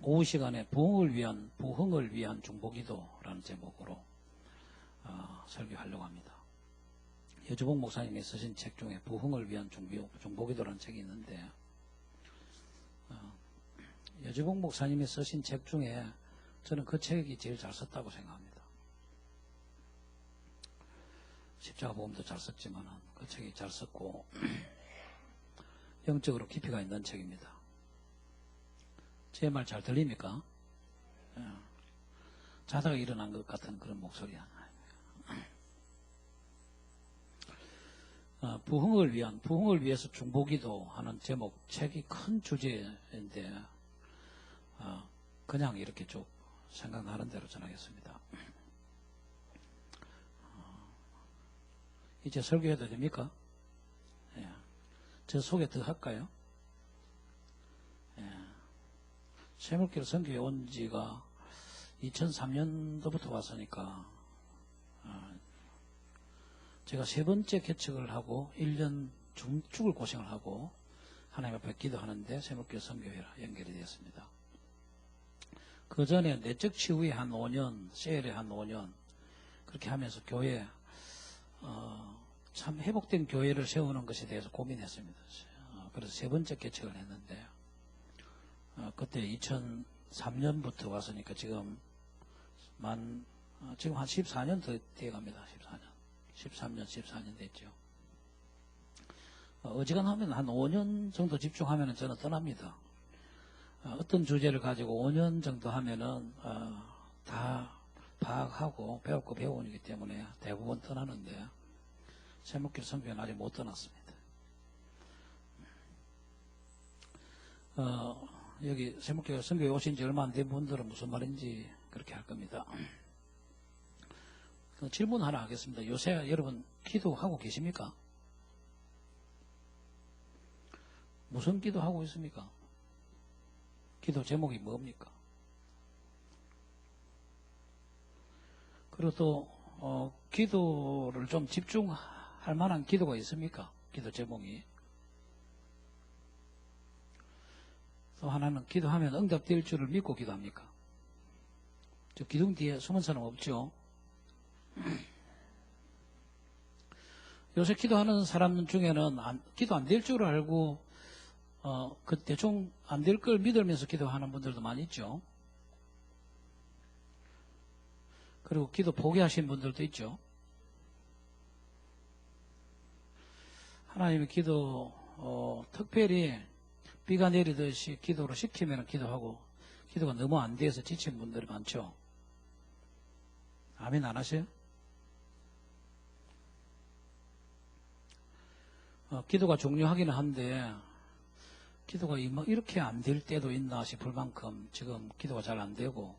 오후 시간에 부흥을 위한 중보기도라는 제목으로 설교하려고 합니다. 여주봉 목사님이 쓰신 책 중에 부흥을 위한 중보기도라는 책이 있는데 여주봉 목사님이 쓰신 책 중에 저는 그 책이 제일 잘 썼다고 생각합니다. 십자가복음도 잘 썼지만 그 책이 잘 썼고 영적으로 깊이가 있는 책입니다. 제 말 잘 들립니까? 자다가 일어난 것 같은 그런 목소리야. 부흥을 위해서 중보기도 하는 제목 책이 큰 주제인데 그냥 이렇게 쭉 생각나는 대로 전하겠습니다. 이제 설교해도 됩니까? 예. 저 소개 더 할까요? 예. 새물길 선교에 온 지가 2003년도부터 왔으니까 제가 세 번째 개척을 하고 1년 죽을 고생을 하고 하나님 앞에 기도하는데 새물길 선교회라 연결이 되었습니다. 그 전에 내적 치유에 한 5년, 세일에 한 5년 그렇게 하면서 교회 참 회복된 교회를 세우는 것에 대해서 고민했습니다. 그래서 세 번째 개척을 했는데 그때 2003년부터 왔으니까 지금 한 14년 더 돼갑니다. 13년, 14년 됐죠. 어지간하면 한 5년 정도 집중하면 저는 떠납니다. 어떤 주제를 가지고 5년 정도 하면은 다 파악하고 배울 거 배우기 때문에 대부분 떠나는데 새목길 선교는 아직 못 떠났습니다. 여기 새목길 선교에 오신 지 얼마 안 된 분들은 무슨 말인지 그렇게 할 겁니다. 질문 하나 하겠습니다. 요새 여러분 기도하고 계십니까? 무슨 기도하고 있습니까? 기도 제목이 뭡니까? 그리고 또 기도를 좀 집중할 만한 기도가 있습니까? 기도 제목이. 또 하나는 기도하면 응답될 줄을 믿고 기도합니까? 저 기둥 뒤에 숨은 사람 없죠? 요새 기도하는 사람 중에는 기도 안 될 줄 알고 대충 안 될 걸 믿으면서 기도하는 분들도 많이 있죠. 그리고 기도 포기하신 분들도 있죠. 하나님의 기도 특별히 비가 내리듯이 기도로 시키면 기도하고 기도가 너무 안 돼서 지친 분들이 많죠. 아멘 안 하세요? 기도가 중요하기는 한데 기도가 이렇게 안 될 때도 있나 싶을 만큼 지금 기도가 잘 안 되고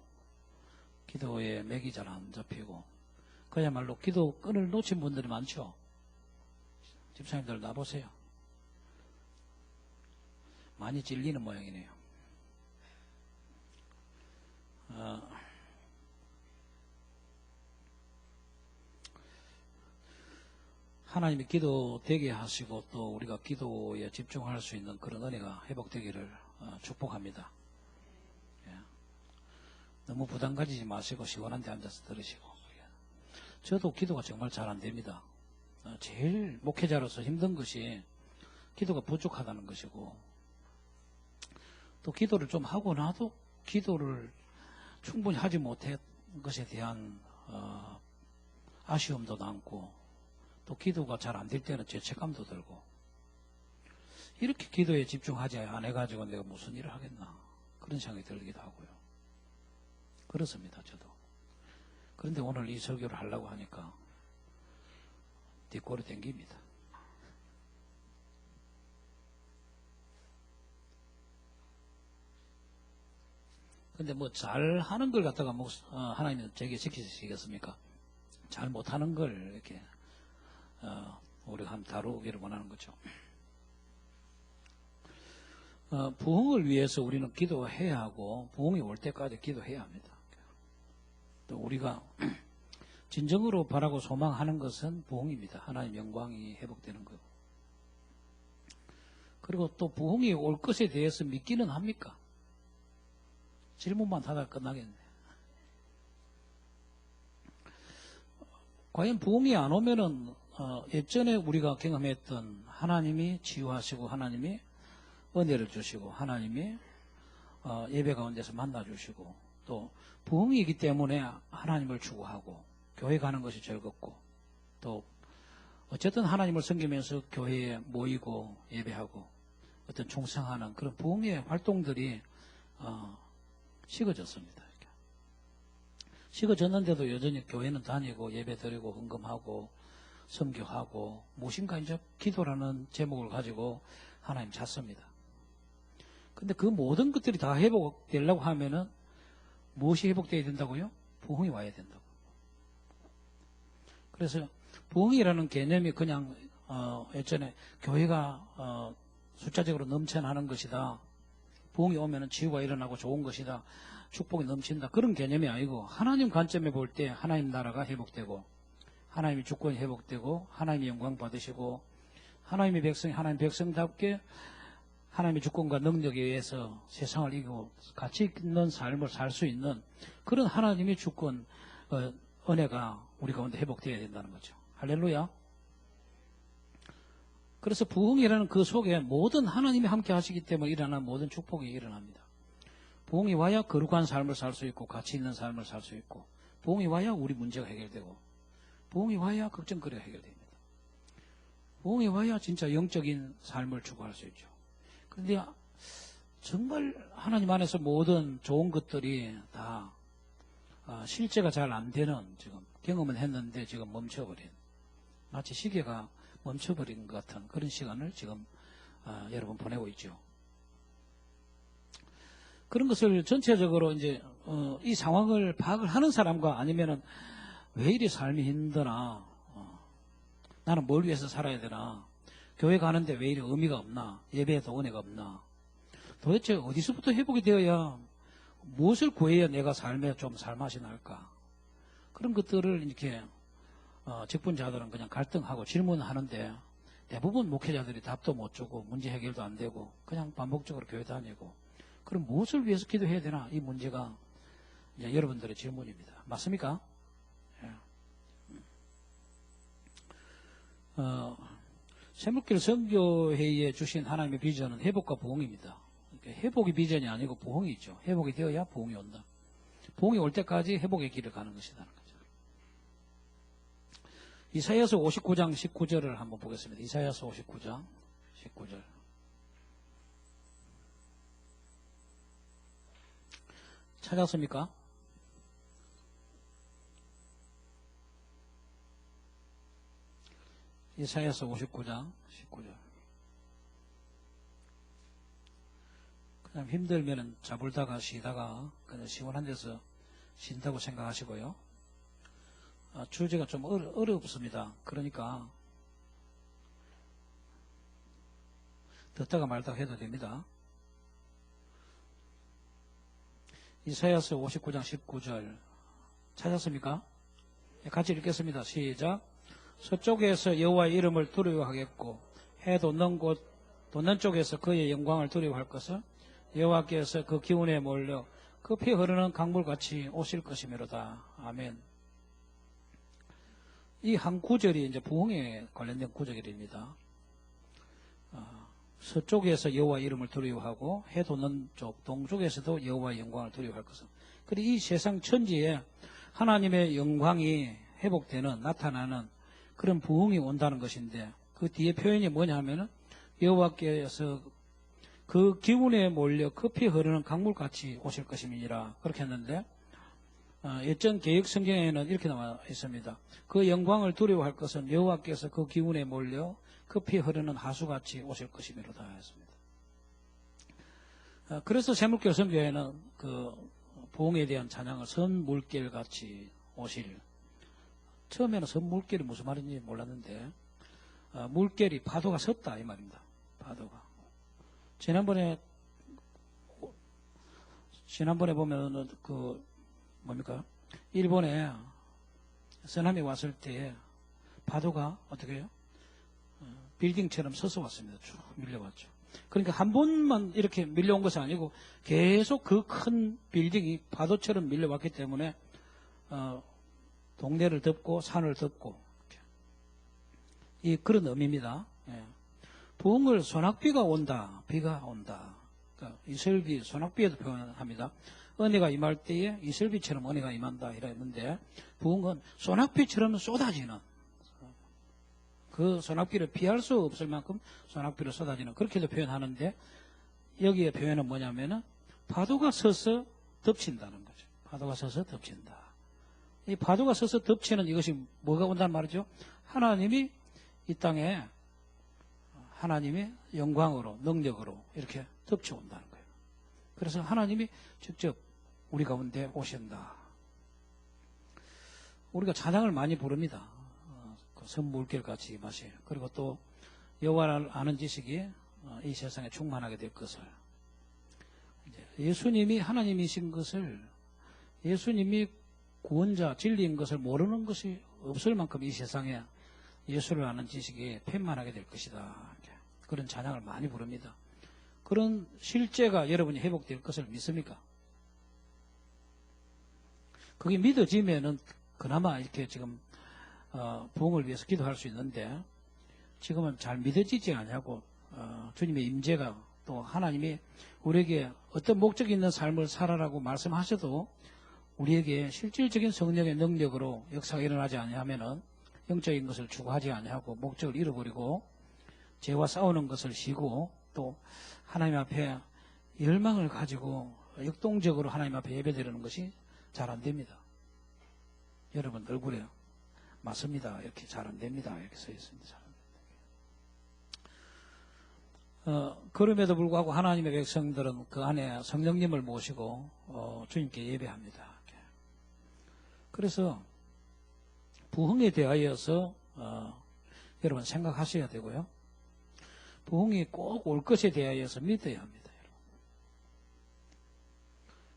기도에 맥이 잘 안 잡히고 그야말로 기도 끈을 놓친 분들이 많죠. 집사님들 나보세요. 많이 질리는 모양이네요. 하나님이 기도 되게 하시고 또 우리가 기도에 집중할 수 있는 그런 은혜가 회복되기를 축복합니다. 예. 너무 부담 가지지 마시고 시원한 데 앉아서 들으시고. 저도 기도가 정말 잘 안 됩니다. 제일 목회자로서 힘든 것이 기도가 부족하다는 것이고 또 기도를 좀 하고 나도 기도를 충분히 하지 못한 것에 대한 아쉬움도 남고 또 기도가 잘 안 될 때는 죄책감도 들고 이렇게 기도에 집중하지 안 해가지고 내가 무슨 일을 하겠나 그런 생각이 들기도 하고요. 그렇습니다. 저도. 그런데 오늘 이 설교를 하려고 하니까 뒷골이 땡깁니다. 근데 뭐 잘하는 걸 갖다가 하나님은 제게 시키시겠습니까? 잘 못하는 걸 이렇게 우리가 한번 다루기를 원하는 거죠. 부흥을 위해서 우리는 기도해야 하고 부흥이 올 때까지 기도해야 합니다. 또 우리가 진정으로 바라고 소망하는 것은 부흥입니다. 하나님의 영광이 회복되는 것. 그리고 또 부흥이 올 것에 대해서 믿기는 합니까? 질문만 하다가 끝나겠네. 과연 부흥이 안 오면은 예전에 우리가 경험했던 하나님이 치유하시고 하나님이 은혜를 주시고 하나님이 예배 가운데서 만나주시고 또 부흥이기 때문에 하나님을 추구하고 교회 가는 것이 즐겁고 또 어쨌든 하나님을 섬기면서 교회에 모이고 예배하고 어떤 충성하는 그런 부흥의 활동들이 식어졌습니다. 식어졌는데도 여전히 교회는 다니고 예배 드리고 헌금하고 선교하고 무엇인가 이제 기도라는 제목을 가지고 하나님 찾습니다. 근데 그 모든 것들이 다 회복되려고 하면은 무엇이 회복되어야 된다고요? 부흥이 와야 된다고. 그래서 부흥이라는 개념이 그냥 예전에 교회가 숫자적으로 넘쳐나는 것이다. 부흥이 오면은 치유가 일어나고 좋은 것이다. 축복이 넘친다. 그런 개념이 아니고 하나님 관점에 볼 때 하나님 나라가 회복되고 하나님의 주권이 회복되고 하나님의 영광 받으시고 하나님의 백성이 하나님 백성답게 하나님의 주권과 능력에 의해서 세상을 이기고 가치 있는 삶을 살 수 있는 그런 하나님의 주권 은혜가 우리 가운데 회복되어야 된다는 거죠. 할렐루야. 그래서 부흥이라는 그 속에 모든 하나님이 함께 하시기 때문에 일어나는 모든 축복이 일어납니다. 부흥이 와야 거룩한 삶을 살 수 있고 가치 있는 삶을 살 수 있고 부흥이 와야 우리 문제가 해결되고 부흥이 와야 걱정거리가 해결됩니다. 부흥이 와야 진짜 영적인 삶을 추구할 수 있죠. 그런데 정말 하나님 안에서 모든 좋은 것들이 다 실제가 잘 안 되는 지금 경험은 했는데 지금 멈춰버린 마치 시계가 멈춰버린 것 같은 그런 시간을 지금 여러분 보내고 있죠. 그런 것을 전체적으로 이제 이 상황을 파악을 하는 사람과 아니면은 왜 이리 삶이 힘드나, 나는 뭘 위해서 살아야 되나, 교회 가는데 왜 이리 의미가 없나, 예배에도 은혜가 없나, 도대체 어디서부터 회복이 되어야 무엇을 구해야 내가 삶에 좀 살맛이 날까, 그런 것들을 이렇게 직분자들은 그냥 갈등하고 질문하는데 대부분 목회자들이 답도 못 주고 문제 해결도 안 되고 그냥 반복적으로 교회 다니고, 그럼 무엇을 위해서 기도해야 되나, 이 문제가 이제 여러분들의 질문입니다. 맞습니까? 예. 새물길 선교회의에 주신 하나님의 비전은 회복과 부흥입니다. 그러니까 회복이 비전이 아니고 부흥이 있죠. 회복이 되어야 부흥이 온다. 부흥이 올 때까지 회복의 길을 가는 것이라는 거죠. 이사야서 59장 19절을 한번 보겠습니다. 이사야서 59장 19절. 찾았습니까? 이사야서 59장 19절. 그냥 힘들면은 자불다가 쉬다가 그냥 시원한 데서 쉰다고 생각하시고요. 주제가 좀 어렵습니다. 그러니까 듣다가 말다가 해도 됩니다. 이사야서 59장 19절 찾았습니까? 같이 읽겠습니다. 시작. 서쪽에서 여호와의 이름을 두려워하겠고 해 돋는 곳 돋는 쪽에서 그의 영광을 두려워할 것은 여호와께서 그 기운에 몰려 급히 흐르는 강물같이 오실 것이미로다. 아멘. 이 한 구절이 이제 부흥에 관련된 구절입니다. 서쪽에서 여호와의 이름을 두려워하고 해 돋는 쪽 동쪽에서도 여호와의 영광을 두려워할 것은, 그리고 이 세상 천지에 하나님의 영광이 회복되는 나타나는 그런 부흥이 온다는 것인데, 그 뒤에 표현이 뭐냐 하면은 여호와께서 그 기운에 몰려 급히 흐르는 강물같이 오실 것임이니라 그렇게 했는데, 예전 개역 성경에는 이렇게 나와 있습니다. 그 영광을 두려워할 것은 여호와께서 그 기운에 몰려 급히 흐르는 하수같이 오실 것이미로다 했습니다. 그래서 새물길 선교회는 그 부흥에 대한 찬양을 선물길같이 오실, 처음에는 선물길이 무슨 말인지 몰랐는데 물결이 파도가 섰다 이 말입니다. 파도가. 지난번에 보면은 그 뭡니까? 일본에 쓰나미 왔을 때 파도가 어떻게 해요? 빌딩처럼 서서 왔습니다. 쭉 밀려왔죠. 그러니까 한 번만 이렇게 밀려온 것이 아니고 계속 그 큰 빌딩이 파도처럼 밀려왔기 때문에 동네를 덮고 산을 덮고 이 그런 의미입니다. 예. 부흥을 소낙비가 온다, 비가 온다. 그러니까 이슬비, 소낙비에도 표현합니다. 은혜가 임할 때에 이슬비처럼 은혜가 임한다 이랬는데 부흥은 소낙비처럼 쏟아지는 그 소낙비를 피할 수 없을 만큼 소낙비로 쏟아지는 그렇게도 표현하는데 여기에 표현은 뭐냐면은 파도가 서서 덮친다는 거죠. 파도가 서서 덮친다. 이 파도가 서서 덮치는 이것이 뭐가 온단 말이죠? 하나님이 이 땅에 하나님의 영광으로 능력으로 이렇게 덮쳐온다는 거예요. 그래서 하나님이 직접 우리 가운데 오신다. 우리가 찬양을 많이 부릅니다. 그 선물길 같이 마시. 그리고 또 여호와를 아는 지식이 이 세상에 충만하게 될 것을. 예수님이 하나님이신 것을 예수님이 구원자 진리인 것을 모르는 것이 없을 만큼 이 세상에 예수를 아는 지식이 펜만하게 될 것이다. 그런 찬양을 많이 부릅니다. 그런 실제가 여러분이 회복될 것을 믿습니까? 그게 믿어지면은 그나마 이렇게 지금 부흥을 위해서 기도할 수 있는데 지금은 잘 믿어지지 않냐고 주님의 임재가 또 하나님이 우리에게 어떤 목적이 있는 삶을 살아라고 말씀하셔도 우리에게 실질적인 성령의 능력으로 역사가 일어나지 않냐면은 영적인 것을 추구하지 아니하고 목적을 잃어버리고 죄와 싸우는 것을 쉬고 또 하나님 앞에 열망을 가지고 역동적으로 하나님 앞에 예배드리는 것이 잘 안 됩니다. 여러분 얼굴에 맞습니다. 이렇게 잘 안 됩니다. 이렇게 써 있습니다. 잘 안 됩니다. 그럼에도 불구하고 하나님의 백성들은 그 안에 성령님을 모시고 주님께 예배합니다. 그래서 부흥에 대하여서 여러분 생각하셔야 되고요. 부흥이 꼭 올 것에 대하여서 믿어야 합니다. 여러분.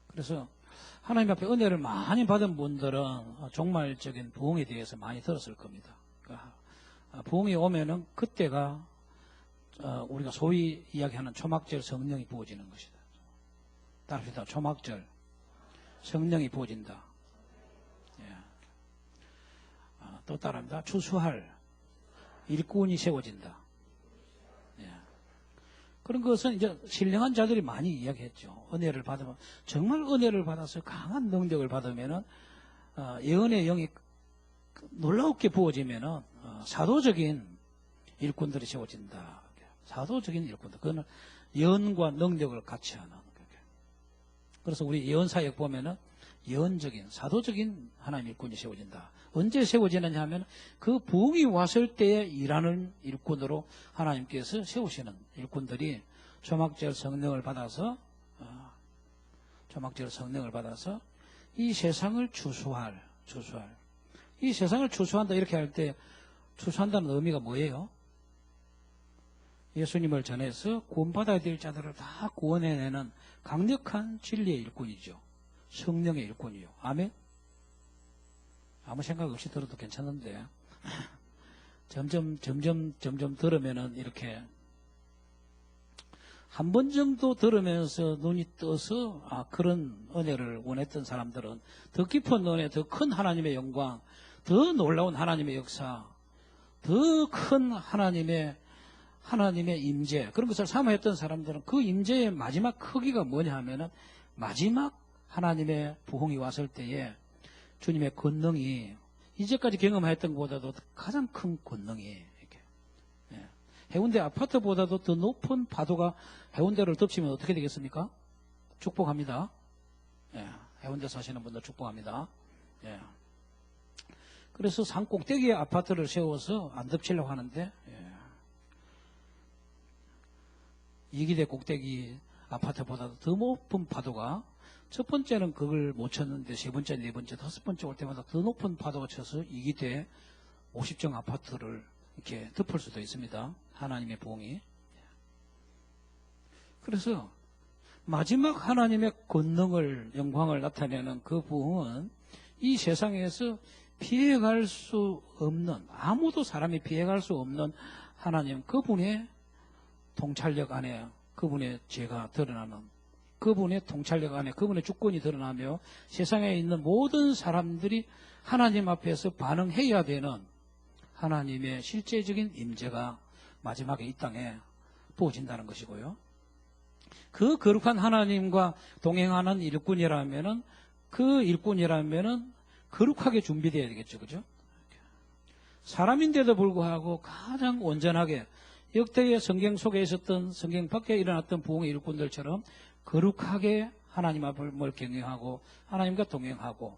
그래서 하나님 앞에 은혜를 많이 받은 분들은 종말적인 부흥에 대해서 많이 들었을 겁니다. 그러니까 부흥이 오면은 그때가 우리가 소위 이야기하는 초막절 성령이 부어지는 것이다. 따릅시다. 초막절 성령이 부어진다. 예. 또 따릅니다. 추수할 일꾼이 세워진다. 예. 그런 것은 이제 신령한 자들이 많이 이야기했죠. 은혜를 받으면 정말 은혜를 받아서 강한 능력을 받으면은 예언의 영이 놀랍게 부어지면은 사도적인 일꾼들이 세워진다. 사도적인 일꾼들. 그거는 예언과 능력을 같이 하는. 그래서 우리 예언사역 보면은 예언적인, 사도적인 하나님 일꾼이 세워진다. 언제 세워지느냐 하면 그 부흥이 왔을 때에 일하는 일꾼으로 하나님께서 세우시는 일꾼들이 초막절 성령을 받아서 이 세상을 추수할. 이 세상을 추수한다 이렇게 할 때 추수한다는 의미가 뭐예요? 예수님을 전해서 구원받아야 될 자들을 다 구원해내는 강력한 진리의 일꾼이죠. 성령의 일꾼이요. 아멘? 아무 생각 없이 들어도 괜찮은데 점점 들으면은 이렇게 한 번 정도 들으면서 눈이 떠서 그런 은혜를 원했던 사람들은 더 깊은 은혜, 더 큰 하나님의 영광, 더 놀라운 하나님의 역사, 더 큰 하나님의 임재, 그런 것을 사모했던 사람들은 그 임재의 마지막 크기가 뭐냐 하면은 마지막 하나님의 부흥이 왔을 때에 주님의 권능이 이제까지 경험했던 것보다도 가장 큰 권능이 이렇게. 예. 해운대 아파트보다도 더 높은 파도가 해운대를 덮치면 어떻게 되겠습니까? 축복합니다. 예. 해운대 사시는 분들 축복합니다. 예. 그래서 산 꼭대기에 아파트를 세워서 안 덮치려고 하는데 이기대 꼭대기 아파트보다도 더 높은 파도가 첫 번째는 그걸 못 쳤는데 세 번째, 네 번째, 다섯 번째 올 때마다 더 높은 파도가 쳐서 이기대 50정 아파트를 이렇게 덮을 수도 있습니다. 하나님의 부흥이. 그래서 마지막 하나님의 권능을, 영광을 나타내는 그 부흥은 이 세상에서 피해갈 수 없는, 아무도 사람이 피해갈 수 없는 하나님 그분의 통찰력 안에 그분의 죄가 드러나는, 그분의 통찰력 안에 그분의 주권이 드러나며 세상에 있는 모든 사람들이 하나님 앞에서 반응해야 되는 하나님의 실제적인 임재가 마지막에 이 땅에 부어진다는 것이고요. 그 거룩한 하나님과 동행하는 일꾼이라면은, 그 일꾼이라면은 거룩하게 준비되어야 되겠죠. 그죠? 사람인데도 불구하고 가장 온전하게 역대의 성경 속에 있었던, 성경 밖에 일어났던 부흥의 일꾼들처럼 거룩하게 하나님 앞을 경영하고 하나님과 동행하고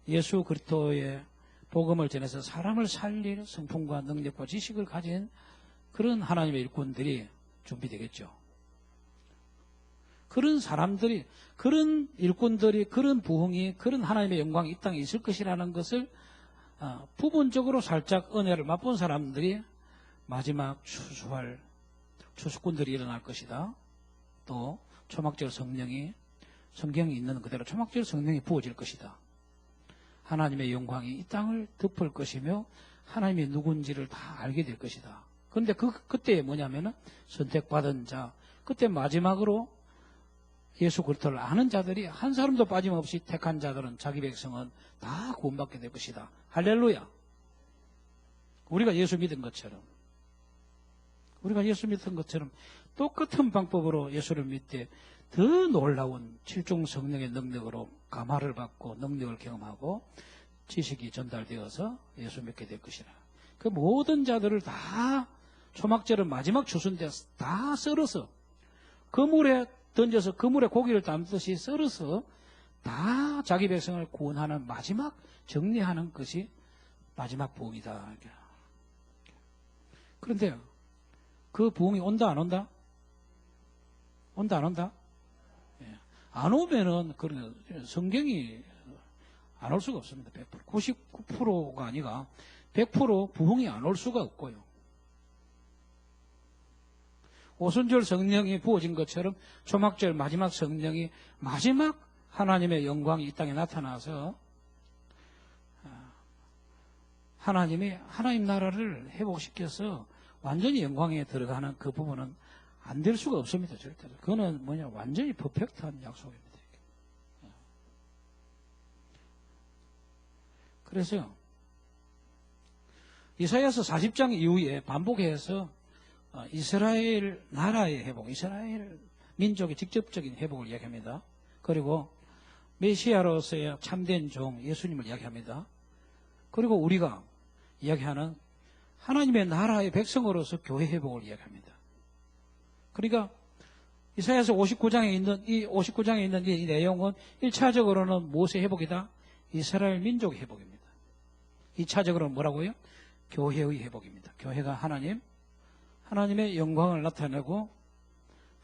예수 그리스도의 복음을 전해서 사람을 살릴 성품과 능력과 지식을 가진 그런 하나님의 일꾼들이 준비되겠죠. 그런 사람들이, 그런 일꾼들이, 그런 부흥이, 그런 하나님의 영광이 이 땅에 있을 것이라는 것을 부분적으로 살짝 은혜를 맛본 사람들이 마지막 추수할 추수꾼들이 일어날 것이다. 또 초막절 성령이, 성경이 있는 그대로 초막절 성령이 부어질 것이다. 하나님의 영광이 이 땅을 덮을 것이며 하나님이 누군지를 다 알게 될 것이다. 그런데 그때 뭐냐면은 선택받은 자, 그때 마지막으로 예수 그리스도를 아는 자들이 한 사람도 빠짐없이 택한 자들은, 자기 백성은 다 구원받게 될 것이다. 할렐루야. 우리가 예수 믿은 것처럼, 우리가 예수 믿은 것처럼 똑같은 방법으로 예수를 믿되 더 놀라운 칠종 성령의 능력으로 감화를 받고 능력을 경험하고 지식이 전달되어서 예수 믿게 될 것이라. 그 모든 자들을 다 초막절은 마지막 추수인데 다 썰어서 그물에 던져서 그물에 고기를 담듯이 썰어서 다 자기 백성을 구원하는 마지막 정리하는 것이 마지막 부흥이다. 그런데 그 부흥이 온다 안 온다? 온다 안 온다? 안 오면은 성경이 안 올 수가 없습니다. 100%. 99%가 아니라 100% 부흥이 안 올 수가 없고요. 오순절 성령이 부어진 것처럼 초막절 마지막 성령이, 마지막 하나님의 영광이 이 땅에 나타나서 하나님 나라를 회복시켜서 완전히 영광에 들어가는 그 부분은 안 될 수가 없습니다. 절대로. 그거는 완전히 퍼펙트한 약속입니다. 그래서 이사야서 40장 이후에 반복해서 이스라엘 나라의 회복, 이스라엘 민족의 직접적인 회복을 이야기합니다. 그리고 메시아로서의 참된 종 예수님을 이야기합니다. 그리고 우리가 이야기하는 하나님의 나라의 백성으로서 교회 회복을 이야기합니다. 그러니까 이사야서 59장에 있는 이 내용은 1차적으로는 무엇의 회복이다? 이스라엘 민족의 회복입니다. 2차적으로는 뭐라고요? 교회의 회복입니다. 교회가 하나님의 영광을 나타내고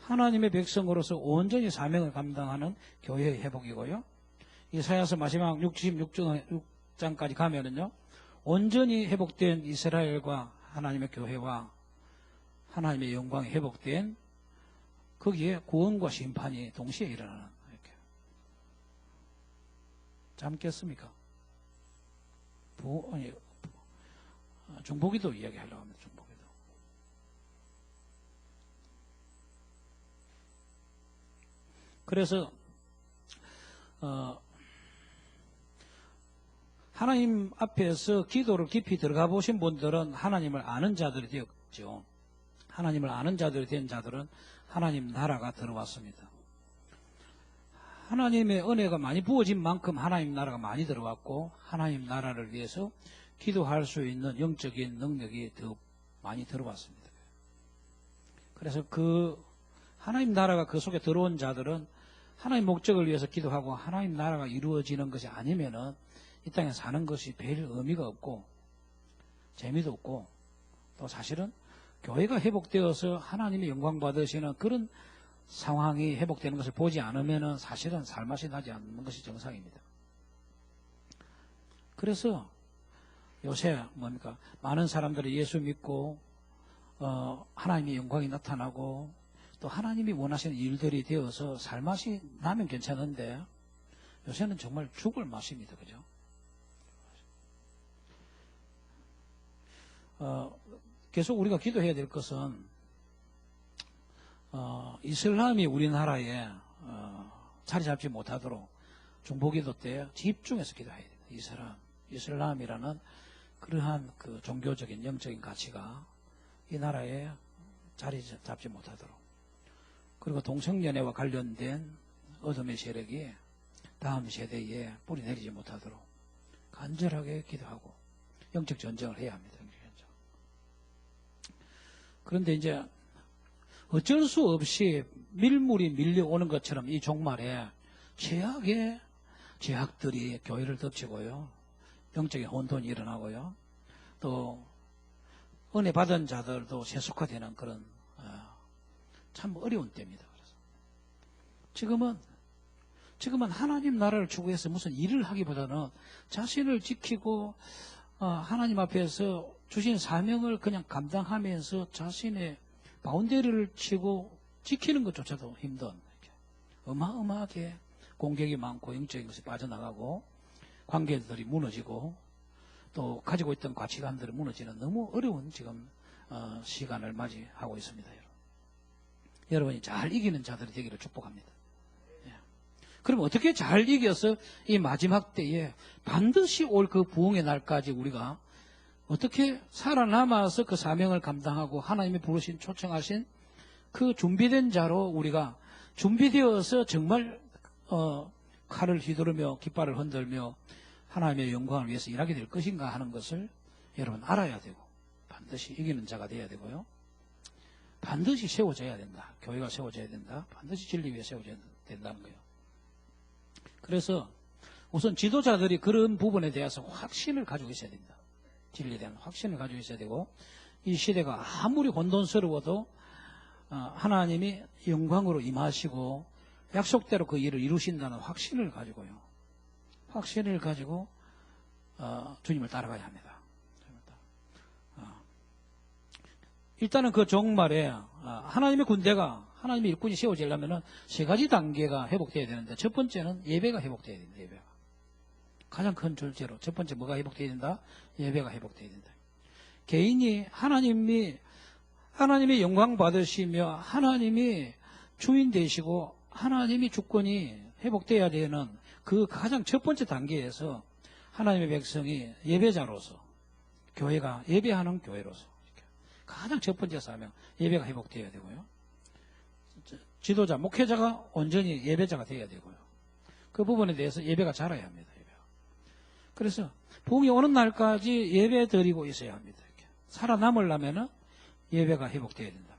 하나님의 백성으로서 온전히 사명을 감당하는 교회의 회복이고요. 이사야서 마지막 66장까지 가면은요, 온전히 회복된 이스라엘과 하나님의 교회와 하나님의 영광이 회복된 거기에 구원과 심판이 동시에 일어나는, 이렇게. 잠깼습니까? 중보기도 이야기하려고 합니다. 중보기도. 그래서 하나님 앞에서 기도를 깊이 들어가 보신 분들은 하나님을 아는 자들이 되었죠. 하나님을 아는 자들이 된 자들은 하나님 나라가 들어왔습니다. 하나님의 은혜가 많이 부어진 만큼 하나님 나라가 많이 들어왔고, 하나님 나라를 위해서 기도할 수 있는 영적인 능력이 더 많이 들어왔습니다. 그래서 그 하나님 나라가 그 속에 들어온 자들은 하나님 목적을 위해서 기도하고 하나님 나라가 이루어지는 것이 아니면은 이 땅에 사는 것이 별 의미가 없고 재미도 없고, 또 사실은 교회가 회복되어서 하나님의 영광 받으시는 그런 상황이 회복되는 것을 보지 않으면은 사실은 살맛이 나지 않는 것이 정상입니다. 그래서 요새 많은 사람들이 예수 믿고 하나님의 영광이 나타나고 또 하나님이 원하시는 일들이 되어서 살맛이 나면 괜찮은데 요새는 정말 죽을 맛입니다. 그죠? 계속 우리가 기도해야 될 것은 이슬람이 우리나라에 자리 잡지 못하도록 중보기도 때 집중해서 기도해야 됩니다. 이슬람이라는 그러한 그 종교적인 영적인 가치가 이 나라에 자리 잡지 못하도록, 그리고 동성연애와 관련된 어둠의 세력이 다음 세대에 뿌리 내리지 못하도록 간절하게 기도하고 영적 전쟁을 해야 합니다. 영적 전쟁. 그런데 이제 어쩔 수 없이 밀물이 밀려오는 것처럼 이 종말에 최악의 죄악들이 교회를 덮치고요, 영적인 혼돈이 일어나고요, 또 은혜 받은 자들도 세속화되는 그런 참 어려운 때입니다. 그래서 지금은 하나님 나라를 추구해서 무슨 일을 하기보다는 자신을 지키고 하나님 앞에서 주신 사명을 그냥 감당하면서 자신의 바운더리를 치고 지키는 것조차도 힘든, 이렇게 어마어마하게 공격이 많고 영적인 것이 빠져나가고 관계들이 무너지고 또 가지고 있던 가치관들이 무너지는 너무 어려운 지금 시간을 맞이하고 있습니다. 여러분이 잘 이기는 자들이 되기를 축복합니다. 그럼 어떻게 잘 이겨서 이 마지막 때에 반드시 올 그 부흥의 날까지 우리가 어떻게 살아남아서 그 사명을 감당하고 하나님이 부르신 초청하신 그 준비된 자로 우리가 준비되어서 정말 칼을 휘두르며 깃발을 흔들며 하나님의 영광을 위해서 일하게 될 것인가 하는 것을 여러분 알아야 되고, 반드시 이기는 자가 되어야 되고요, 반드시 세워져야 된다. 교회가 세워져야 된다. 반드시 진리 위에 세워져야 된다는 거예요. 그래서 우선 지도자들이 그런 부분에 대해서 확신을 가지고 있어야 됩니다. 진리에 대한 확신을 가지고 있어야 되고, 이 시대가 아무리 혼돈스러워도 하나님이 영광으로 임하시고 약속대로 그 일을 이루신다는 확신을 가지고요, 확신을 가지고 주님을 따라가야 합니다. 일단은 그 종말에 하나님의 군대가, 하나님의 일꾼이 세워지려면 세 가지 단계가 회복되어야 되는데, 첫 번째는 예배가 회복되어야 된다. 예배가 가장 큰 절제로 첫 번째 뭐가 회복되어야 된다? 예배가 회복되어야 된다. 개인이 하나님의 영광 받으시며 하나님이 주인 되시고 하나님이 주권이 회복되어야 되는 그 가장 첫 번째 단계에서 하나님의 백성이 예배자로서, 교회가 예배하는 교회로서 가장 첫 번째 사명, 예배가 회복되어야 되고요, 지도자, 목회자가 온전히 예배자가 되어야 되고요, 그 부분에 대해서 예배가 자라야 합니다. 예배가. 그래서 부흥이 오는 날까지 예배 드리고 있어야 합니다. 이렇게. 살아남으려면 예배가 회복되어야 된다.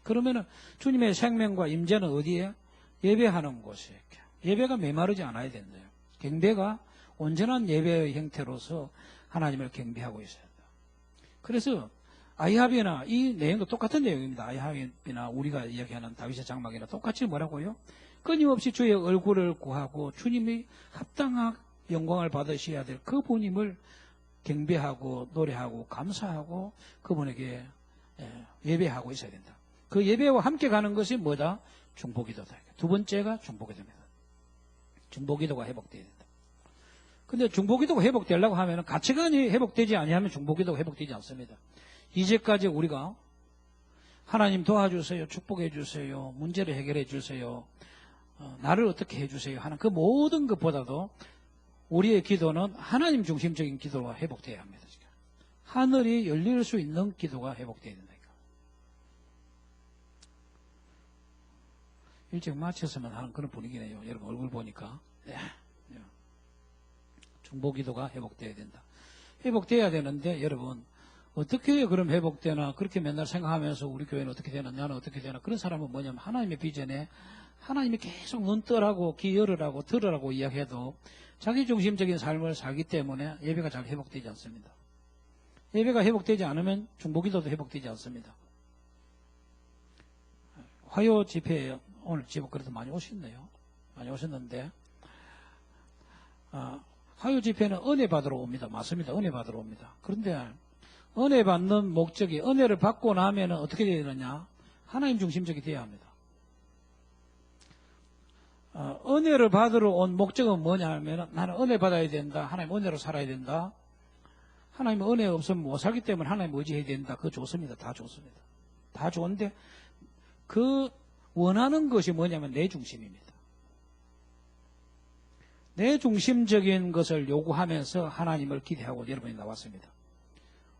그러면은 주님의 생명과 임재는 어디에? 예배하는 곳에. 이렇게. 예배가 메마르지 않아야 된대요. 경배가 온전한 예배의 형태로서 하나님을 경배하고 있어야 된다. 그래서 아이합이나 이 내용도 똑같은 내용입니다. 아이합이나 우리가 이야기하는 다윗의 장막이나 똑같이 뭐라고요? 끊임없이 주의 얼굴을 구하고 주님이 합당한 영광을 받으셔야 될 그분임을 경배하고 노래하고 감사하고 그분에게 예배하고 있어야 된다. 그 예배와 함께 가는 것이 뭐다? 중보기도다. 두 번째가 중보기도입니다. 중보기도가 회복되어야 된다. 근데 중보기도가 회복되려고 하면 가치관이 회복되지 아니하면 중보기도가 회복되지 않습니다. 이제까지 우리가 하나님 도와주세요, 축복해 주세요, 문제를 해결해 주세요, 나를 어떻게 해 주세요 하는 그 모든 것보다도 우리의 기도는 하나님 중심적인 기도가 회복되어야 합니다. 하늘이 열릴 수 있는 기도가 회복되어야 된다니까. 일찍 마쳤으면 하는 그런 분위기네요. 여러분 얼굴 보니까. 중보기도가 회복되어야 된다. 회복되어야 되는데 여러분 어떻게 그럼 회복되나 그렇게 맨날 생각하면서 우리 교회는 어떻게 되나 나는 어떻게 되나 그런 사람은 뭐냐면 하나님의 비전에 하나님이 계속 눈 뜨라고 귀 열으라고 들으라고 이야기해도 자기 중심적인 삶을 살기 때문에 예배가 잘 회복되지 않습니다. 예배가 회복되지 않으면 중보기도도 회복되지 않습니다. 화요 집회에 오늘 제법 그래도 많이 오셨네요. 많이 오셨는데 화요 집회는 은혜 받으러 옵니다. 맞습니다. 은혜 받으러 옵니다. 그런데 은혜 받는 목적이 은혜를 받고 나면 어떻게 되야 되느냐? 하나님 중심적이 되어야 합니다. 은혜를 받으러 온 목적은 뭐냐 하면 나는 은혜 받아야 된다. 하나님 은혜로 살아야 된다. 하나님 은혜 없으면 못 살기 때문에 하나님 의지해야 된다. 그거 좋습니다. 다 좋습니다. 다 좋은데 그 원하는 것이 뭐냐면 내 중심입니다. 내 중심적인 것을 요구하면서 하나님을 기대하고 여러분이 나왔습니다.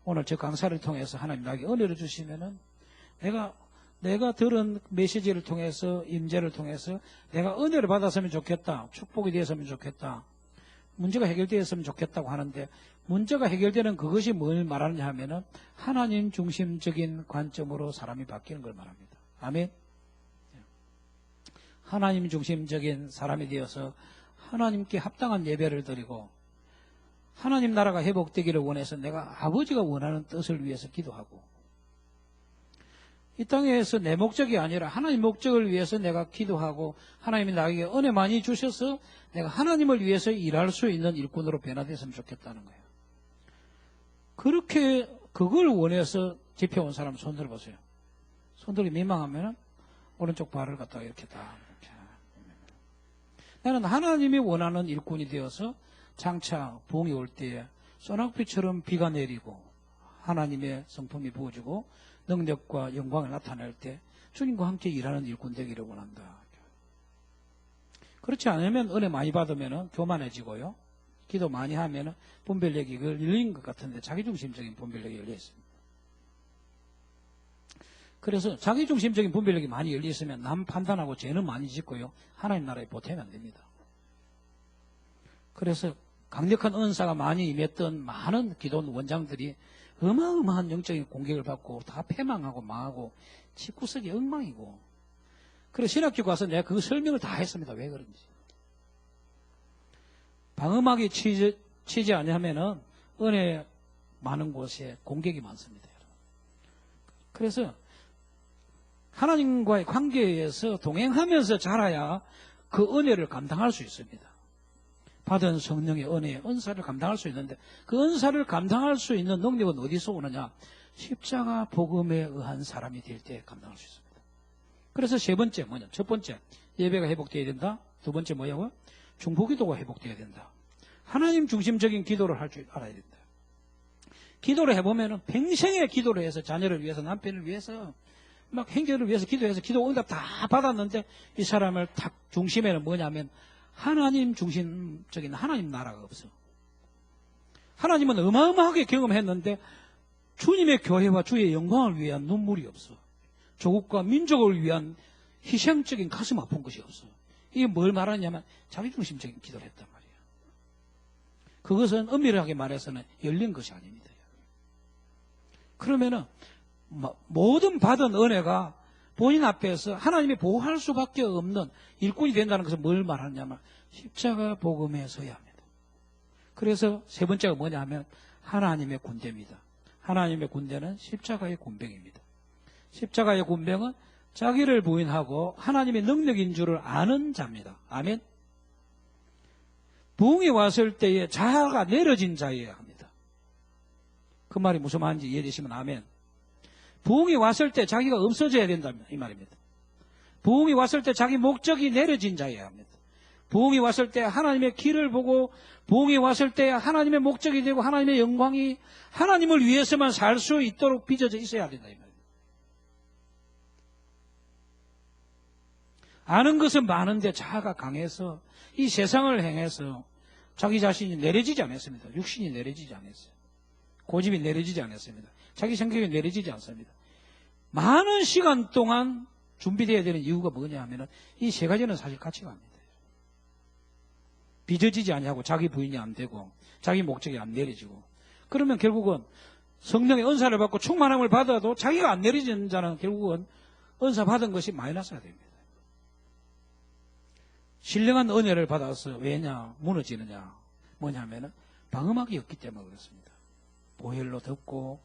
오늘 저 강사를 통해서 하나님 나에게 은혜를 주시면은 내가 들은 메시지를 통해서 임재를 통해서 내가 은혜를 받았으면 좋겠다. 축복이 되었으면 좋겠다. 문제가 해결되었으면 좋겠다고 하는데 문제가 해결되는 그것이 뭘 말하느냐 하면은 하나님 중심적인 관점으로 사람이 바뀌는 걸 말합니다. 아멘. 하나님 중심적인 사람이 되어서 하나님께 합당한 예배를 드리고 하나님 나라가 회복되기를 원해서 내가 아버지가 원하는 뜻을 위해서 기도하고 이 땅에서 내 목적이 아니라 하나님 목적을 위해서 내가 기도하고 하나님이 나에게 은혜 많이 주셔서 내가 하나님을 위해서 일할 수 있는 일꾼으로 변화됐으면 좋겠다는 거예요. 그렇게 그걸 원해서 집회온 사람 손 들어보세요. 손 들기 민망하면 오른쪽 발을 갖다가 이렇게 다 나는 하나님이 원하는 일꾼이 되어서 장차 부흥이 올 때에 소낙비처럼 비가 내리고 하나님의 성품이 부어지고 능력과 영광을 나타낼 때 주님과 함께 일하는 일꾼 되기를 원한다. 그렇지 않으면 은혜 많이 받으면 교만해지고요. 기도 많이 하면 분별력이 열린 것 같은데 자기중심적인 분별력이 열려 있습니다. 그래서 자기중심적인 분별력이 많이 열려 있으면 남 판단하고 죄는 많이 짓고요. 하나님 나라에 보태면 안 됩니다. 그래서 강력한 은사가 많이 임했던 많은 기도원 원장들이 어마어마한 영적인 공격을 받고 다 패망하고 망하고 집구석이 엉망이고 그래서 신학교 가서 내가 그 설명을 다 했습니다. 왜 그런지. 방음하기 치지 아니하면은 은혜 많은 곳에 공격이 많습니다. 그래서 하나님과의 관계에서 동행하면서 자라야 그 은혜를 감당할 수 있습니다. 받은 성령의 은혜의 은사를 감당할 수 있는데 그 은사를 감당할 수 있는 능력은 어디서 오느냐? 십자가 복음에 의한 사람이 될 때 감당할 수 있습니다. 그래서 세 번째 뭐냐? 첫 번째 예배가 회복되어야 된다. 두 번째 뭐냐고요? 중보기도가 회복되어야 된다. 하나님 중심적인 기도를 할 줄 알아야 된다. 기도를 해보면은 평생에 기도를 해서 자녀를 위해서 남편을 위해서 막 행제를 위해서 기도해서 기도 응답 다 받았는데 이 사람을 딱 중심에는 뭐냐면 하나님 중심적인 하나님 나라가 없어. 하나님은 어마어마하게 경험했는데 주님의 교회와 주의 영광을 위한 눈물이 없어. 조국과 민족을 위한 희생적인 가슴 아픈 것이 없어. 이게 뭘 말하냐면 자기중심적인 기도를 했단 말이에요. 그것은 엄밀하게 말해서는 열린 것이 아닙니다. 그러면은 모든 받은 은혜가 본인 앞에서 하나님이 보호할 수밖에 없는 일꾼이 된다는 것은 뭘 말하냐면 십자가 복음에 서야 합니다. 그래서 세 번째가 뭐냐 하면 하나님의 군대입니다. 하나님의 군대는 십자가의 군병입니다. 십자가의 군병은 자기를 부인하고 하나님의 능력인 줄을 아는 자입니다. 아멘. 부흥이 왔을 때에 자아가 내려진 자여야 합니다. 그 말이 무슨 말인지 이해되시면 아멘. 부흥이 왔을 때 자기가 없어져야 된다 이 말입니다. 부흥이 왔을 때 자기 목적이 내려진 자여야 합니다. 부흥이 왔을 때 하나님의 길을 보고 부흥이 왔을 때 하나님의 목적이 되고 하나님의 영광이 하나님을 위해서만 살 수 있도록 빚어져 있어야 된다 이 말입니다. 아는 것은 많은데 자아가 강해서 이 세상을 행해서 자기 자신이 내려지지 않았습니다. 육신이 내려지지 않았어요. 고집이 내려지지 않았습니다. 자기 성격이 내려지지 않습니다. 많은 시간 동안 준비되어야 되는 이유가 뭐냐 하면 이 세 가지는 사실 가치가 아닙니다. 빚어지지 아니하고 자기 부인이 안 되고 자기 목적이 안 내려지고 그러면 결국은 성령의 은사를 받고 충만함을 받아도 자기가 안 내려지는 자는 결국은 은사 받은 것이 마이너스가 됩니다. 신령한 은혜를 받아서 왜냐 무너지느냐 뭐냐 하면 방음막이 없기 때문에 그렇습니다. 보혈로 덮고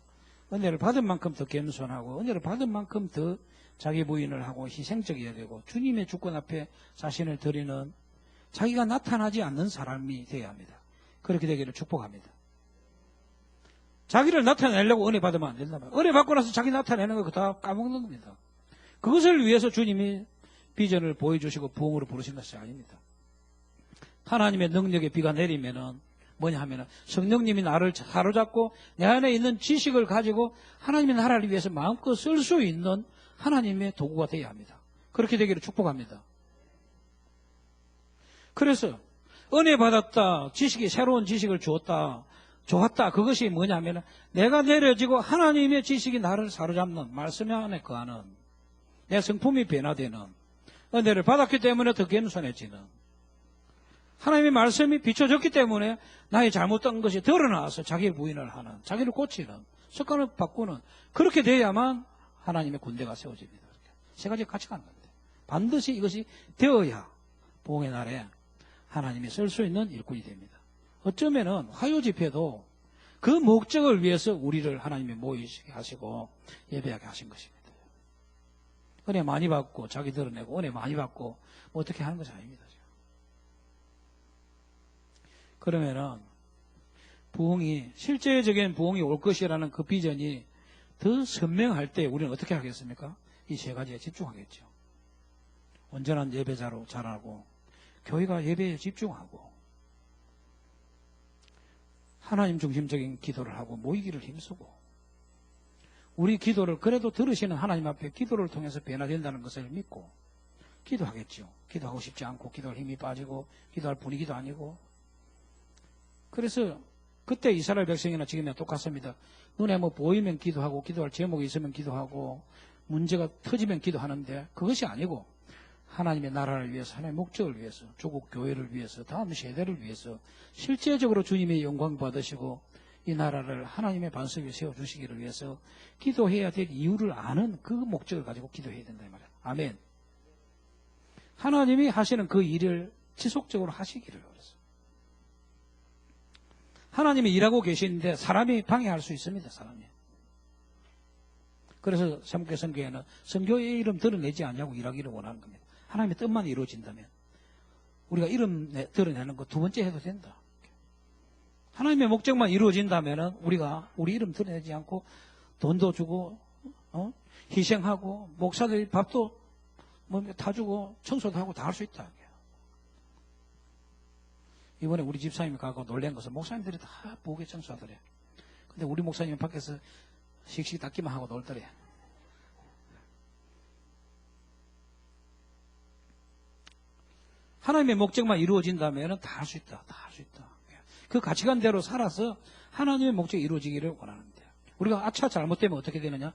은혜를 받은 만큼 더 겸손하고 은혜를 받은 만큼 더 자기 부인을 하고 희생적이어야 되고 주님의 주권 앞에 자신을 드리는 자기가 나타나지 않는 사람이 되어야 합니다. 그렇게 되기를 축복합니다. 자기를 나타내려고 은혜 받으면 안 된다 말이에요. 은혜 받고 나서 자기 나타내는 거 다 까먹는 겁니다. 그것을 위해서 주님이 비전을 보여주시고 부흥으로 부르신 것이 아닙니다. 하나님의 능력의 비가 내리면은 뭐냐 하면은 성령님이 나를 사로잡고 내 안에 있는 지식을 가지고 하나님의 나라를 위해서 마음껏 쓸 수 있는 하나님의 도구가 되어야 합니다. 그렇게 되기를 축복합니다. 그래서 은혜 받았다, 지식이 새로운 지식을 주었다, 좋았다. 그것이 뭐냐면 내가 내려지고 하나님의 지식이 나를 사로잡는 말씀 안에 거하는 내 성품이 변화되는 은혜를 받았기 때문에 더 겸손해지는 하나님의 말씀이 비춰졌기 때문에 나의 잘못된 것이 드러나서 자기 부인을 하는, 자기를 고치는, 습관을 바꾸는, 그렇게 돼야만 하나님의 군대가 세워집니다. 세 가지 같이 가는 건데 반드시 이것이 되어야 부흥의 날에 하나님이 쓸 수 있는 일꾼이 됩니다. 어쩌면은 화요 집회도 그 목적을 위해서 우리를 하나님이 모이게 하시고 예배하게 하신 것입니다. 은혜 많이 받고 자기 드러내고 은혜 많이 받고 뭐 어떻게 하는 것이 아닙니다. 그러면은 부흥이, 실제적인 부흥이 올 것이라는 그 비전이 더 선명할 때 우리는 어떻게 하겠습니까? 이 세 가지에 집중하겠죠. 온전한 예배자로 자라고, 교회가 예배에 집중하고, 하나님 중심적인 기도를 하고 모이기를 힘쓰고, 우리 기도를 그래도 들으시는 하나님 앞에 기도를 통해서 변화된다는 것을 믿고 기도하겠죠. 기도하고 싶지 않고 기도할 힘이 빠지고 기도할 분위기도 아니고. 그래서 그때 이스라엘 백성이나 지금이나 똑같습니다. 눈에 뭐 보이면 기도하고 기도할 제목이 있으면 기도하고 문제가 터지면 기도하는데 그것이 아니고 하나님의 나라를 위해서, 하나님의 목적을 위해서, 조국 교회를 위해서, 다음 세대를 위해서 실제적으로 주님의 영광 받으시고 이 나라를 하나님의 반석 위에 세워주시기를 위해서 기도해야 될 이유를 아는 그 목적을 가지고 기도해야 된다 이 말이에요. 아멘. 하나님이 하시는 그 일을 지속적으로 하시기를 그래서. 하나님이 일하고 계시는데 사람이 방해할 수 있습니다. 사람이. 그래서 세목계 선교회는 선교의 이름 드러내지 않냐고 일하기를 원하는 겁니다. 하나님의 뜻만 이루어진다면 우리가 이름 드러내는 거 두 번째 해도 된다. 하나님의 목적만 이루어진다면 우리가 우리 이름 드러내지 않고 돈도 주고 희생하고 목사들이 밥도 다 주고 청소도 하고 다 할 수 있다. 이번에 우리 집사님이 가고 놀란 것은 목사님들이 다 부엌에 청소하더래. 근데 우리 목사님은 밖에서 씩씩 닦기만 하고 놀더래. 하나님의 목적만 이루어진다면 다 할 수 있다. 다 할 수 있다. 그 가치관대로 살아서 하나님의 목적이 이루어지기를 원하는데 우리가 아차 잘못되면 어떻게 되느냐?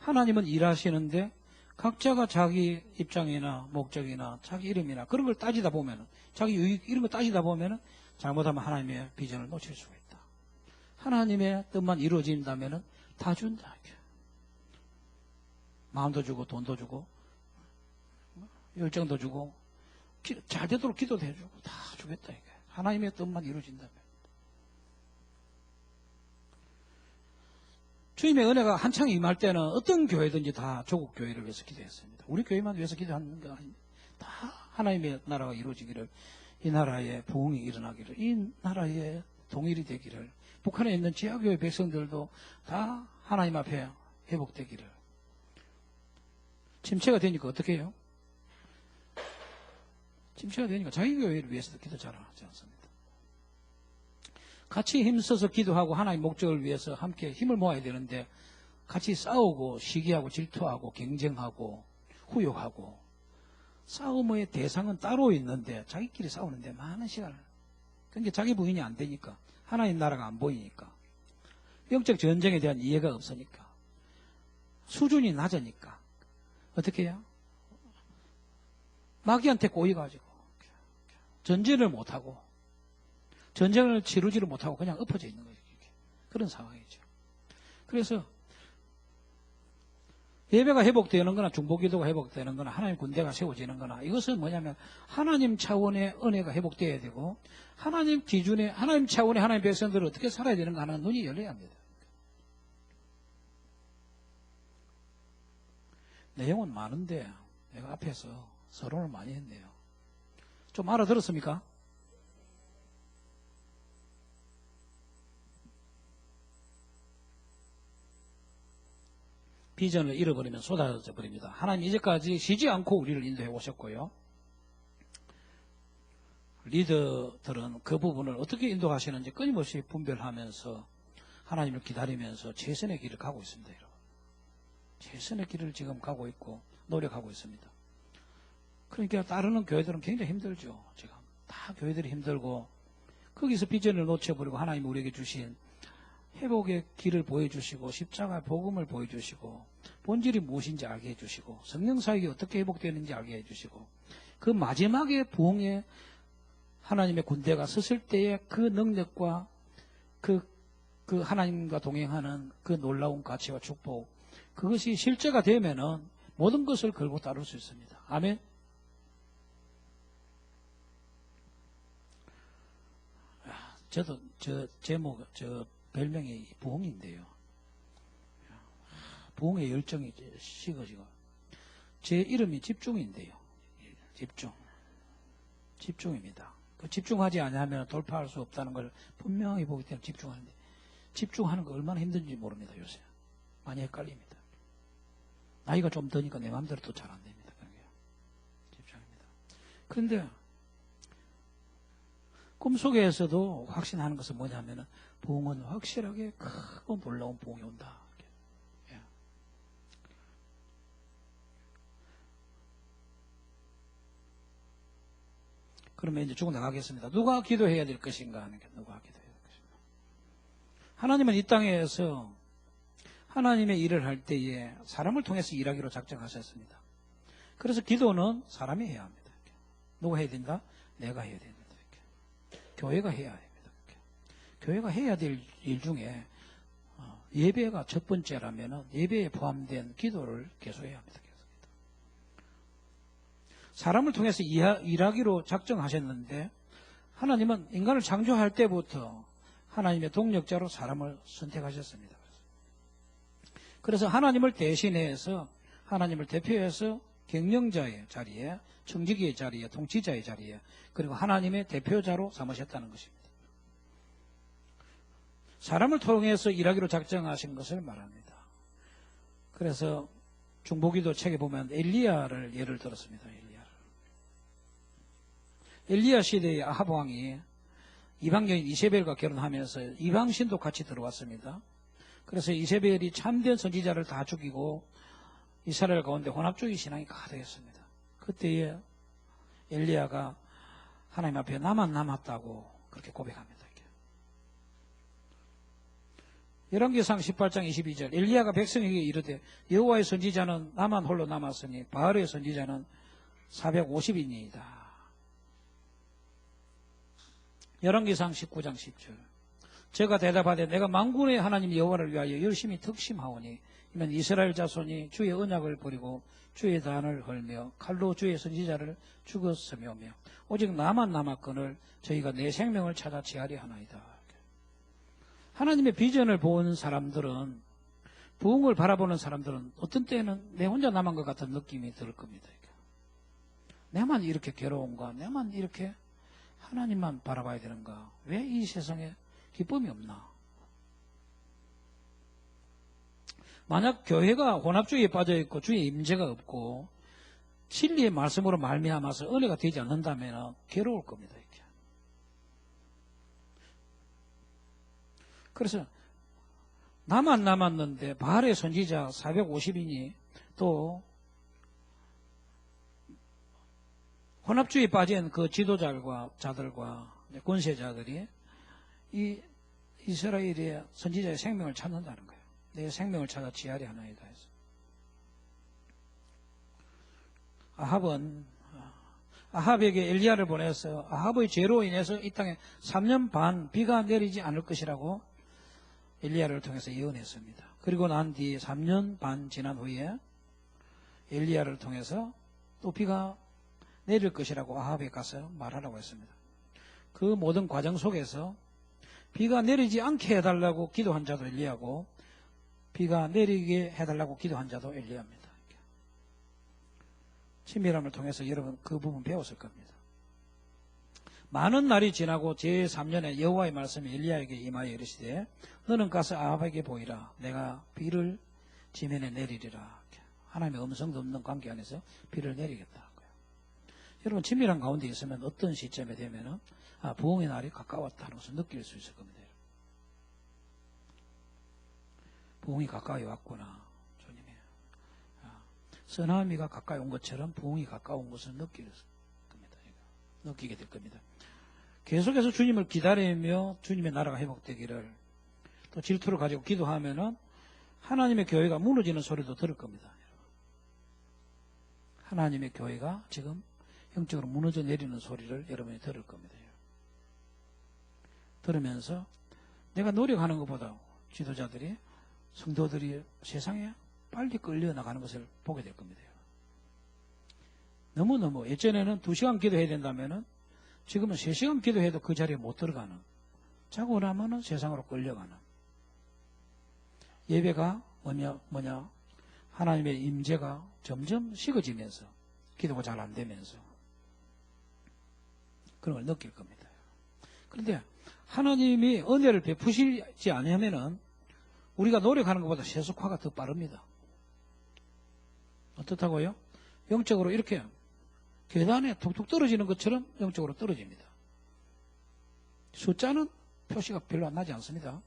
하나님은 일하시는데 각자가 자기 입장이나 목적이나 자기 이름이나 그런 걸 따지다 보면 자기 유익 이런 거 따지다 보면 잘못하면 하나님의 비전을 놓칠 수가 있다. 하나님의 뜻만 이루어진다면 다 준다. 마음도 주고 돈도 주고 열정도 주고 잘 되도록 기도도 해주고 다 주겠다. 이게. 하나님의 뜻만 이루어진다면. 주님의 은혜가 한창 임할 때는 어떤 교회든지 다 조국 교회를 위해서 기도했습니다. 우리 교회만 위해서 기도하는 거 아닙니다. 다 하나님의 나라가 이루어지기를, 이 나라에 부흥이 일어나기를, 이 나라에 통일이 되기를, 북한에 있는 지하교회 백성들도 다 하나님 앞에 회복되기를. 침체가 되니까 어떻게 해요? 침체가 되니까 자기 교회를 위해서도 기도 잘하지 않습니다. 같이 힘써서 기도하고 하나님의 목적을 위해서 함께 힘을 모아야 되는데 같이 싸우고 시기하고 질투하고 경쟁하고 후욕하고 싸움의 대상은 따로 있는데 자기끼리 싸우는데 많은 시간을, 그러니까 자기 부인이 안 되니까, 하나님 나라가 안 보이니까, 영적 전쟁에 대한 이해가 없으니까, 수준이 낮으니까 어떻게 해요? 마귀한테 꼬이가지고 전쟁을 못하고 전쟁을 치르지를 못하고 그냥 엎어져 있는 거죠. 그런 상황이죠. 그래서 예배가 회복되는 거나 중보기도가 회복되는 거나 하나님 군대가 세워지는 거나 이것은 뭐냐면 하나님 차원의 은혜가 회복되어야 되고 하나님 기준의 하나님 차원의 하나님 백성들을 어떻게 살아야 되는가 하는 눈이 열려야 합니다. 내용은 많은데 내가 앞에서 서론을 많이 했네요. 좀 알아들었습니까? 비전을 잃어버리면 쏟아져 버립니다. 하나님 이제까지 쉬지 않고 우리를 인도해 오셨고요. 리더들은 그 부분을 어떻게 인도하시는지 끊임없이 분별하면서 하나님을 기다리면서 최선의 길을 가고 있습니다. 여러분. 최선의 길을 지금 가고 있고 노력하고 있습니다. 그러니까 따르는 교회들은 굉장히 힘들죠. 지금 다 교회들이 힘들고 거기서 비전을 놓쳐버리고 하나님이 우리에게 주신 회복의 길을 보여주시고 십자가의 복음을 보여주시고 본질이 무엇인지 알게 해주시고 성령 사역이 어떻게 회복되는지 알게 해주시고 그 마지막에 부흥의 하나님의 군대가 섰을 때의 그 능력과 그 하나님과 동행하는 그 놀라운 가치와 축복, 그것이 실제가 되면은 모든 것을 걸고 따를 수 있습니다. 아멘. 저도 제목 별명이 부흥인데요. 부흥의 열정이 식어지고 제 이름이 집중인데요. 집중입니다. 그 집중하지 않으면 돌파할 수 없다는 걸 분명히 보기 때문에 집중하는데 집중하는 거 얼마나 힘든지 모릅니다. 요새 많이 헷갈립니다. 나이가 좀 드니까 내 마음대로 또 잘 안 됩니다. 집중입니다. 그런데 꿈속에서도 확신하는 것은 뭐냐면은 부흥은 확실하게 크고 놀라운 부흥이 온다. 예. 그러면 이제 조금 나가겠습니다. 누가 기도해야 될 것인가 하는 게 누가 기도해야 될 것인가. 하나님은 이 땅에서 하나님의 일을 할 때에 사람을 통해서 일하기로 작정하셨습니다. 그래서 기도는 사람이 해야 합니다. 누가 해야 된다? 내가 해야 됩니다. 교회가 해야 됩니다. 교회가 해야 될 일 중에 예배가 첫 번째라면 예배에 포함된 기도를 계속해야 합니다. 사람을 통해서 일하기로 작정하셨는데 하나님은 인간을 창조할 때부터 하나님의 동력자로 사람을 선택하셨습니다. 그래서 하나님을 대신해서 하나님을 대표해서 경영자의 자리에, 청지기의 자리에, 통치자의 자리에, 그리고 하나님의 대표자로 삼으셨다는 것입니다. 사람을 통해서 일하기로 작정하신 것을 말합니다. 그래서 중보기도 책에 보면 엘리야를 예를 들었습니다. 엘리야 시대의 아합 왕이 이방 여인 이세벨과 결혼하면서 이방 신도 같이 들어왔습니다. 그래서 이세벨이 참된 선지자를 다 죽이고 이스라엘 가운데 혼합주의 신앙이 가득했습니다. 그때에 엘리야가 하나님 앞에 나만 남았다고 그렇게 고백합니다. 열왕기상 18장 22절 엘리야가 백성에게 이르되 여호와의 선지자는 나만 홀로 남았으니 바알의 선지자는 450인이다. 열왕기상 19장 10절 제가 대답하되 내가 만군의 하나님 여호와를 위하여 열심히 특심하오니 이는 이스라엘 자손이 주의 언약을 버리고 주의 단을 헐며 칼로 주의 선지자를 죽었으며며 오직 나만 남았거늘 저희가 내 생명을 찾아 지하리 하나이다. 하나님의 비전을 본 사람들은, 부흥을 바라보는 사람들은 어떤 때는 내 혼자 남은 것 같은 느낌이 들 겁니다. 내만 이렇게 괴로운가? 내만 이렇게 하나님만 바라봐야 되는가? 왜 이 세상에 기쁨이 없나? 만약 교회가 혼합주의에 빠져있고 주의 임재가 없고 진리의 말씀으로 말미암아서 은혜가 되지 않는다면 괴로울 겁니다. 이렇게. 그래서 나만 남았는데 바알의 선지자 450인이 또 혼합주의에 빠진 그 지도자들과 권세자들이 이 이스라엘의 선지자의 생명을 찾는다는 거예요. 내 생명을 찾아 지하리 하나이다 해서. 아합에게 엘리야를 보내서 아합의 죄로 인해서 이 땅에 3년 반 비가 내리지 않을 것이라고 엘리야를 통해서 예언했습니다. 그리고 난 뒤 3년 반 지난 후에 엘리야를 통해서 또 비가 내릴 것이라고 아합에 가서 말하라고 했습니다. 그 모든 과정 속에서 비가 내리지 않게 해달라고 기도한 자도 엘리야고 비가 내리게 해달라고 기도한 자도 엘리야입니다. 친밀함을 통해서 여러분 그 부분 배웠을 겁니다. 많은 날이 지나고 제3년에 여호와의 말씀이 엘리야에게 임하여 이르시되 너는 가서 아합에게 보이라. 내가 비를 지면에 내리리라. 하나님의 음성도 없는 관계 안에서 비를 내리겠다. 여러분 친밀한 가운데 있으면 어떤 시점에 되면은 부흥의 날이 가까웠다는 것을 느낄 수 있을 겁니다. 부흥이 가까이 왔구나. 주님이 쓰나미가 가까이 온 것처럼 부흥이 가까운 것을 느낄 겁니다. 느끼게 될 겁니다. 계속해서 주님을 기다리며 주님의 나라가 회복되기를, 또 질투를 가지고 기도하면은 하나님의 교회가 무너지는 소리도 들을 겁니다. 하나님의 교회가 지금 영적으로 무너져 내리는 소리를 여러분이 들을 겁니다. 들으면서 내가 노력하는 것보다 지도자들이, 성도들이 세상에 빨리 끌려 나가는 것을 보게 될 겁니다. 너무너무, 예전에는 2시간 기도해야 된다면은 지금은 3시간 기도해도 그 자리에 못 들어가는, 자고 나면은 세상으로 끌려가는, 예배가 뭐냐 하나님의 임재가 점점 식어지면서 기도가 잘 안 되면서 그런 걸 느낄 겁니다. 그런데 하나님이 은혜를 베푸시지 않으면은 우리가 노력하는 것보다 세속화가 더 빠릅니다. 어떻다고요? 영적으로 이렇게 계단에 툭툭 떨어지는 것처럼 영적으로 떨어집니다. 숫자는 표시가 별로 안 나지 않습니다.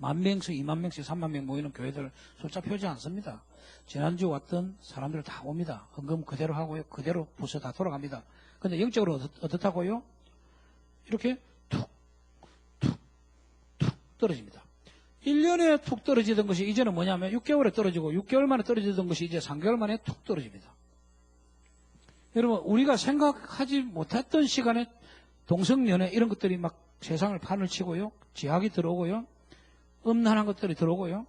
10,000명씩, 20,000명씩, 30,000명 모이는 교회들 숫자 표지 않습니다. 지난주 왔던 사람들 다 옵니다. 헌금 그대로 하고요. 그대로 부서 다 돌아갑니다. 근데 영적으로 어떻다고요? 이렇게 툭 떨어집니다. 1년에 툭 떨어지던 것이 이제는 뭐냐면 6개월에 떨어지고, 6개월 만에 떨어지던 것이 이제 3개월 만에 툭 떨어집니다. 여러분, 우리가 생각하지 못했던 시간에 동성연애 이런 것들이 막 세상을 판을 치고요. 지학이 들어오고요. 음란한 것들이 들어오고요.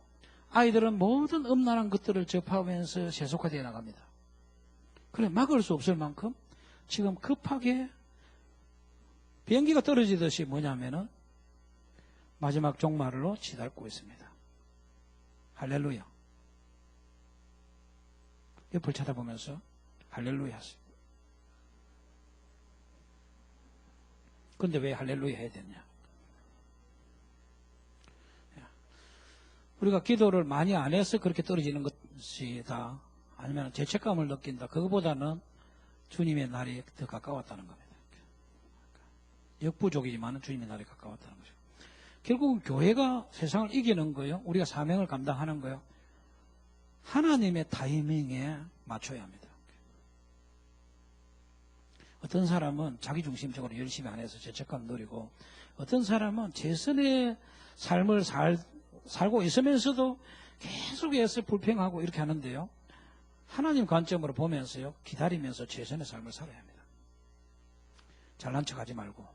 아이들은 모든 음란한 것들을 접하면서 세속화되어 나갑니다. 그래, 막을 수 없을 만큼 지금 급하게 비행기가 떨어지듯이 뭐냐면은 마지막 종말로 치닫고 있습니다. 할렐루야. 옆을 쳐다보면서 할렐루야 하세요. 그런데 왜 할렐루야 해야 되냐? 우리가 기도를 많이 안 해서 그렇게 떨어지는 것이다, 아니면 죄책감을 느낀다, 그거보다는 주님의 날이 더 가까웠다는 겁니다. 역부족이지만 주님의 날이 가까웠다는 거죠. 결국은 교회가 세상을 이기는 거예요. 우리가 사명을 감당하는 거예요. 하나님의 타이밍에 맞춰야 합니다. 어떤 사람은 자기중심적으로 열심히 안 해서 죄책감 누리고, 어떤 사람은 최선의 삶을 살고 있으면서도 계속해서 불평하고 이렇게 하는데요. 하나님 관점으로 보면서요, 기다리면서 최선의 삶을 살아야 합니다. 잘난 척하지 말고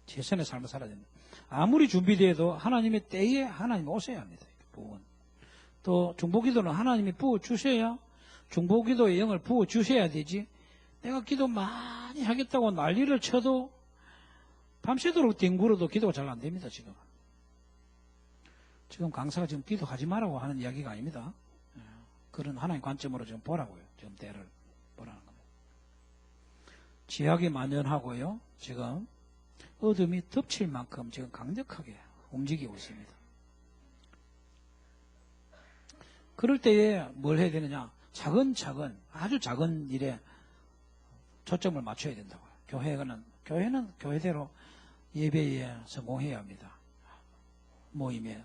최선의 삶을 살아야 됩니다. 아무리 준비되어도 하나님의 때에 하나님 오셔야 합니다. 부은. 또 중보기도는 하나님이 부어주셔야, 중보기도의 영을 부어주셔야 되지, 내가 기도 많이 하겠다고 난리를 쳐도 밤새도록 뒹굴어도 기도가 잘 안 됩니다. 지금 강사가 지금 기도하지 말라고 하는 이야기가 아닙니다. 그런 하나님 관점으로 지금 보라고요. 지금 때를 보라는 겁니다. 지학이 만연하고요. 지금 어둠이 덮칠 만큼 지금 강력하게 움직이고 있습니다. 그럴 때에 뭘 해야 되느냐? 차근차근, 아주 작은 일에 초점을 맞춰야 된다고요. 교회는 교회대로 예배에 성공해야 합니다. 모임에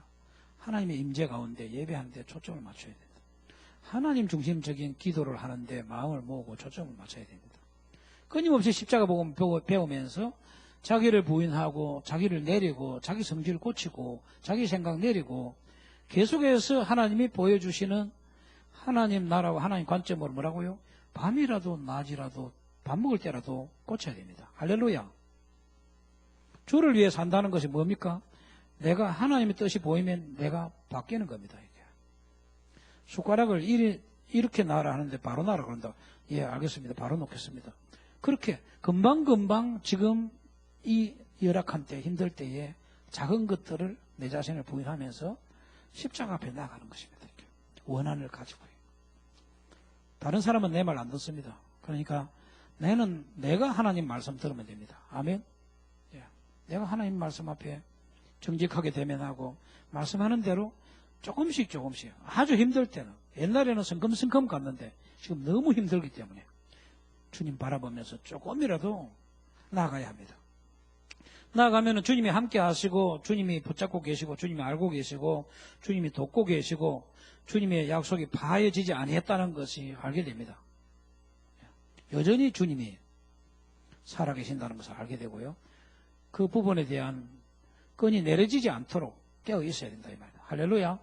하나님의 임재 가운데 예배하는데 초점을 맞춰야 됩니다. 하나님 중심적인 기도를 하는데 마음을 모으고 초점을 맞춰야 됩니다. 끊임없이 십자가 복음 배우면서 자기를 부인하고 자기를 내리고 자기 성질을 고치고 자기 생각 내리고 계속해서 하나님이 보여주시는 하나님 나라와 하나님 관점으로 뭐라고요? 밤이라도 낮이라도 밥 먹을 때라도 고쳐야 됩니다. 할렐루야. 주를 위해 산다는 것이 뭡니까? 내가 하나님의 뜻이 보이면 내가 바뀌는 겁니다. 이게. 숟가락을 이렇게 놔라 하는데 바로 놔라 그런다. 예, 알겠습니다. 바로 놓겠습니다. 그렇게 금방금방 지금 이 열악한 때, 힘들 때에 작은 것들을 내 자신을 부인하면서 십자가 앞에 나가는 것입니다. 이렇게. 원한을 가지고요. 다른 사람은 내 말 안 듣습니다. 그러니까 내가 하나님 말씀 들으면 됩니다. 아멘. 예. 내가 하나님 말씀 앞에 정직하게 대면하고 말씀하는 대로 조금씩 아주 힘들 때는, 옛날에는 성큼성큼 갔는데 지금 너무 힘들기 때문에 주님 바라보면서 조금이라도 나아가야 합니다. 나아가면은 주님이 함께 하시고, 주님이 붙잡고 계시고, 주님이 알고 계시고, 주님이 돕고 계시고, 주님의 약속이 파해지지 아니했다는 것이 알게 됩니다. 여전히 주님이 살아계신다는 것을 알게 되고요. 그 부분에 대한 끈이 내려지지 않도록 깨어 있어야 된다, 이 말이다. 할렐루야.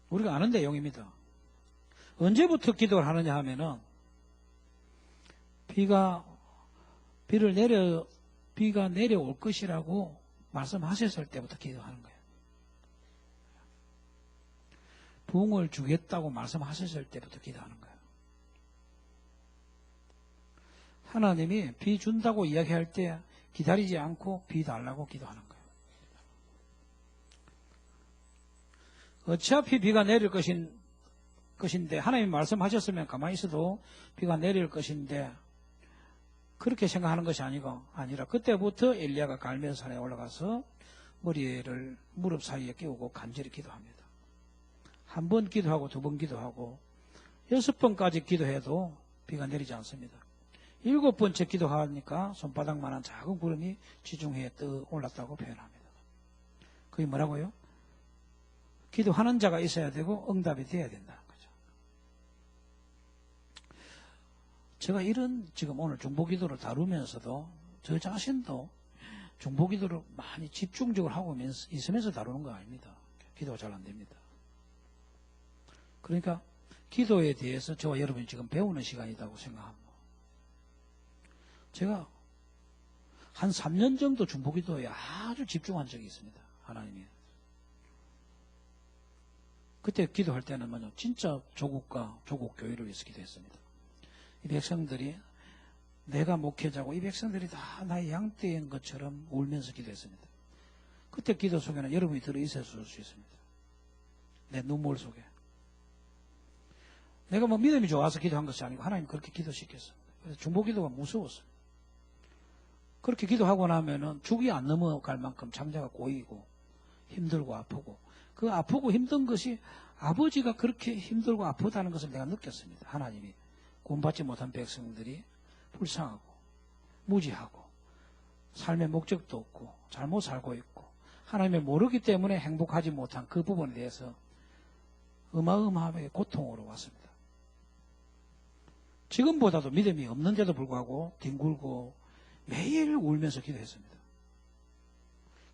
우리가 아는 내용입니다. 언제부터 기도를 하느냐 하면은, 비가 내려올 것이라고 말씀하셨을 때부터 기도하는 거예요. 부흥을 주겠다고 말씀하셨을 때부터 기도하는 거예요. 하나님이 비 준다고 이야기할 때 기다리지 않고 비 달라고 기도하는 거예요. 어차피 비가 내릴 것인데 하나님이 말씀하셨으면 가만히 있어도 비가 내릴 것인데 그렇게 생각하는 것이 아니라 그때부터 엘리야가 갈멜산에 올라가서 머리를 무릎 사이에 끼우고 간절히 기도합니다. 한 번 기도하고 두 번 기도하고 6번까지 기도해도 비가 내리지 않습니다. 7번째 기도하니까 손바닥만한 작은 구름이 지중해에 떠 올랐다고 표현합니다. 그게 뭐라고요? 기도하는 자가 있어야 되고 응답이 돼야 된다는 거죠. 제가 지금 오늘 중보기도를 다루면서도 저 자신도 중보기도를 많이 집중적으로 하고 있으면서 다루는 거 아닙니다. 기도가 잘 안 됩니다. 그러니까 기도에 대해서 저와 여러분이 지금 배우는 시간이라고 생각합니다. 제가 한 3년 정도 중보기도에 아주 집중한 적이 있습니다. 하나님이. 그때 기도할 때는 뭐냐, 진짜 조국과 조국 교회를 위해서 기도했습니다. 이 백성들이, 내가 목회자고 이 백성들이 다 나의 양떼인 것처럼 울면서 기도했습니다. 그때 기도 속에는 여러분이 들어있을 수 있습니다. 내 눈물 속에. 내가 뭐 믿음이 좋아서 기도한 것이 아니고 하나님 그렇게 기도시켰습니다. 그래서 중보기도가 무서웠어요. 그렇게 기도하고 나면은 죽이 안 넘어갈 만큼 장자가 고이고 힘들고 아프고, 그 아프고 힘든 것이 아버지가 그렇게 힘들고 아프다는 것을 내가 느꼈습니다. 하나님이 구원받지 못한 백성들이 불쌍하고 무지하고 삶의 목적도 없고 잘못 살고 있고 하나님을 모르기 때문에 행복하지 못한 그 부분에 대해서 어마어마하게 고통으로 왔습니다. 지금보다도 믿음이 없는데도 불구하고 뒹굴고 매일 울면서 기도했습니다.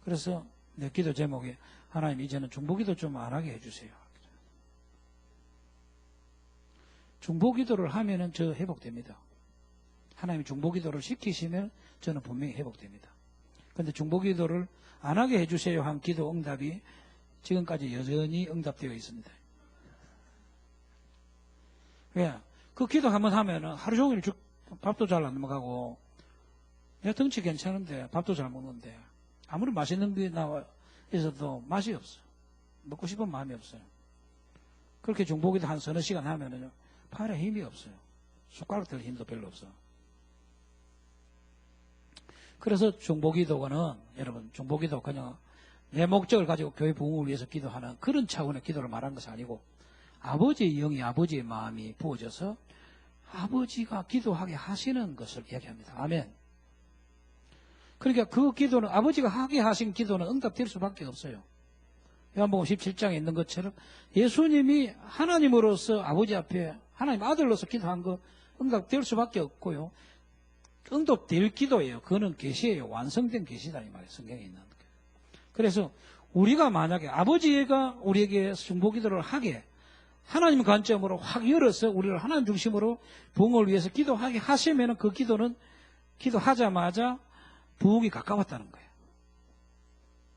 그래서 내 기도 제목이 하나님 이제는 중보기도 좀 안 하게 해주세요. 중보기도를 하면은 저 회복됩니다. 하나님이 중보기도를 시키시면 저는 분명히 회복됩니다. 그런데 중보기도를 안 하게 해주세요 한 기도 응답이 지금까지 여전히 응답되어 있습니다. 왜? 그 기도 한번 하면은 하루 종일 밥도 잘 안 넘어가고, 내 덩치 괜찮은데 밥도 잘 먹는데 아무리 맛있는 게 나와 있어도 맛이 없어요. 먹고 싶은 마음이 없어요. 그렇게 중보기도 한 서너 시간 하면은요, 팔에 힘이 없어요. 숟가락 들 힘도 별로 없어. 그래서 중보기도는, 여러분, 중보기도 그냥 내 목적을 가지고 교회 부흥을 위해서 기도하는 그런 차원의 기도를 말한 것이 아니고, 아버지의 영이, 아버지의 마음이 부어져서 아버지가 기도하게 하시는 것을 이야기합니다. 아멘. 그러니까 그 기도는, 아버지가 하게 하신 기도는 응답될 수밖에 없어요. 요한복음 17장에 있는 것처럼 예수님이 하나님으로서 아버지 앞에 하나님 아들로서 기도한 거 응답될 수밖에 없고요. 응답될 기도예요. 그거는 계시예요. 완성된 계시다 이 말이에요. 성경에 있는. 그래서 우리가 만약에 아버지가 우리에게 중보기도를 하게, 하나님 관점으로 확 열어서 우리를 하나님 중심으로 부흥을 위해서 기도하게 하시면 그 기도는 기도하자마자 부흥이 가까웠다는 거예요.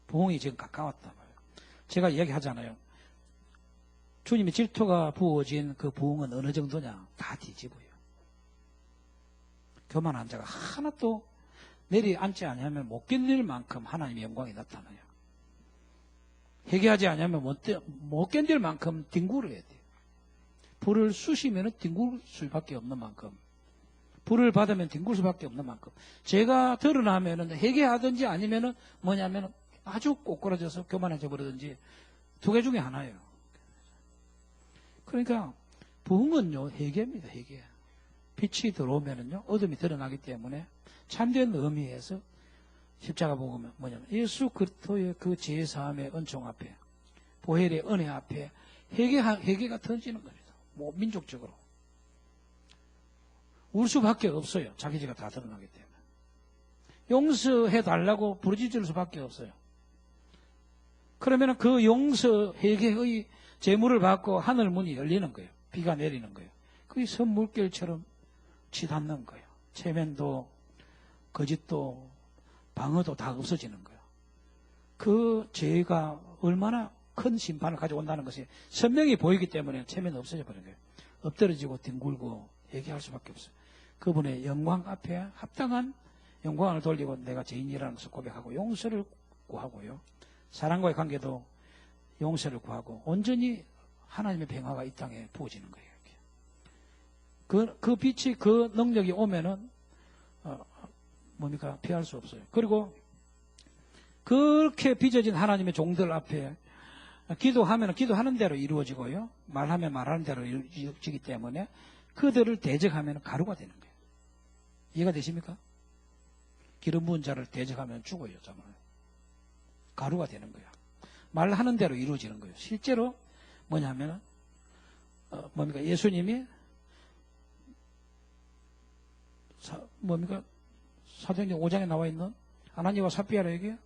부흥이 지금 가까웠단 말이에요. 제가 이야기하잖아요. 주님의 질투가 부어진 그 부흥은 어느 정도냐? 다 뒤집어요. 교만한 자가 하나도 내리앉지 않으면 못 견딜 만큼 하나님의 영광이 나타나요. 회개하지 않으면 못 견딜 만큼 뒹굴어야 돼요. 불을 쑤시면 뒹굴 수밖에 없는 만큼, 불을 받으면 뒹굴 수밖에 없는 만큼, 죄가 드러나면 회개하든지 아니면 뭐냐면 아주 꼬꾸라져서 교만해져 버리든지 두 개 중에 하나예요. 그러니까 부흥은요, 회개입니다. 회개. 빛이 들어오면은요, 어둠이 드러나기 때문에 참된 의미에서 십자가 복음은 뭐냐면 예수 그리스도의 그 제사함의 은총 앞에, 보혈의 은혜 앞에 회개가 터지는 겁니다. 뭐 민족적으로 울 수밖에 없어요. 자기 죄가 다 드러나기 때문에 용서해 달라고 부르짖을 수밖에 없어요. 그러면 그 용서 회개의 제물을 받고 하늘 문이 열리는 거예요. 비가 내리는 거예요. 그게 선물결처럼 치닫는 거예요. 체면도 거짓도 방어도 다 없어지는 거예요. 그 죄가 얼마나 큰 심판을 가져온다는 것이 선명히 보이기 때문에 체면이 없어져 버린 거예요. 엎드러지고 뒹굴고 얘기할 수밖에 없어요. 그분의 영광 앞에 합당한 영광을 돌리고 내가 죄인이라는 것을 고백하고 용서를 구하고요. 사랑과의 관계도 용서를 구하고 온전히 하나님의 평화가 이 땅에 부어지는 거예요. 그 빛이, 그 능력이 오면은 뭡니까? 피할 수 없어요. 그리고 그렇게 빚어진 하나님의 종들 앞에 기도하면 기도하는 대로 이루어지고요. 말하면 말하는 대로 이루어지기 때문에 그들을 대적하면 가루가 되는 거예요. 이해가 되십니까? 기름 부은 자를 대적하면 죽어요. 정말. 가루가 되는 거예요. 말하는 대로 이루어지는 거예요. 실제로 뭐냐면 뭡니까? 예수님이 뭡니까? 사도행전 5장에 나와 있는 아나니와 삽비아에게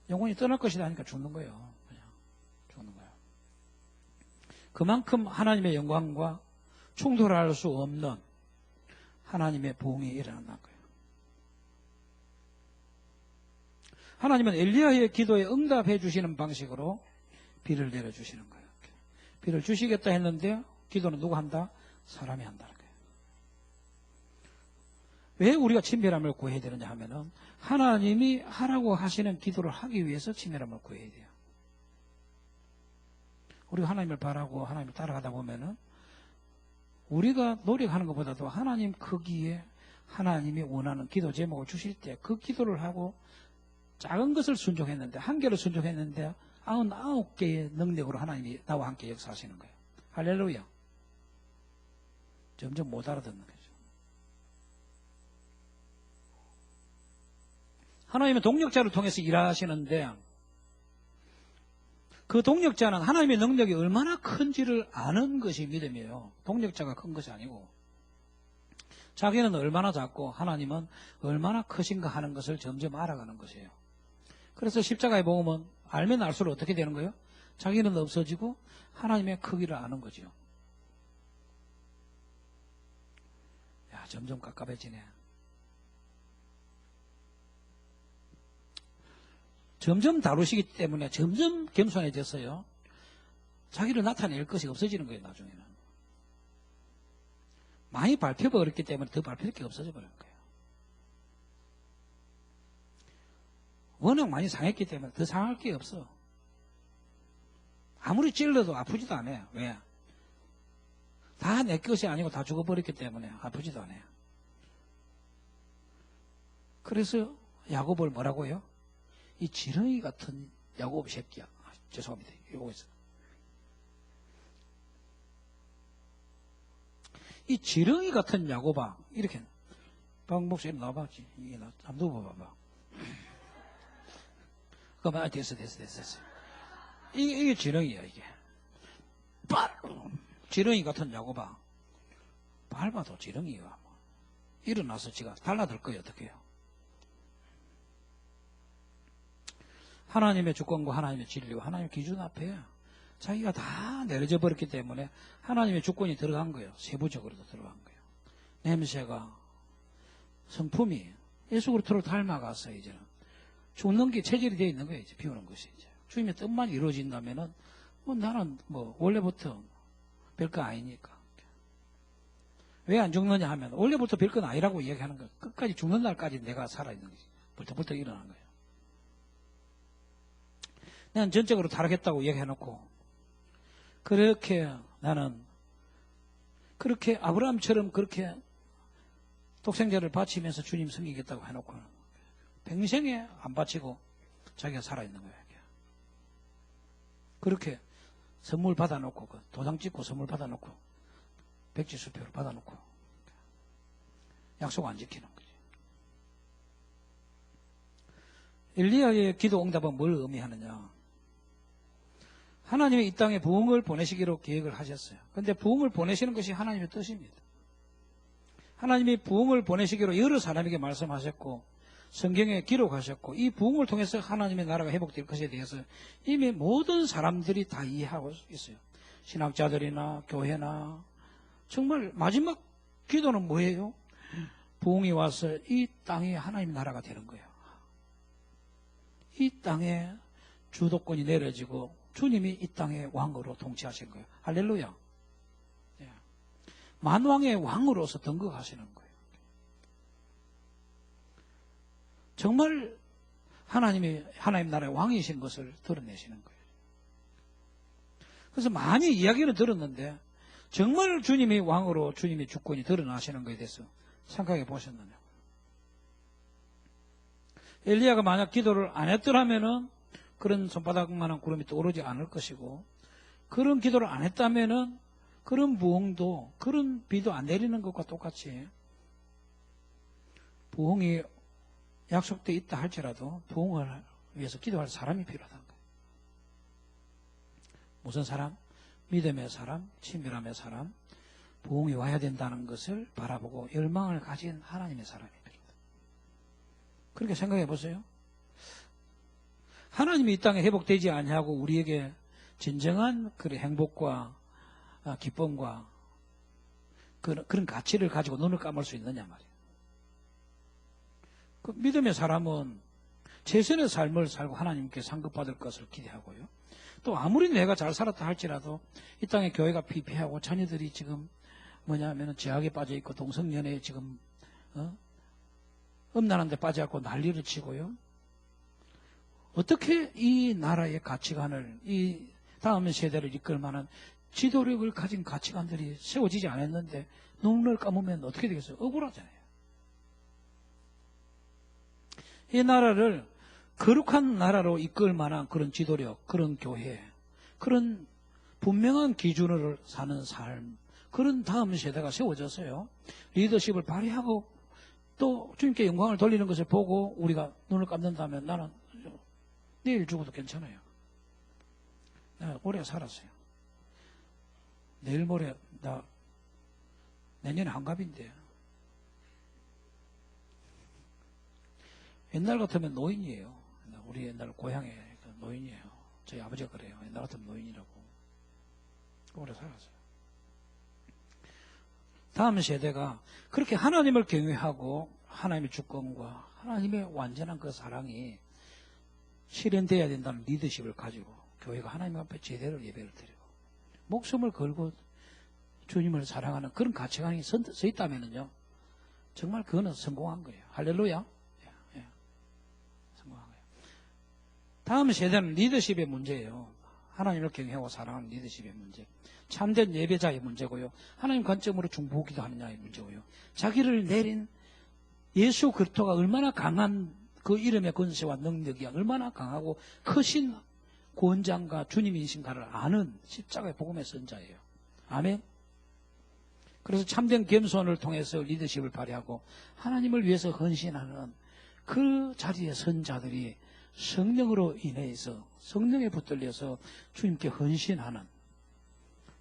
영혼이 떠날 것이다 하니까 죽는 거예요. 그냥 죽는 거예요. 그만큼 하나님의 영광과 충돌할 수 없는 하나님의 보응이 일어난다는 거예요. 하나님은 엘리야의 기도에 응답해 주시는 방식으로 비를 내려주시는 거예요. 비를 주시겠다 했는데 기도는 누가 한다? 사람이 한다는 거예요. 왜 우리가 친밀함을 구해야 되느냐 하면은 하나님이 하라고 하시는 기도를 하기 위해서 친밀함을 구해야 돼요. 우리가 하나님을 바라고 하나님을 따라가다 보면은 우리가 노력하는 것보다도 하나님 거기에 하나님이 원하는 기도 제목을 주실 때 그 기도를 하고 작은 것을 순종했는데, 한 개를 순종했는데 99개의 능력으로 하나님이 나와 함께 역사하시는 거예요. 할렐루야. 점점 못 알아듣는 거죠. 하나님은 동력자를 통해서 일하시는데 그 동력자는 하나님의 능력이 얼마나 큰지를 아는 것이 믿음이에요. 동력자가 큰 것이 아니고 자기는 얼마나 작고 하나님은 얼마나 크신가 하는 것을 점점 알아가는 것이에요. 그래서 십자가의 복음은 알면 알수록 어떻게 되는 거예요? 자기는 없어지고 하나님의 크기를 아는 거죠. 야, 점점 깝깝해지네. 점점 다루시기 때문에 점점 겸손해졌어요. 자기를 나타낼 것이 없어지는 거예요, 나중에는. 많이 밟혀버렸기 때문에 더 밟힐 게 없어져 버리는 거예요. 워낙 많이 상했기 때문에 더 상할 게 없어. 아무리 찔러도 아프지도 않아요. 왜? 다 내 것이 아니고 다 죽어버렸기 때문에 아프지도 않아요. 그래서 야곱을 뭐라고요? 이 지렁이 같은 야곱 새끼야. 죄송합니다. 이거 있어. 이 지렁이 같은 야곱아. 이렇게. 박 목사님 나와봤지. 이게 나, 한번 누워봐봐. 그만, 됐어. 이게 지렁이야, 이게. 지렁이 같은 야곱아. 밟아도 지렁이가. 일어나서 지가 달라들 거예요, 어떻게 해요? 하나님의 주권과 하나님의 진리와 하나님의 기준 앞에 자기가 다 내려져 버렸기 때문에 하나님의 주권이 들어간 거예요. 세부적으로도 들어간 거예요. 냄새가, 성품이 예수 그리스도를 닮아가서 이제는 죽는 게 체질이 되어 있는 거예요. 이제 비우는 것이 이제 주님의 뜻만 이루어진다면은 나는 원래부터 별거 아니니까. 왜 안 죽느냐 하면 원래부터 별건 아니라고 이야기하는 거예요. 끝까지 죽는 날까지 내가 살아있는 거지. 벌떡벌떡 일어나는 거예요. 나는 전적으로 타락했다고 얘기해놓고 그렇게 나는 그렇게 아브라함처럼 그렇게 독생자를 바치면서 주님 섬기겠다고 해놓고 평생에 안 바치고 자기가 살아있는 거예요. 그렇게 선물 받아놓고 도장 찍고 선물 받아놓고 백지수표를 받아놓고 약속 안 지키는 거지. 엘리야의 기도 응답은 뭘 의미하느냐? 하나님이 이 땅에 부흥을 보내시기로 계획을 하셨어요. 그런데 부흥을 보내시는 것이 하나님의 뜻입니다. 하나님이 부흥을 보내시기로 여러 사람에게 말씀하셨고 성경에 기록하셨고 이 부흥을 통해서 하나님의 나라가 회복될 것에 대해서 이미 모든 사람들이 다 이해하고 있어요. 신학자들이나 교회나. 정말 마지막 기도는 뭐예요? 부흥이 와서 이 땅이 하나님의 나라가 되는 거예요. 이 땅에 주도권이 내려지고 주님이 이 땅의 왕으로 통치하신 거예요. 할렐루야. 예. 만왕의 왕으로서 등극하시는 거예요. 정말 하나님 나라의 왕이신 것을 드러내시는 거예요. 그래서 많이 이야기를 들었는데 정말 주님이 왕으로 주님의 주권이 드러나시는 것에 대해서 생각해 보셨느냐고. 엘리야가 만약 기도를 안 했더라면은 그런 손바닥만한 구름이 떠오르지 않을 것이고, 그런 기도를 안 했다면은 그런 부흥도, 그런 비도 안 내리는 것과 똑같이 부흥이 약속되어 있다 할지라도 부흥을 위해서 기도할 사람이 필요하다는 거예요. 무슨 사람? 믿음의 사람, 친밀함의 사람, 부흥이 와야 된다는 것을 바라보고 열망을 가진 하나님의 사람이 필요하다. 그렇게 생각해 보세요. 하나님이 이 땅에 회복되지 아니하고 우리에게 진정한 그런 행복과 기쁨과 그런 가치를 가지고 눈을 감을 수 있느냐 말이에요. 그 믿음의 사람은 최선의 삶을 살고 하나님께 상급받을 것을 기대하고요. 또 아무리 내가 잘 살았다 할지라도 이 땅에 교회가 피폐하고 자녀들이 지금 뭐냐면 죄악에 빠져 있고 동성연애에 지금 음란한 데 빠져갖고 난리를 치고요. 어떻게 이 나라의 가치관을, 이 다음 세대를 이끌 만한 지도력을 가진 가치관들이 세워지지 않았는데 눈을 감으면 어떻게 되겠어요? 억울하잖아요. 이 나라를 거룩한 나라로 이끌 만한 그런 지도력, 그런 교회, 그런 분명한 기준으로 사는 삶, 그런 다음 세대가 세워졌어요. 리더십을 발휘하고 또 주님께 영광을 돌리는 것을 보고 우리가 눈을 감는다면 나는 내일 죽어도 괜찮아요. 내가 오래 살았어요. 내일 모레 나 내년에 한갑인데 옛날 같으면 노인이에요. 우리 옛날 고향에 노인이에요. 저희 아버지가 그래요. 옛날 같으면 노인이라고. 오래 살았어요. 다음 세대가 그렇게 하나님을 경외하고 하나님의 주권과 하나님의 완전한 그 사랑이 실현되어야 된다는 리더십을 가지고 교회가 하나님 앞에 제대로 예배를 드리고 목숨을 걸고 주님을 사랑하는 그런 가치관이 서 있다면요, 정말 그거는 성공한 거예요. 할렐루야. 예. 성공한 거예요. 다음 세대는 리더십의 문제예요. 하나님을 경외하고 사랑하는 리더십의 문제. 참된 예배자의 문제고요. 하나님 관점으로 중보기도 하느냐의 문제고요. 자기를 내린 예수 그리스도가 얼마나 강한 그 이름의 권세와 능력이 얼마나 강하고 크신 구원장과 주님이신가를 아는 십자가의 복음의 선자예요. 아멘. 그래서 참된 겸손을 통해서 리더십을 발휘하고 하나님을 위해서 헌신하는 그 자리의 선자들이 성령으로 인해서 성령에 붙들려서 주님께 헌신하는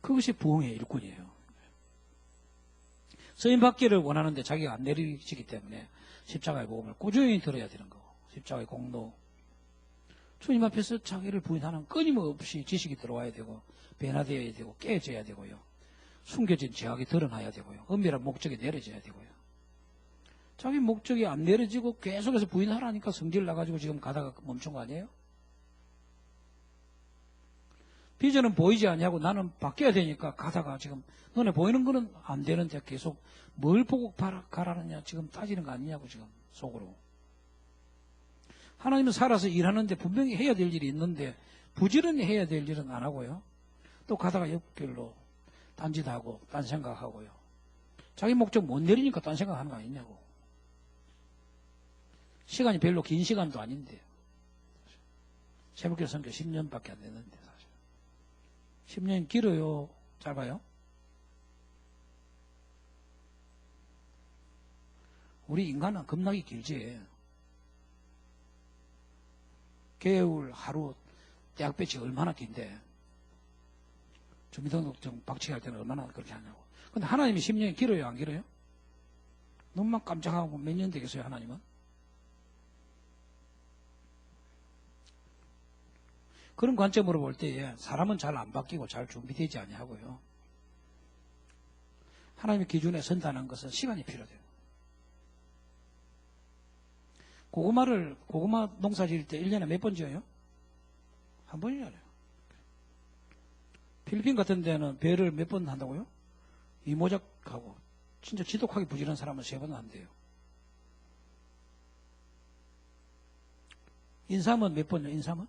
그것이 부흥의 일꾼이에요. 쓰임받기를 원하는데 자기가 안 내리지기 때문에 십자가의 복음을 꾸준히 들어야 되는 거고, 십자가의 공로, 주님 앞에서 자기를 부인하는 끊임없이 지식이 들어와야 되고 변화되어야 되고 깨져야 되고요. 숨겨진 죄악이 드러나야 되고요. 은밀한 목적이 내려져야 되고요. 자기 목적이 안 내려지고 계속해서 부인하라니까 성질 나가지고 지금 가다가 멈춘 거 아니에요? 비전은 보이지 않냐고 나는 바뀌어야 되니까 가다가 지금 너네 보이는 거는 안 되는데 계속 뭘 보고 가라느냐 지금 따지는 거 아니냐고 지금 속으로. 하나님은 살아서 일하는데 분명히 해야 될 일이 있는데 부지런히 해야 될 일은 안 하고요. 또 가다가 옆길로 딴짓하고 딴 생각하고요. 자기 목적 못 내리니까 딴 생각하는 거 아니냐고. 시간이 별로 긴 시간도 아닌데 새벽기도 선교 10년밖에 안 됐는데 사실 10년이 길어요? 짧아요? 우리 인간은 겁나게 길지. 개울 하루 대학 배치 얼마나 긴데. 주민등록증 박치기 할 때는 얼마나 그렇게 하냐고. 근데 하나님이 10년이 길어요, 안 길어요? 눈만 깜짝하고 몇 년 되겠어요, 하나님은? 그런 관점으로 볼 때에 사람은 잘 안 바뀌고 잘 준비되지 아니하고요. 하나님의 기준에 선다는 것은 시간이 필요돼요. 고구마 농사 지을 때 1년에 몇 번 지어요? 한 번이잖아요. 필리핀 같은 데는 배를 몇 번 한다고요? 이모작하고 진짜 지독하게 부지런한 사람은 3번 한대요. 인삼은 몇 번요? 인삼은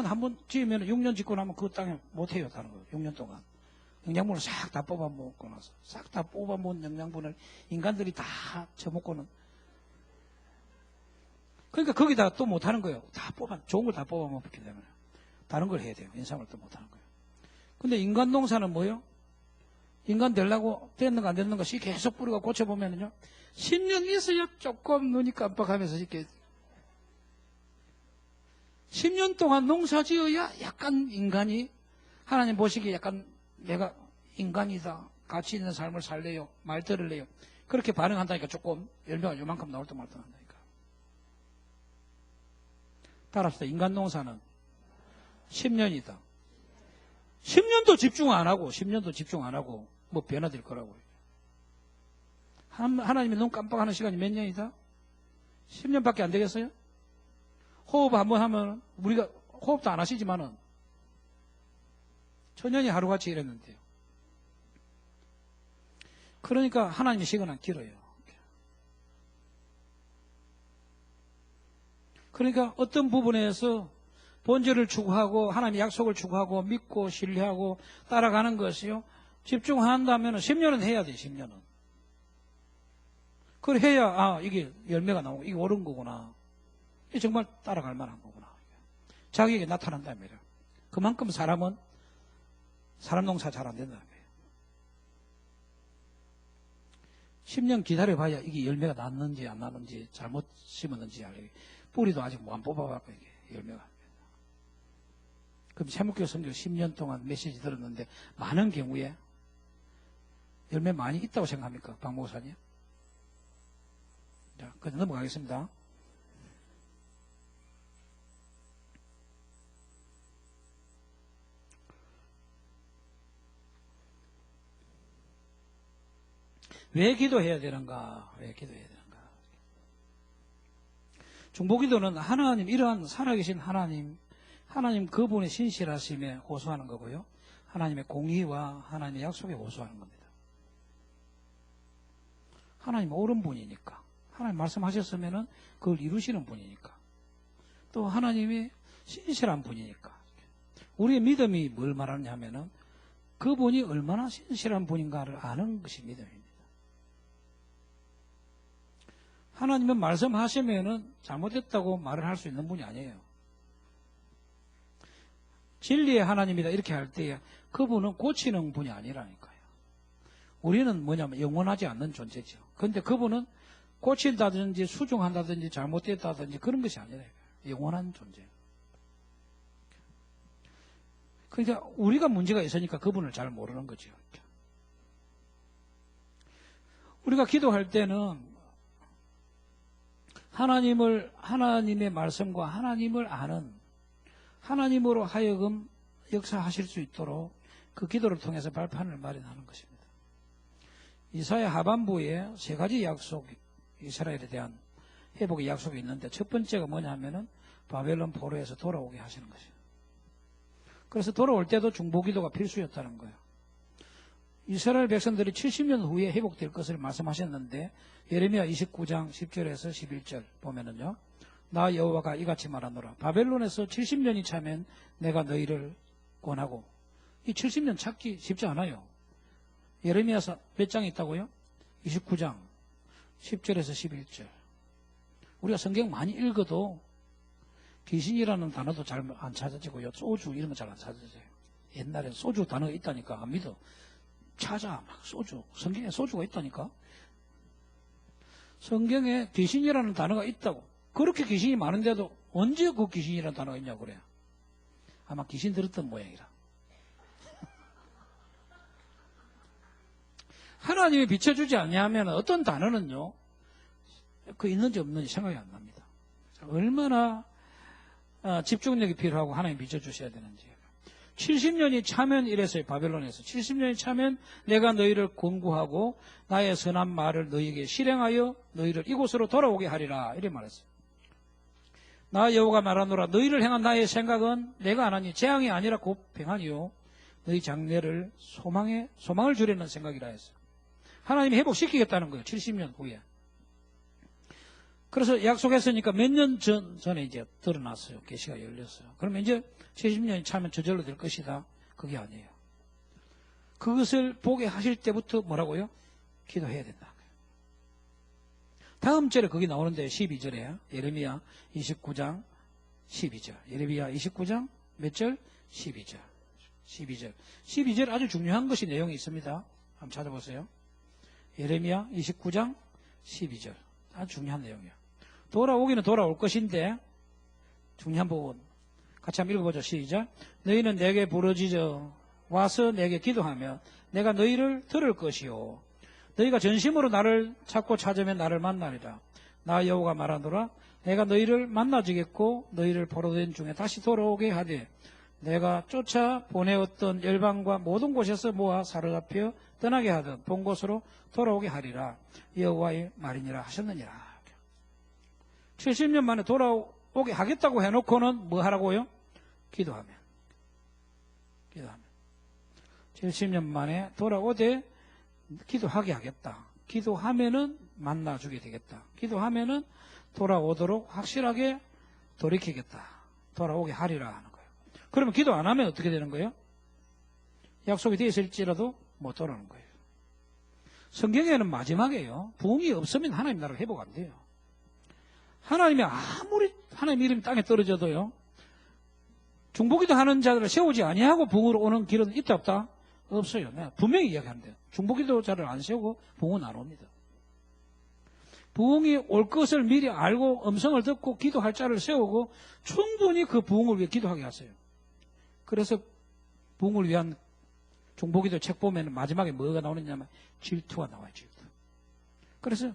한 번 지으면 6년 짓고 나면 그 땅에 못해요. 다른 거 6년 동안. 영양분을 싹 다 뽑아먹고 나서 싹 다 뽑아먹은 영양분을 인간들이 다 처먹고는 그러니까 거기다 또 못하는 거예요. 좋은 걸 다 뽑아먹기 때문에 다른 걸 해야 돼요. 인삼을 또 못하는 거예요. 근데 인간 농사는 뭐예요? 인간 되려고 됐는가 안 됐는가 계속 뿌리가 고쳐보면요 10년 있어야 조금 눈이 깜빡하면서 이렇게 10년 동안 농사 지어야 약간 인간이 하나님 보시기에 약간 내가 인간이다. 가치 있는 삶을 살래요. 말 들을래요. 그렇게 반응한다니까 조금 열매가 요만큼 나올 때 말도 한다니까. 따라서 인간 농사는 10년이다. 10년도 집중 안 하고 뭐 변화될 거라고요. 하나님이 눈 깜빡하는 시간이 몇 년이다? 10년밖에 안 되겠어요? 호흡 한번 하면 우리가 호흡도 안 하시지만은 천년이 하루같이 이랬는데요. 그러니까 하나님의 시간은 길어요. 그러니까 어떤 부분에서 본질을 추구하고 하나님의 약속을 추구하고 믿고 신뢰하고 따라가는 것이요. 집중한다면 10년은 해야 돼요. 10년은. 그걸 해야 이게 열매가 나오고 이게 옳은 거구나. 이게 정말 따라갈 만한 거구나. 자기에게 나타난다는 말이에요. 그만큼 사람은 사람 농사 잘 안 된다는 거예요. 10년 기다려봐야 이게 열매가 났는지 안 났는지 잘못 심었는지 알게. 뿌리도 아직 안 뽑아갖고 이게 열매가 안 됩니다. 그럼 세목교 선교 10년 동안 메시지 들었는데 많은 경우에 열매 많이 있다고 생각합니까? 박 목사님? 자, 그냥 넘어가겠습니다. 왜 기도해야 되는가? 중보기도는 하나님, 이러한 살아계신 하나님 그분의 신실하심에 호소하는 거고요. 하나님의 공의와 하나님의 약속에 호소하는 겁니다. 하나님 옳은 분이니까. 하나님 말씀하셨으면은 그걸 이루시는 분이니까. 또 하나님이 신실한 분이니까. 우리의 믿음이 뭘 말하느냐 하면은 그분이 얼마나 신실한 분인가를 아는 것이 믿음입니다. 하나님은 말씀하시면은 잘못했다고 말을 할 수 있는 분이 아니에요. 진리의 하나님이다 이렇게 할 때 그분은 고치는 분이 아니라니까요. 우리는 뭐냐면 영원하지 않는 존재죠. 그런데 그분은 고친다든지 수정한다든지 잘못됐다든지 그런 것이 아니라 영원한 존재. 그러니까 우리가 문제가 있으니까 그분을 잘 모르는 거죠. 우리가 기도할 때는 하나님의 말씀과 하나님을 아는 하나님으로 하여금 역사하실 수 있도록 그 기도를 통해서 발판을 마련하는 것입니다. 이사야 하반부에 3가지 약속, 이스라엘에 대한 회복의 약속이 있는데 첫 번째가 뭐냐 하면은 바벨론 포로에서 돌아오게 하시는 것이에요. 그래서 돌아올 때도 중보기도가 필수였다는 거예요. 이스라엘 백성들이 70년 후에 회복될 것을 말씀하셨는데 예레미야 29장 10절에서 11절 보면은요. 나 여호와가 이같이 말하노라. 바벨론에서 70년이 차면 내가 너희를 권하고 이 70년 찾기 쉽지 않아요. 예레미야서 몇 장이 있다고요? 29장 10절에서 11절. 우리가 성경 많이 읽어도 귀신이라는 단어도 잘 안 찾아지고요. 소주 이런 거 잘 안 찾아져요. 옛날에 소주 단어가 있다니까 안 믿어. 찾아 막 소주 성경에 소주가 있다니까. 성경에 귀신이라는 단어가 있다고. 그렇게 귀신이 많은데도 언제 그 귀신이라는 단어가 있냐고 그래요. 아마 귀신 들었던 모양이라. 하나님이 비춰주지 않냐면 어떤 단어는요, 그 있는지 없는지 생각이 안 납니다. 얼마나 집중력이 필요하고 하나님 비춰주셔야 되는지. 70년이 차면 이랬어요. 바벨론에서 70년이 차면 내가 너희를 권고하고 나의 선한 말을 너희에게 실행하여 너희를 이곳으로 돌아오게 하리라, 이래 말했어요. 나 여호와가 말하노라. 너희를 향한 나의 생각은 내가 안 하니 재앙이 아니라 곧 평안이요 너희 장래를 소망을 주려는 생각이라 했어요. 하나님이 회복시키겠다는 거예요. 70년 후에. 그래서 약속했으니까 몇 년 전에 이제 드러났어요. 계시가 열렸어요. 그러면 이제 70년이 차면 저절로 될 것이다. 그게 아니에요. 그것을 보게 하실 때부터 뭐라고요? 기도해야 된다. 다음 절에 거기 나오는데 12절에 예레미야 29장 12절. 예레미야 29장 몇 절? 12절. 12절 아주 중요한 것이 내용이 있습니다. 한번 찾아보세요. 예레미야 29장 12절. 아주 중요한 내용이에요. 돌아오기는 돌아올 것인데 중요한 부분 같이 한번 읽어보죠. 시작. 너희는 내게 부르짖어 와서 내게 기도하며 내가 너희를 들을 것이요 너희가 전심으로 나를 찾고 찾으면 나를 만나리라. 나 여호와가 말하노라. 내가 너희를 만나주겠고 너희를 포로된 중에 다시 돌아오게 하되 내가 쫓아 보내었던 열방과 모든 곳에서 모아 사로잡혀 떠나게 하던 본 곳으로 돌아오게 하리라. 여호와의 말이니라 하셨느니라. 70년 만에 돌아오게 하겠다고 해놓고는 뭐 하라고요? 기도하면. 70년 만에 돌아오되 기도하게 하겠다. 기도하면은 만나주게 되겠다. 기도하면은 돌아오도록 확실하게 돌이키겠다. 돌아오게 하리라 하는 거예요. 그러면 기도 안 하면 어떻게 되는 거예요? 약속이 되어 있을지라도 못 돌아오는 거예요. 성경에는 마지막에요. 부흥이 없으면 하나님 나라가 회복 안 돼요. 하나님이 아무리 하나님 이름이 땅에 떨어져도요. 중보기도 하는 자들을 세우지 아니하고 부흥으로 오는 길은 있다 없다? 없어요. 내가 분명히 이야기하는데요. 중보기도 자를 안 세우고 부흥은 안 옵니다. 부흥이 올 것을 미리 알고 음성을 듣고 기도할 자를 세우고 충분히 그 부흥을 위해 기도하게 하세요. 그래서 부흥을 위한 중보기도 책 보면 마지막에 뭐가 나오느냐면 질투가 나와요. 질투. 그래서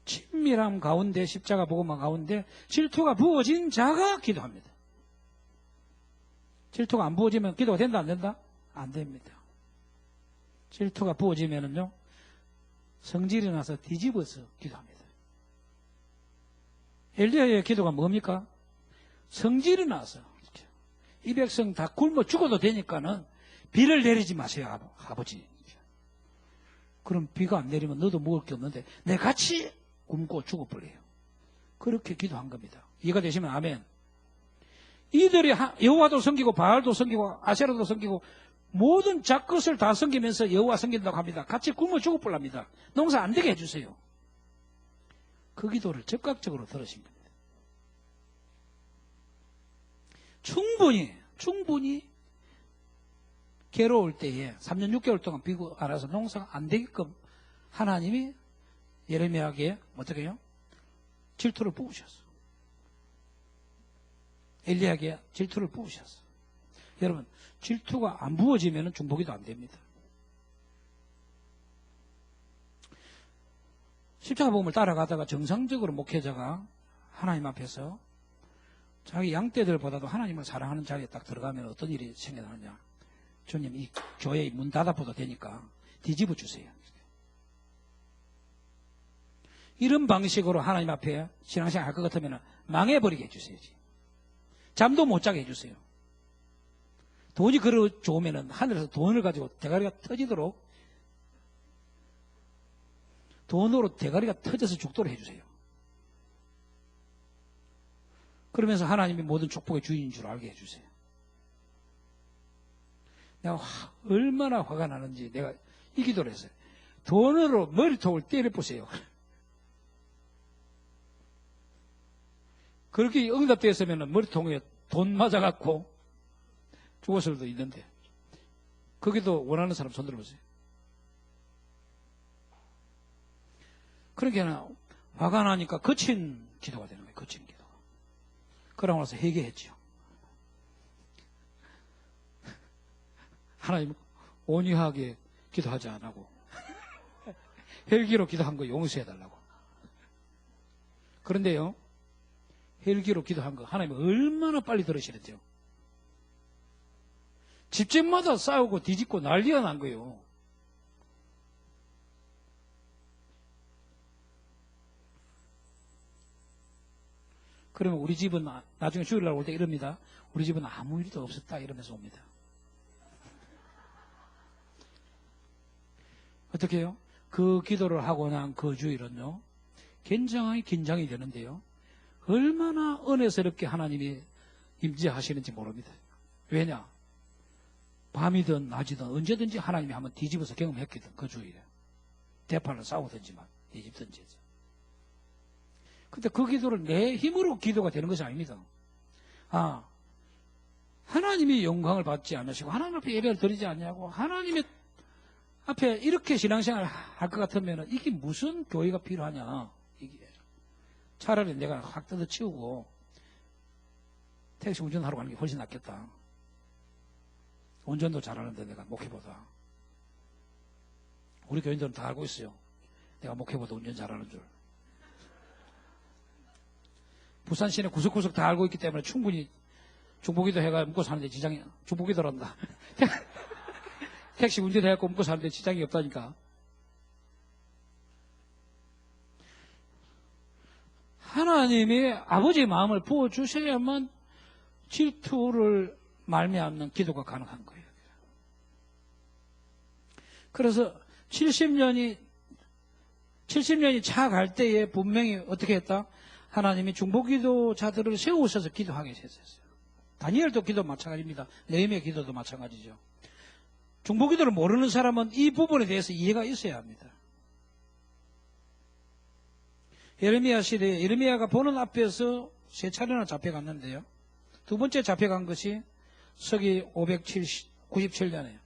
친밀함 가운데 십자가 복음화 가운데 질투가 부어진 자가 기도합니다. 질투가 안 부어지면 기도가 된다 안 된다? 안 됩니다. 질투가 부어지면은요 성질이 나서 뒤집어서 기도합니다. 엘리야의 기도가 뭡니까? 성질이 나서 이 백성 다 굶어 죽어도 되니까는 비를 내리지 마세요, 아버지. 그럼 비가 안 내리면 너도 먹을 게 없는데 내 같이 굶고 죽어버려요. 그렇게 기도한 겁니다. 이해가 되시면 아멘. 이들이 여호와도 섬기고 바알도 섬기고 아세라도 섬기고 모든 작것을 다 섬기면서 여호와 섬긴다고 합니다. 같이 굶어 죽어버립니다. 농사 안 되게 해주세요. 그 기도를 즉각적으로 들으신 겁니다. 충분히 괴로울 때에 3년 6개월 동안 비고 알아서 농사가 안 되게끔 하나님이 예레미야에게 어떻게 해요? 질투를 부으셨어. 엘리야에게 질투를 부으셨어. 여러분, 질투가 안 부어지면 중보기도 안 됩니다. 십자가 복음을 따라가다가 정상적으로 목회자가 하나님 앞에서 자기 양떼들보다도 하나님을 사랑하는 자리에 딱 들어가면 어떤 일이 생겨나느냐. 주님, 이 교회의 문 닫아보도 되니까 뒤집어 주세요. 이런 방식으로 하나님 앞에 신앙생활 할 것 같으면 망해버리게 해주셔야지. 잠도 못 자게 해주세요. 돈이 그러 좋으면 하늘에서 돈을 가지고 대가리가 터지도록 돈으로 대가리가 터져서 죽도록 해주세요. 그러면서 하나님이 모든 축복의 주인인 줄 알게 해주세요. 내가 얼마나 화가 나는지 내가 이 기도를 했어요. 돈으로 머리통을 때려보세요. 그렇게 응답되었으면 머리통에 돈 맞아갖고 죽었을 수도 있는데 거기도 원하는 사람 손 들어보세요. 그러니까 화가 나니까 거친 기도가 되는 거예요. 거친 기도가. 그러고 나서 회개했죠. 하나님 온유하게 기도하지 않고 헬기로 기도한 거 용서해달라고. 그런데요, 헬기로 기도한 거 하나님 얼마나 빨리 들으시는지요. 집집마다 싸우고 뒤집고 난리가 난 거예요. 그러면 우리 집은 나중에 주일날 올 때 이럽니다. 우리 집은 아무 일도 없었다 이러면서 옵니다. 어떻게 해요? 그 기도를 하고 난 그 주일은요, 굉장히 긴장이 되는데요, 얼마나 은혜스럽게 하나님이 임재하시는지 모릅니다. 왜냐? 밤이든 낮이든 언제든지 하나님이 한번 뒤집어서 경험했거든. 그 주일에 대파를 싸우든지만 뒤집든지 해서. 근데 그 기도를 내 힘으로 기도가 되는 것이 아닙니다. 하나님이 영광을 받지 않으시고 하나님 앞에 예배를 드리지 않냐고, 하나님의 앞에 이렇게 신앙생활을 할 것 같으면 이게 무슨 교회가 필요하냐. 이게 차라리 내가 확 뜯어치우고 택시 운전하러 가는 게 훨씬 낫겠다. 운전도 잘하는데 내가 목회보다. 우리 교인들은 다 알고 있어요. 내가 목회보다 운전 잘하는 줄. 부산 시내 구석구석 다 알고 있기 때문에 충분히 중보기도 해가 묵고 사는데 지장이, 중보기도란다. 택시 운전해갖고 묵고 사는데 지장이 없다니까. 하나님이 아버지의 마음을 부어주셔야만 질투를 말미암는 기도가 가능한 거예요. 그래서 70년이 차갈 때에 분명히 어떻게 했다? 하나님이 중보기도자들을 세우셔서 기도하게 하셨어요. 다니엘도 기도 마찬가지입니다. 느헤미야 기도도 마찬가지죠. 중보기도를 모르는 사람은 이 부분에 대해서 이해가 있어야 합니다. 예레미야 시대에 예레미야가 보는 앞에서 세 차례나 잡혀갔는데요. 두 번째 잡혀간 것이 서기 597년에요.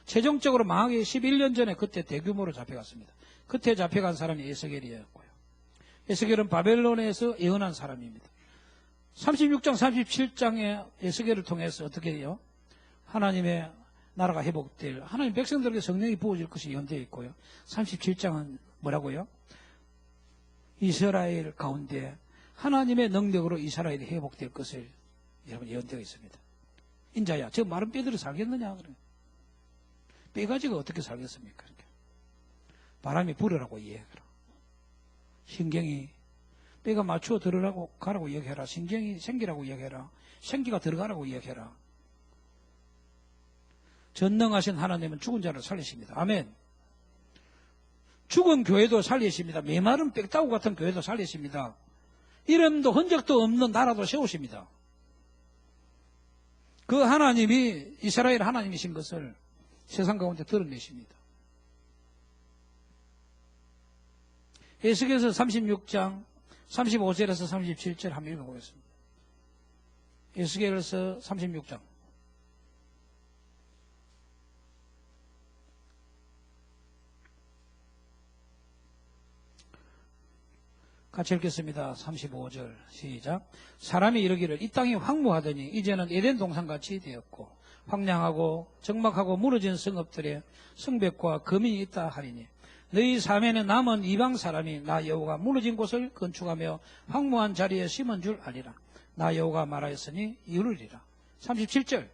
최종적으로 망하기 11년 전에 그때 대규모로 잡혀갔습니다. 그때 잡혀간 사람이 에스겔이었고요. 에스겔은 바벨론에서 예언한 사람입니다. 36장, 37장에 에스겔을 통해서 어떻게 해요? 하나님의 나라가 회복될, 하나님 백성들에게 성령이 부어질 것이 예언되어 있고요. 37장은 뭐라고요? 이스라엘 가운데 하나님의 능력으로 이스라엘이 회복될 것을 여러분 예언되어 있습니다. 인자야, 저 마른 뼈들이 살겠느냐? 뼈가지가 어떻게 살겠습니까? 바람이 불으라고 이야기해라. 신경이 뼈가 맞추어 들으라고 가라고 이야기해라. 신경이 생기라고 이야기해라. 생기가 들어가라고 이야기해라. 전능하신 하나님은 죽은 자를 살리십니다. 아멘. 죽은 교회도 살리십니다. 메마른 빽다구 같은 교회도 살리십니다. 이름도 흔적도 없는 나라도 세우십니다. 그 하나님이 이스라엘 하나님이신 것을 세상 가운데 드러내십니다. 에스겔서 36장 35절에서 37절 한번 읽어보겠습니다. 에스겔서 36장. 같이 읽겠습니다. 35절 시작. 사람이 이르기를 이 땅이 황무하더니 이제는 에덴 동산같이 되었고 황량하고 적막하고 무너진 성읍들에 성벽과 거민이 있다 하리니 너희 삶에는 남은 이방 사람이 나 여호와가 무너진 곳을 건축하며 황무한 자리에 심은 줄 아리라. 나 여호와가 말하였으니 이루리라. 37절.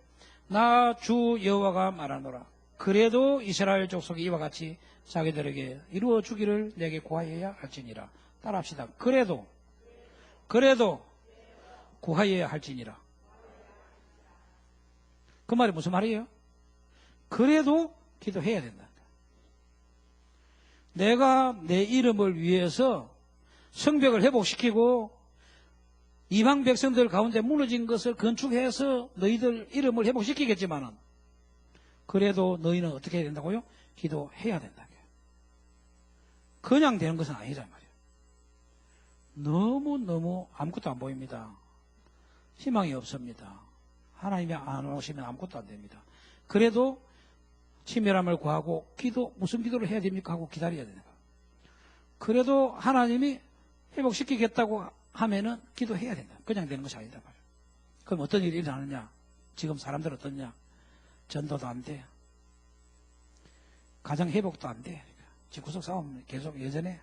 나 주 여호와가 말하노라. 그래도 이스라엘 족속이 이와 같이 자기들에게 이루어 주기를 내게 구하여야 할지니라. 따라합시다. 그래도 구하여야 할지니라. 그 말이 무슨 말이에요? 그래도 기도해야 된다. 내가 내 이름을 위해서 성벽을 회복시키고 이방 백성들 가운데 무너진 것을 건축해서 너희들 이름을 회복시키겠지만은 그래도 너희는 어떻게 해야 된다고요? 기도해야 된다. 그냥 되는 것은 아니란 말이에요. 너무너무 아무것도 안 보입니다. 희망이 없습니다. 하나님이 안 오시면 아무것도 안 됩니다. 그래도 치밀함을 구하고 무슨 기도를 해야 됩니까? 하고 기다려야 됩니다. 그래도 하나님이 회복시키겠다고 하면은 기도해야 된다. 그냥 되는 것이 아니다 말이야. 그럼 어떤 일이 일어나느냐? 지금 사람들 어떠냐? 전도도 안 돼. 가정 회복도 안 돼. 집구석 싸움 계속 여전해.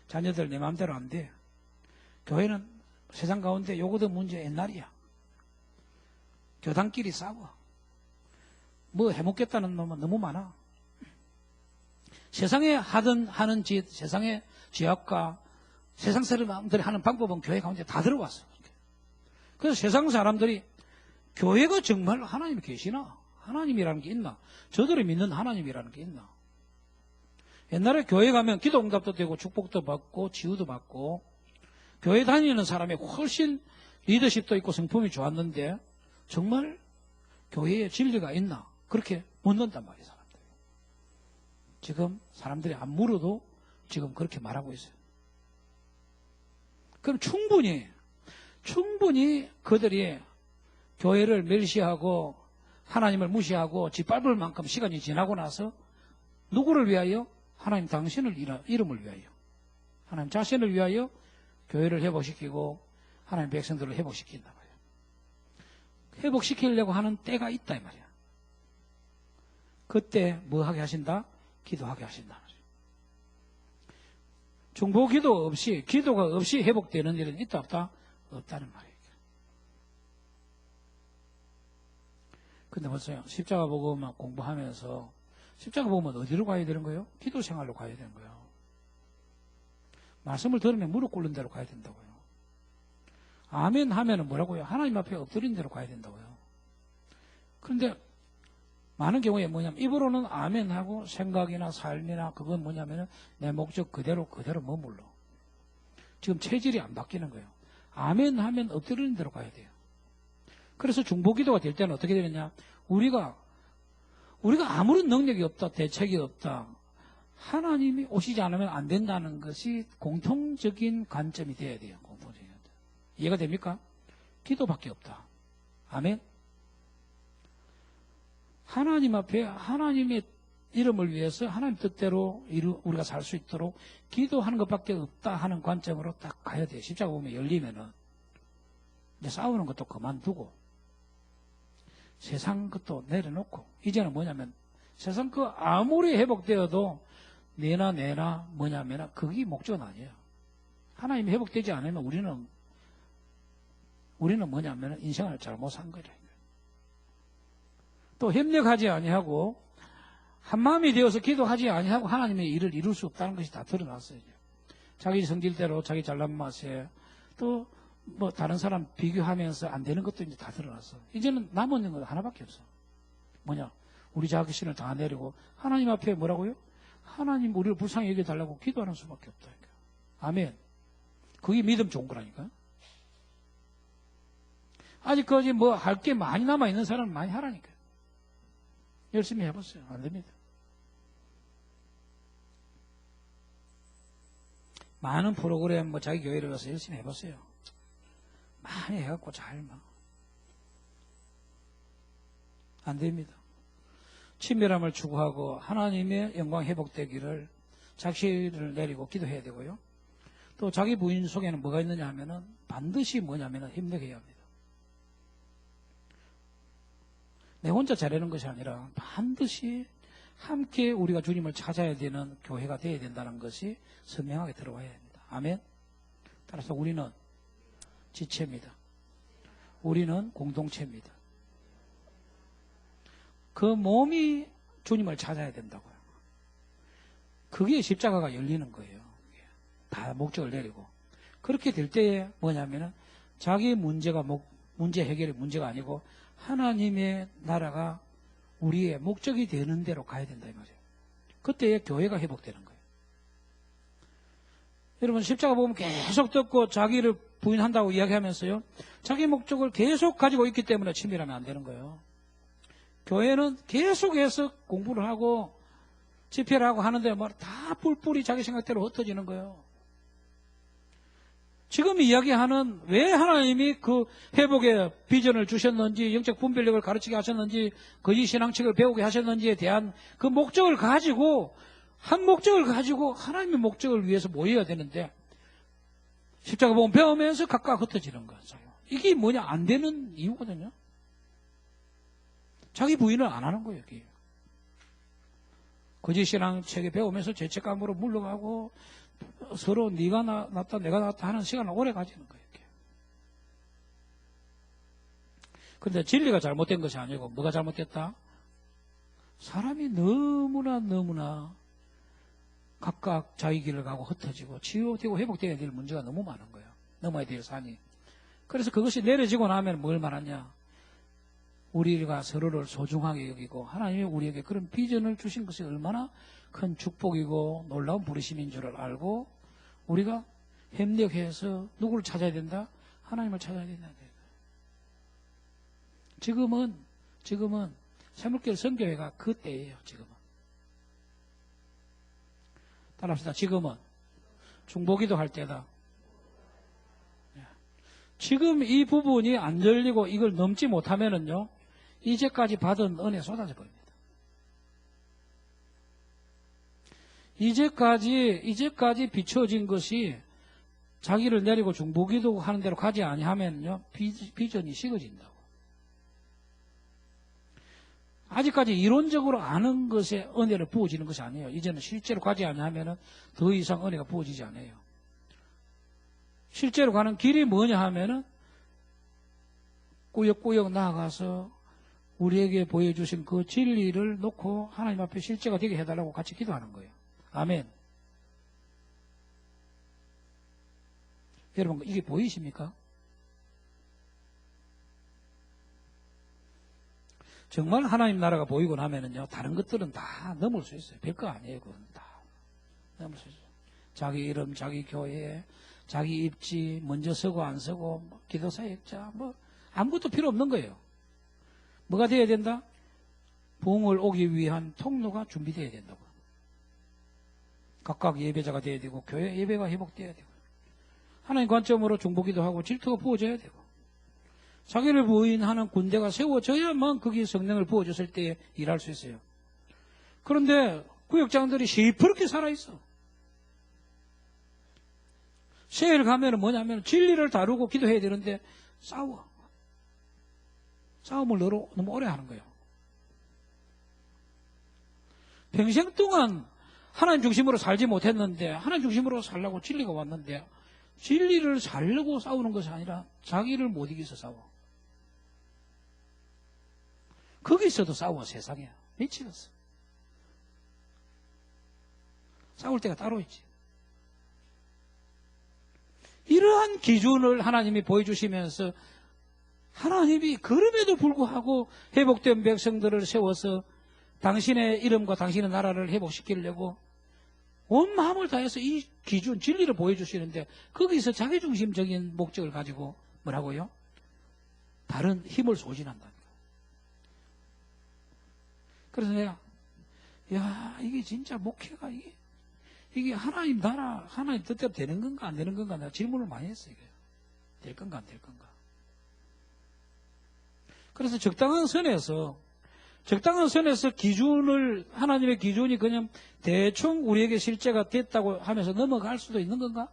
자녀들 내 마음대로 안 돼. 교회는 세상 가운데 요거도 문제 옛날이야. 교단끼리 싸워. 뭐 해먹겠다는 놈은 너무 많아. 세상에 하는 짓, 세상의 죄악과 세상 사람들이 하는 방법은 교회 가운데 다 들어왔어. 그래서 세상 사람들이 교회가 정말 하나님이 계시나? 하나님이라는 게 있나? 저들이 믿는 하나님이라는 게 있나? 옛날에 교회 가면 기도 응답도 되고 축복도 받고 치유도 받고 교회 다니는 사람이 훨씬 리더십도 있고 성품이 좋았는데 정말 교회에 진리가 있나? 그렇게 묻는단 말이에요, 사람들이. 지금 사람들이 안 물어도 지금 그렇게 말하고 있어요. 그럼 충분히 그들이 교회를 멸시하고 하나님을 무시하고 짓밟을 만큼 시간이 지나고 나서 누구를 위하여? 하나님 당신을 이름을 위하여. 하나님 자신을 위하여 교회를 회복시키고 하나님 백성들을 회복시킨단 말이에요. 회복시키려고 하는 때가 있다 이 말이야. 그때 뭐 하게 하신다? 기도하게 하신다 말이에요. 중보 기도가 없이 회복되는 일은 있다 없다? 없다는 말이에요. 근데 보세요. 십자가 복음만 공부하면서 십자가 복음은 어디로 가야 되는 거예요? 기도 생활로 가야 되는 거예요. 말씀을 들으면 무릎 꿇는 대로 가야 된다고요. 아멘 하면은 뭐라고요? 하나님 앞에 엎드린 대로 가야 된다고요. 그런데 많은 경우에 뭐냐면 입으로는 아멘 하고 생각이나 삶이나 그건 뭐냐면은 내 목적 그대로 머물러. 지금 체질이 안 바뀌는 거예요. 아멘 하면 엎드리는 대로 가야 돼요. 그래서 중보기도가 될 때는 어떻게 되느냐? 우리가 아무런 능력이 없다, 대책이 없다. 하나님이 오시지 않으면 안 된다는 것이 공통적인 관점이 돼야 돼요. 공통적인 관점. 이해가 됩니까? 기도밖에 없다. 아멘. 하나님 앞에 하나님의 이름을 위해서 하나님 뜻대로 우리가 살 수 있도록 기도하는 것밖에 없다 하는 관점으로 딱 가야 돼요. 십자가 보면 열리면은 이제 싸우는 것도 그만두고 세상 것도 내려놓고 이제는 뭐냐면 세상 그 아무리 회복되어도 내나 뭐냐면 그게 목적은 아니에요. 하나님이 회복되지 않으면 우리는 뭐냐면 인생을 잘못 산 거예요. 또 협력하지 아니하고 한마음이 되어서 기도하지 아니하고 하나님의 일을 이룰 수 없다는 것이 다 드러났어요. 자기 성질대로 자기 잘난 맛에 또 뭐 다른 사람 비교하면서 안 되는 것도 이제 다 드러났어. 이제는 남은 건 하나밖에 없어. 뭐냐? 우리 자기신을 다 내리고 하나님 앞에 뭐라고요? 하나님 우리를 불쌍히 여겨달라고 기도하는 수밖에 없다. 아멘. 그게 믿음 좋은 거라니까. 아직까지 뭐 할 게 많이 남아있는 사람은 많이 하라니까. 열심히 해보세요. 안 됩니다. 많은 프로그램 뭐 자기 교회를 가서 열심히 해보세요. 많이 해갖고 잘 안 됩니다. 친밀함을 추구하고 하나님의 영광 회복되기를 작시를 내리고 기도해야 되고요. 또 자기 부인 속에는 뭐가 있느냐 하면은 반드시 뭐냐면은 협력해야 합니다. 내 혼자 잘하는 것이 아니라 반드시 함께 우리가 주님을 찾아야 되는 교회가 되어야 된다는 것이 선명하게 들어와야 합니다. 아멘. 따라서 우리는 지체입니다. 우리는 공동체입니다. 그 몸이 주님을 찾아야 된다고요. 그게 십자가가 열리는 거예요. 다 목적을 내리고. 그렇게 될 때에 뭐냐면은 자기 문제 해결이 문제가 아니고 하나님의 나라가 우리의 목적이 되는 대로 가야 된다 이 말이에요. 그때에 교회가 회복되는 거예요. 여러분 십자가 보면 계속 듣고 자기를 부인한다고 이야기하면서요. 자기 목적을 계속 가지고 있기 때문에 친밀하면 안 되는 거예요. 교회는 계속해서 공부를 하고 집회를 하고 하는데 뭐 다 뿔뿔이 자기 생각대로 흩어지는 거예요. 지금 이야기하는 왜 하나님이 그 회복의 비전을 주셨는지 영적 분별력을 가르치게 하셨는지 거짓 신앙책을 배우게 하셨는지에 대한 그 목적을 가지고 한 목적을 가지고 하나님의 목적을 위해서 모여야 되는데 십자가 복음 배우면서 각각 흩어지는 거예요. 이게 뭐냐? 안 되는 이유거든요. 자기 부인을 안 하는 거예요, 이게. 거짓신앙 책에 배우면서 죄책감으로 물러가고 서로 네가 낫다 내가 낫다 하는 시간을 오래 가지는 거예요. 이렇게. 그런데 진리가 잘못된 것이 아니고 뭐가 잘못됐다? 사람이 너무나 각각 자기 길을 가고 흩어지고 치유되고 회복되어야 될 문제가 너무 많은 거예요. 넘어야 될 산이. 그래서 그것이 내려지고 나면 뭘 말하냐? 우리가 서로를 소중하게 여기고 하나님이 우리에게 그런 비전을 주신 것이 얼마나 큰 축복이고 놀라운 부르심인 줄을 알고 우리가 협력해서 누구를 찾아야 된다? 하나님을 찾아야 된다. 지금은 새물길 선교회가 그때예요. 지금은. 따라합시다. 지금은 중보기도 할 때다. 지금 이 부분이 안 열리고 이걸 넘지 못하면은요, 이제까지 받은 은혜 쏟아져 버립니다. 이제까지 비춰진 것이 자기를 내리고 중보기도 하는 대로 가지 아니하면요, 비전이 식어진다고. 아직까지 이론적으로 아는 것에 은혜를 부어지는 것이 아니에요. 이제는 실제로 가지 아니하면은 더 이상 은혜가 부어지지 않아요. 실제로 가는 길이 뭐냐 하면은 꾸역꾸역 나아가서 우리에게 보여주신 그 진리를 놓고 하나님 앞에 실제가 되게 해달라고 같이 기도하는 거예요. 아멘. 여러분, 이게 보이십니까? 정말 하나님 나라가 보이고 나면은요, 다른 것들은 다 넘을 수 있어요. 별거 아니에요. 그건 다 넘을 수 있어요. 자기 이름, 자기 교회, 자기 입지, 먼저 서고 안 서고, 기도 사역자, 아무것도 필요 없는 거예요. 뭐가 돼야 된다? 부흥을 오기 위한 통로가 준비돼야 된다고. 각각 예배자가 돼야 되고, 교회 예배가 회복돼야 되고, 하나님 관점으로 중보기도 하고, 질투가 부어져야 되고, 자기를 부인하는 군대가 세워져야만 거기에 성령을 부어줬을 때 일할 수 있어요. 그런데 구역장들이 시퍼렇게 살아있어. 세일 가면은 뭐냐면 진리를 다루고 기도해야 되는데 싸워. 싸움을 너무 오래 하는 거예요. 평생 동안 하나님 중심으로 살지 못했는데 하나님 중심으로 살려고 진리가 왔는데 진리를 살려고 싸우는 것이 아니라 자기를 못 이겨서 싸워. 거기서도 싸워. 세상에 미치겠어. 싸울 때가 따로 있지. 이러한 기준을 하나님이 보여주시면서 하나님이 그럼에도 불구하고 회복된 백성들을 세워서 당신의 이름과 당신의 나라를 회복시키려고 온 마음을 다해서 이 기준, 진리를 보여주시는데 거기서 자기중심적인 목적을 가지고 뭐라고요? 다른 힘을 소진한다. 그래서 내가 이게 진짜 목회가 이게 하나님 나라, 하나님 뜻대로 되는 건가 안 되는 건가 내가 질문을 많이 했어요. 이게. 될 건가 안 될 건가. 그래서 적당한 선에서 기준을, 하나님의 기준이 그냥 대충 우리에게 실제가 됐다고 하면서 넘어갈 수도 있는 건가?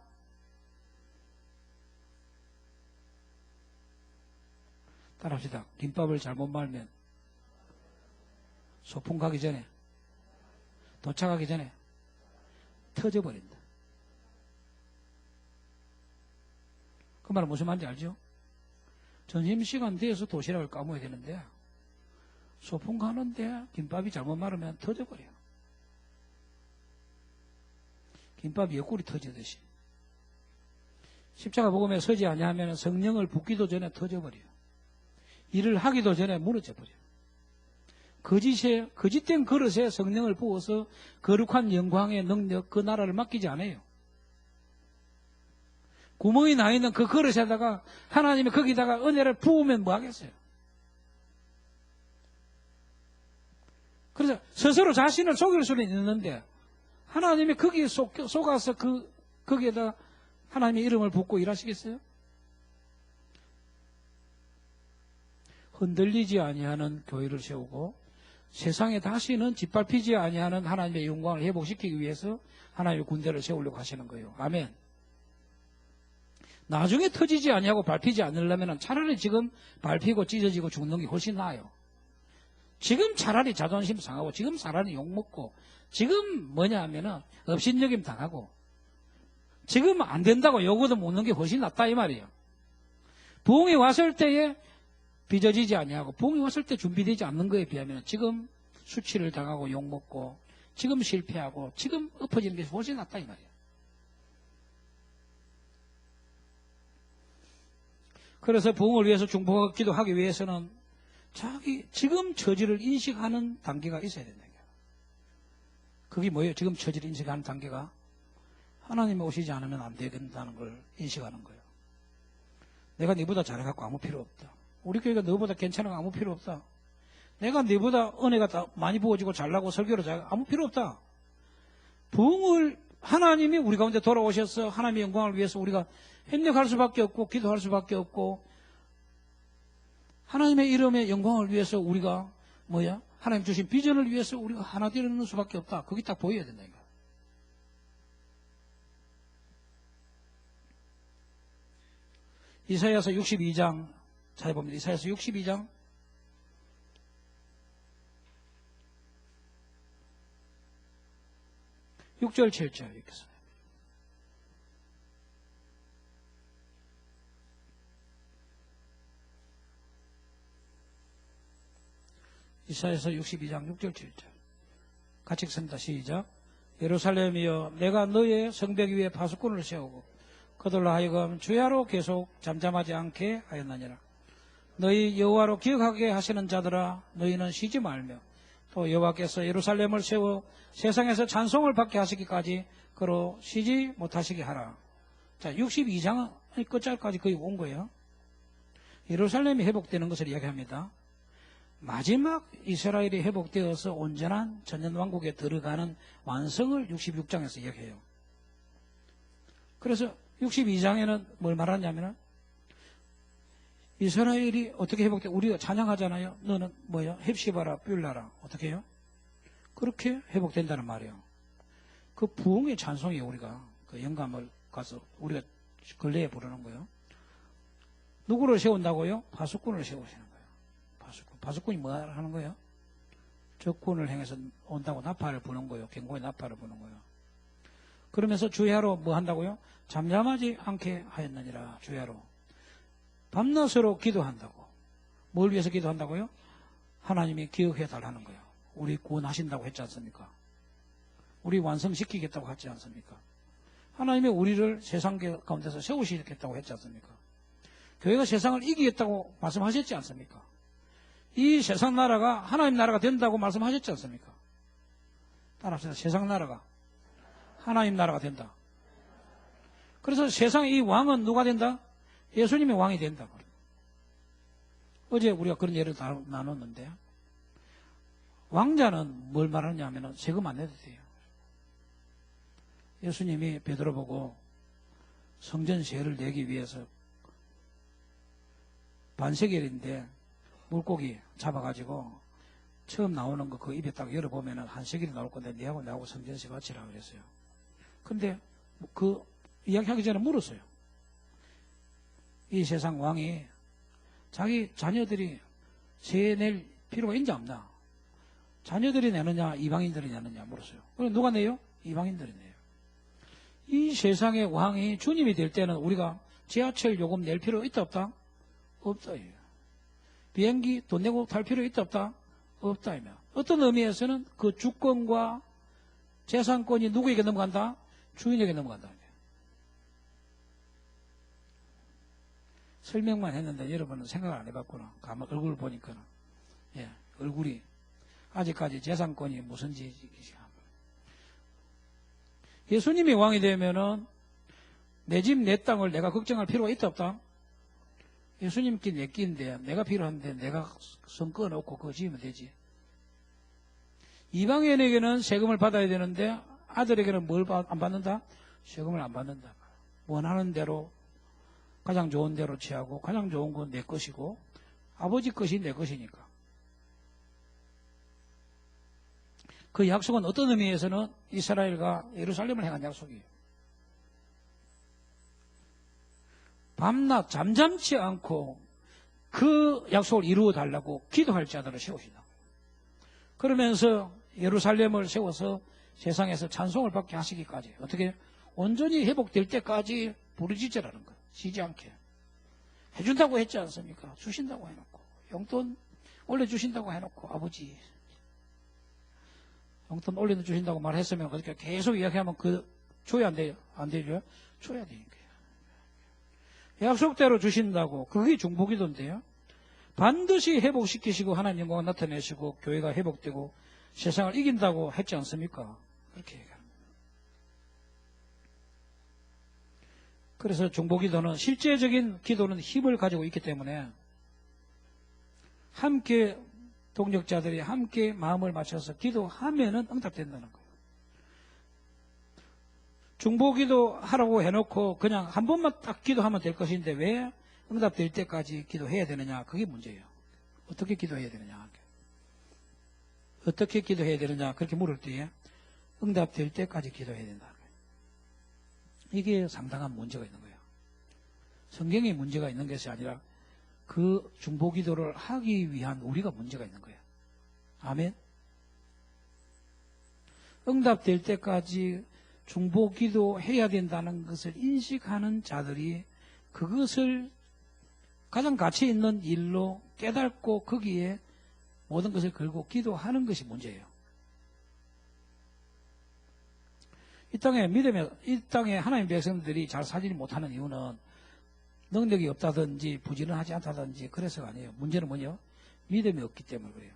따라합시다. 김밥을 잘못 말면 소풍 가기 전에, 도착하기 전에 터져버린다. 그 말은 무슨 말인지 알죠? 점심시간 뒤에서 도시락을 까먹어야 되는데 소풍 가는데 김밥이 잘못 말하면 터져버려요. 김밥이 옆구리 터지듯이. 십자가 복음에 서지 아니하면 성령을 붓기도 전에 터져버려요. 일을 하기도 전에 무너져버려요. 거짓된 그릇에 성령을 부어서 거룩한 영광의 능력, 그 나라를 맡기지 않아요. 구멍이 나 있는 그 그릇에다가 하나님이 거기다가 은혜를 부으면 뭐 하겠어요? 그래서 스스로 자신을 속일 수는 있는데 하나님이 거기에 속아서 거기에다 하나님의 이름을 붓고 일하시겠어요? 흔들리지 아니하는 교회를 세우고 세상에 다시는 짓밟히지 아니하는 하나님의 영광을 회복시키기 위해서 하나님의 군대를 세우려고 하시는 거예요. 아멘. 나중에 터지지 아니하고 밟히지 않으려면 차라리 지금 밟히고 찢어지고 죽는 게 훨씬 나아요. 지금 차라리 자존심 상하고 지금 차라리 욕먹고 지금 뭐냐 하면은 업신여김 당하고 지금 안 된다고 욕얻어 먹는 게 훨씬 낫다 이 말이에요. 부흥이 왔을 때에 빚어지지 아니하고 부흥이 왔을 때 준비되지 않는 거에 비하면 지금 수치를 당하고 욕먹고 지금 실패하고 지금 엎어지는 게 훨씬 낫다 이 말이에요. 그래서 부흥을 위해서 중보하고 기도하기 위해서는 자기 지금 처지를 인식하는 단계가 있어야 된다. 그게 뭐예요? 지금 처지를 인식하는 단계가 하나님이 오시지 않으면 안 되겠다는 걸 인식하는 거예요. 내가 네보다 잘해갖고 아무 필요 없다. 우리 교회가 너보다 괜찮아가 아무 필요 없다. 내가 네보다 은혜가 다 많이 부어지고 잘나고 설교를 잘 아무 필요 없다. 부흥을 하나님이 우리 가운데 돌아오셔서 하나님의 영광을 위해서 우리가 협력할 수밖에 없고 기도할 수밖에 없고 하나님의 이름의 영광을 위해서 우리가 하나님 주신 비전을 위해서 우리가 하나 되는 수밖에 없다. 그게 딱 보여야 된다. 이거. 이사야서 62장 찾아봅니다. 이사야서 62장 6절 7절 이렇게 써요. 이사야서 62장 6절 7절 같이 읽습니다. 시작. 예루살렘이여 내가 너의 성벽 위에 파수꾼을 세우고 그들로 하여금 주야로 계속 잠잠하지 않게 하였느니라. 너희 여호와로 기억하게 하시는 자들아 너희는 쉬지 말며 또 여호와께서 예루살렘을 세워 세상에서 찬송을 받게 하시기까지 그로 쉬지 못하시게 하라. 자, 62장 끝자리까지 거의 온 거예요. 예루살렘이 회복되는 것을 이야기합니다. 마지막 이스라엘이 회복되어서 온전한 전년왕국에 들어가는 완성을 66장에서 이야기해요. 그래서 62장에는 뭘 말하냐면은 이스라엘이 어떻게 회복돼? 우리가 찬양하잖아요. 너는 헵시바라 뷸라라 어떻게 해요? 그렇게 회복된다는 말이에요. 그 부흥의 찬송이에요. 우리가 그 영감을 가서 우리가 근래에 부르는 거예요. 누구를 세운다고요? 파수꾼을 세우시는 거예요. 파수꾼이 뭐 하는 거예요? 적군을 행해서 온다고 나팔을 부는 거예요. 경고의 나팔을 부는 거예요. 그러면서 주야로 뭐 한다고요? 잠잠하지 않게 하였느니라. 주야로 밤낮으로 기도한다고. 뭘 위해서 기도한다고요? 하나님이 기억해 달라는 거예요. 우리 구원하신다고 했지 않습니까? 우리 완성시키겠다고 하지 않습니까? 하나님이 우리를 세상 가운데서 세우시겠다고 했지 않습니까? 교회가 세상을 이기겠다고 말씀하셨지 않습니까? 이 세상 나라가 하나님 나라가 된다고 말씀하셨지 않습니까? 따라합시다. 세상 나라가 하나님 나라가 된다. 그래서 세상의 이 왕은 누가 된다? 예수님이 왕이 된다. 어제 우리가 그런 예를 나눴는데 왕자는 뭘 말하냐 하면 세금 안 내도 돼요. 예수님이 베드로 보고 성전세를 내기 위해서 반세겔인데 물고기 잡아가지고 처음 나오는 거 그 입에 딱 열어보면 한 세겔이 나올 건데 내하고 나하고 성전세 바치라 그랬어요. 근데 그 이야기하기 전에 물었어요. 이 세상 왕이 자기 자녀들이 세 낼 필요가 있는지 없나? 자녀들이 내느냐 이방인들이 내느냐 물었어요. 그럼 누가 내요? 이방인들이 내요. 이 세상의 왕이 주님이 될 때는 우리가 지하철 요금 낼 필요 있다 없다? 없다. 비행기 돈 내고 탈 필요 있다 없다? 없다. 어떤 의미에서는 그 주권과 재산권이 누구에게 넘어간다? 주인에게 넘어간다. 설명만 했는데 여러분은 생각을 안 해봤구나. 가만 얼굴을 보니까는. 예, 얼굴이 아직까지 재산권이 무슨지. 예수님이 왕이 되면은 내 집, 내 땅을 내가 걱정할 필요가 있다 없다? 예수님께 내 끼인데 내가 필요한데 내가 성 꺼놓고 그거 지으면 되지. 이방인에게는 세금을 받아야 되는데 아들에게는 뭘 안 받는다? 세금을 안 받는다. 원하는 대로 가장 좋은 대로 취하고 가장 좋은 건 내 것이고 아버지 것이 내 것이니까. 그 약속은 어떤 의미에서는 이스라엘과 예루살렘을 향한 약속이에요. 밤낮 잠잠치 않고 그 약속을 이루어 달라고 기도할 자들을 세우신다. 그러면서 예루살렘을 세워서 세상에서 찬송을 받게 하시기까지 어떻게 온전히 회복될 때까지 부르짖으라는 거예요. 쉬지 않게. 해준다고 했지 않습니까? 주신다고 해놓고 용돈 올려주신다고 해놓고 아버지 용돈 올려주신다고 말했으면 그렇게 계속 이야기하면 줘야 안 돼요? 안 되죠? 줘야 되니까요. 약속대로 주신다고 그게 중보기도인데요. 반드시 회복시키시고 하나님 영광을 나타내시고 교회가 회복되고 세상을 이긴다고 했지 않습니까? 그렇게 얘기합니다. 그래서 중보기도는 실제적인 기도는 힘을 가지고 있기 때문에 함께 동력자들이 함께 마음을 맞춰서 기도하면은 응답된다는 거예요. 중보기도 하라고 해놓고 그냥 한 번만 딱 기도하면 될 것인데 왜 응답될 때까지 기도해야 되느냐? 그게 문제예요. 어떻게 기도해야 되느냐? 어떻게 기도해야 되느냐? 그렇게 물을 때에 응답될 때까지 기도해야 된다는 거예요. 이게 상당한 문제가 있는 거예요. 성경에 문제가 있는 것이 아니라 그 중보기도를 하기 위한 우리가 문제가 있는 거예요. 아멘. 응답될 때까지 중보기도 해야 된다는 것을 인식하는 자들이 그것을 가장 가치 있는 일로 깨닫고 거기에 모든 것을 걸고 기도하는 것이 문제예요. 이 땅에 하나님 백성들이 잘 살지 못하는 이유는 능력이 없다든지 부지런하지 않다든지 그래서가 아니에요. 문제는 뭐냐? 믿음이 없기 때문에 그래요.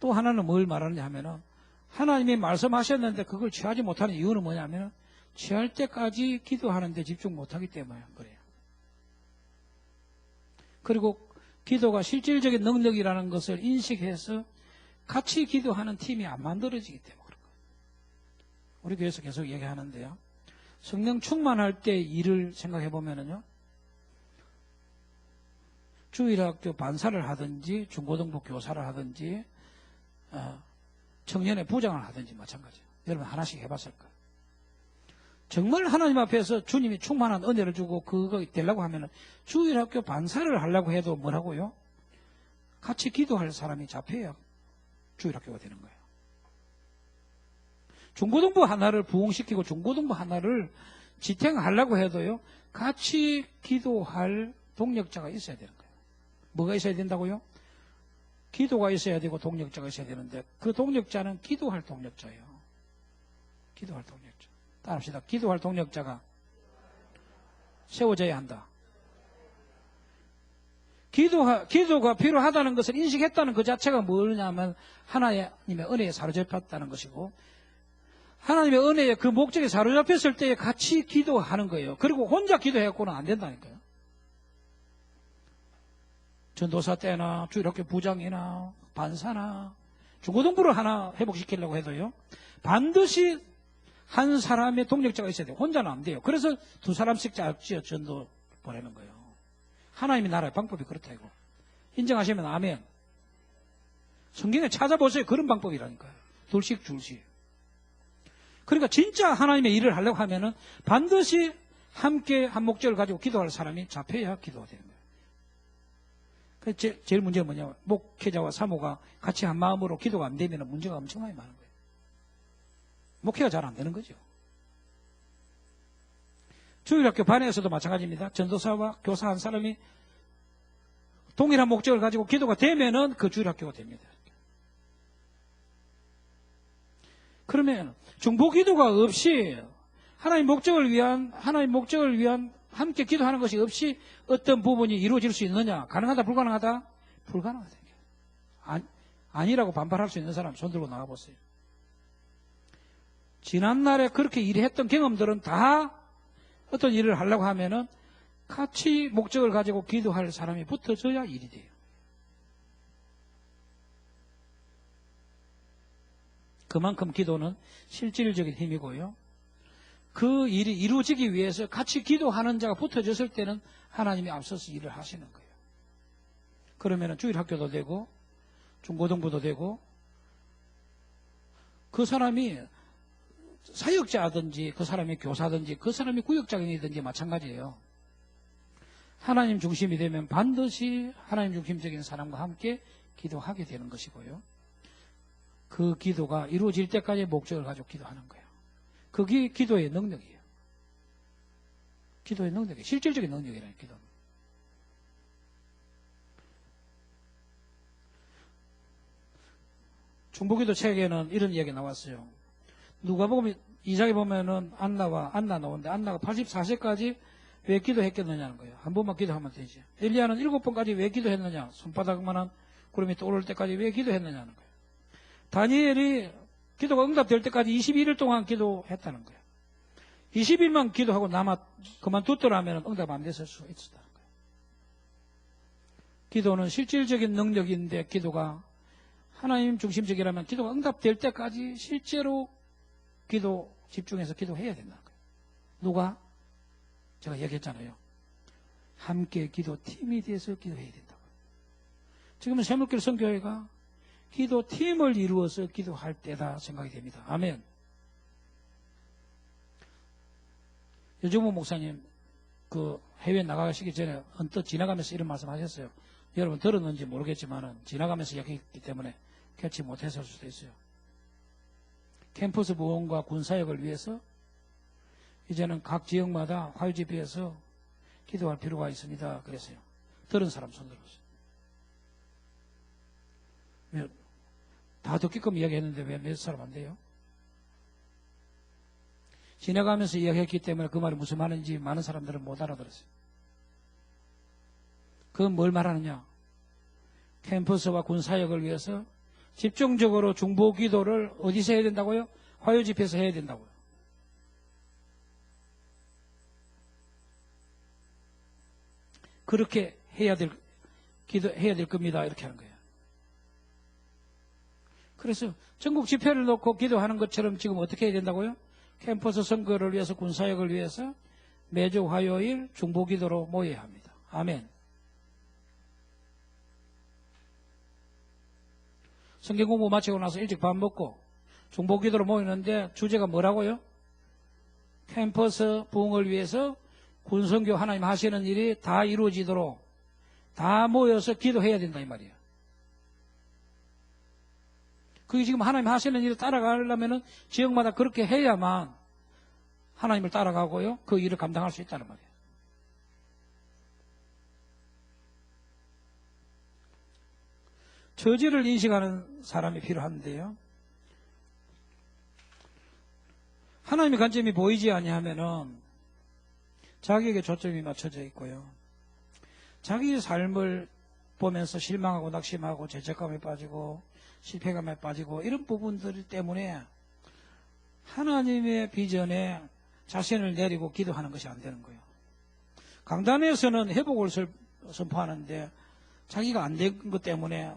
또 하나는 뭘 말하느냐 하면은 하나님이 말씀하셨는데 그걸 취하지 못하는 이유는 뭐냐면 취할 때까지 기도하는데 집중 못하기 때문에 그래요. 그리고 기도가 실질적인 능력이라는 것을 인식해서 같이 기도하는 팀이 안 만들어지기 때문에 그런 거예요. 우리 교회에서 계속 얘기하는데요. 성령 충만할 때 일을 생각해 보면은요. 주일학교 반사를 하든지 중고등부 교사를 하든지 청년의 부장을 하든지 마찬가지예요. 여러분 하나씩 해봤을 거예요. 정말 하나님 앞에서 주님이 충만한 은혜를 주고 그거 되려고 하면은 주일학교 반사를 하려고 해도 뭐라고요? 같이 기도할 사람이 잡혀야 주일학교가 되는 거예요. 중고등부 하나를 부흥시키고 중고등부 하나를 지탱하려고 해도요. 같이 기도할 동력자가 있어야 되는 거예요. 뭐가 있어야 된다고요? 기도가 있어야 되고 동력자가 있어야 되는데 그 동력자는 기도할 동력자예요. 기도할 동력자. 따라합시다. 기도할 동력자가 세워져야 한다. 기도가 필요하다는 것을 인식했다는 그 자체가 뭐냐면 하나님의 은혜에 사로잡혔다는 것이고 하나님의 은혜에 그 목적에 사로잡혔을 때에 같이 기도하는 거예요. 그리고 혼자 기도해갖고는 안 된다니까요. 전도사 때나 주일학교 부장이나 반사나 중고등부를 하나 회복시키려고 해도요. 반드시 한 사람의 동력자가 있어야 돼요. 혼자는 안 돼요. 그래서 두 사람씩 짝지어 전도 보내는 거예요. 하나님의 나라의 방법이 그렇다 이거. 인정하시면 아멘. 성경에 찾아보세요. 그런 방법이라니까요. 둘씩 줄씩. 그러니까 진짜 하나님의 일을 하려고 하면은 반드시 함께 한 목적을 가지고 기도할 사람이 잡혀야 기도가 되는 거예요. 제일 문제는 뭐냐면 목회자와 사모가 같이 한 마음으로 기도가 안 되면 문제가 엄청나게 많은 거예요. 목회가 잘 안 되는 거죠. 주일학교 반에서도 마찬가지입니다. 전도사와 교사 한 사람이 동일한 목적을 가지고 기도가 되면은 그 주일학교가 됩니다. 그러면 중보기도가 없이 하나님 목적을 위한 함께 기도하는 것이 없이 어떤 부분이 이루어질 수 있느냐? 가능하다, 불가능하다? 불가능하다. 아니라고 반발할 수 있는 사람 손 들고 나와보세요. 지난날에 그렇게 일했던 경험들은 다 어떤 일을 하려고 하면은 같이 목적을 가지고 기도할 사람이 붙어져야 일이 돼요. 그만큼 기도는 실질적인 힘이고요. 그 일이 이루어지기 위해서 같이 기도하는 자가 붙어졌을 때는 하나님이 앞서서 일을 하시는 거예요. 그러면 주일학교도 되고 중고등부도 되고 그 사람이 사역자든지 그 사람이 교사든지 그 사람이 구역장이든지 마찬가지예요. 하나님 중심이 되면 반드시 하나님 중심적인 사람과 함께 기도하게 되는 것이고요. 그 기도가 이루어질 때까지 목적을 가지고 기도하는 거예요. 그게 기도의 능력이에요. 기도의 능력이에요. 실질적인 능력이라는 기도는. 중보기도 책에는 이런 이야기 나왔어요. 누가복음 2장에 보면은 안나 나오는데 안나가 84세까지 왜 기도했겠느냐는 거예요. 한 번만 기도하면 되지. 엘리야는 7번까지 왜 기도했느냐. 손바닥만한 구름이 떠오를 때까지 왜 기도했느냐는 거예요. 다니엘이 기도가 응답될 때까지 21일 동안 기도했다는 거예요. 20일만 기도하고 그만뒀더라면 응답 안 됐을 수 있었다는 거예요. 기도는 실질적인 능력인데 기도가 하나님 중심적이라면 기도가 응답될 때까지 실제로 집중해서 기도해야 된다는 거예요. 누가? 제가 얘기했잖아요. 함께 기도팀이 돼서 기도해야 된다고요. 지금은 새물길 선교회가 기도팀을 이루어서 기도할 때다 생각이 됩니다. 아멘. 여정모 목사님 해외 나가시기 전에 언뜻 지나가면서 이런 말씀 하셨어요. 여러분 들었는지 모르겠지만 지나가면서 얘기했기 때문에 캐치 못했을 수도 있어요. 캠퍼스 부흥과 군사역을 위해서 이제는 각 지역마다 화요집회에서 기도할 필요가 있습니다. 그랬어요. 들은 사람 손 들었어요. 다 듣게끔 이야기했는데 왜 몇 사람 안 돼요? 지나가면서 이야기했기 때문에 그 말이 무슨 말인지 많은 사람들은 못 알아들었어요. 그건 뭘 말하느냐? 캠퍼스와 군사역을 위해서 집중적으로 중보 기도를 어디서 해야 된다고요? 화요집회에서 해야 된다고요. 그렇게 해야 될 겁니다. 이렇게 하는 거예요. 그래서 전국 집회를 놓고 기도하는 것처럼 지금 어떻게 해야 된다고요? 캠퍼스 선거를 위해서 군사역을 위해서 매주 화요일 중보 기도로 모여야 합니다. 아멘. 성경 공부 마치고 나서 일찍 밥 먹고 중보 기도로 모이는데 주제가 뭐라고요? 캠퍼스 부흥을 위해서 군선교 하나님 하시는 일이 다 이루어지도록 다 모여서 기도해야 된다 이 말이에요. 그게 지금 하나님 하시는 일을 따라가려면 지역마다 그렇게 해야만 하나님을 따라가고요. 그 일을 감당할 수 있다는 말이에요. 처지를 인식하는 사람이 필요한데요. 하나님의 관점이 보이지 아니하면은 자기에게 초점이 맞춰져 있고요. 자기의 삶을 보면서 실망하고 낙심하고 죄책감에 빠지고 실패감에 빠지고 이런 부분들 때문에 하나님의 비전에 자신을 내리고 기도하는 것이 안 되는 거예요. 강단에서는 회복을 선포하는데 자기가 안 된 것 때문에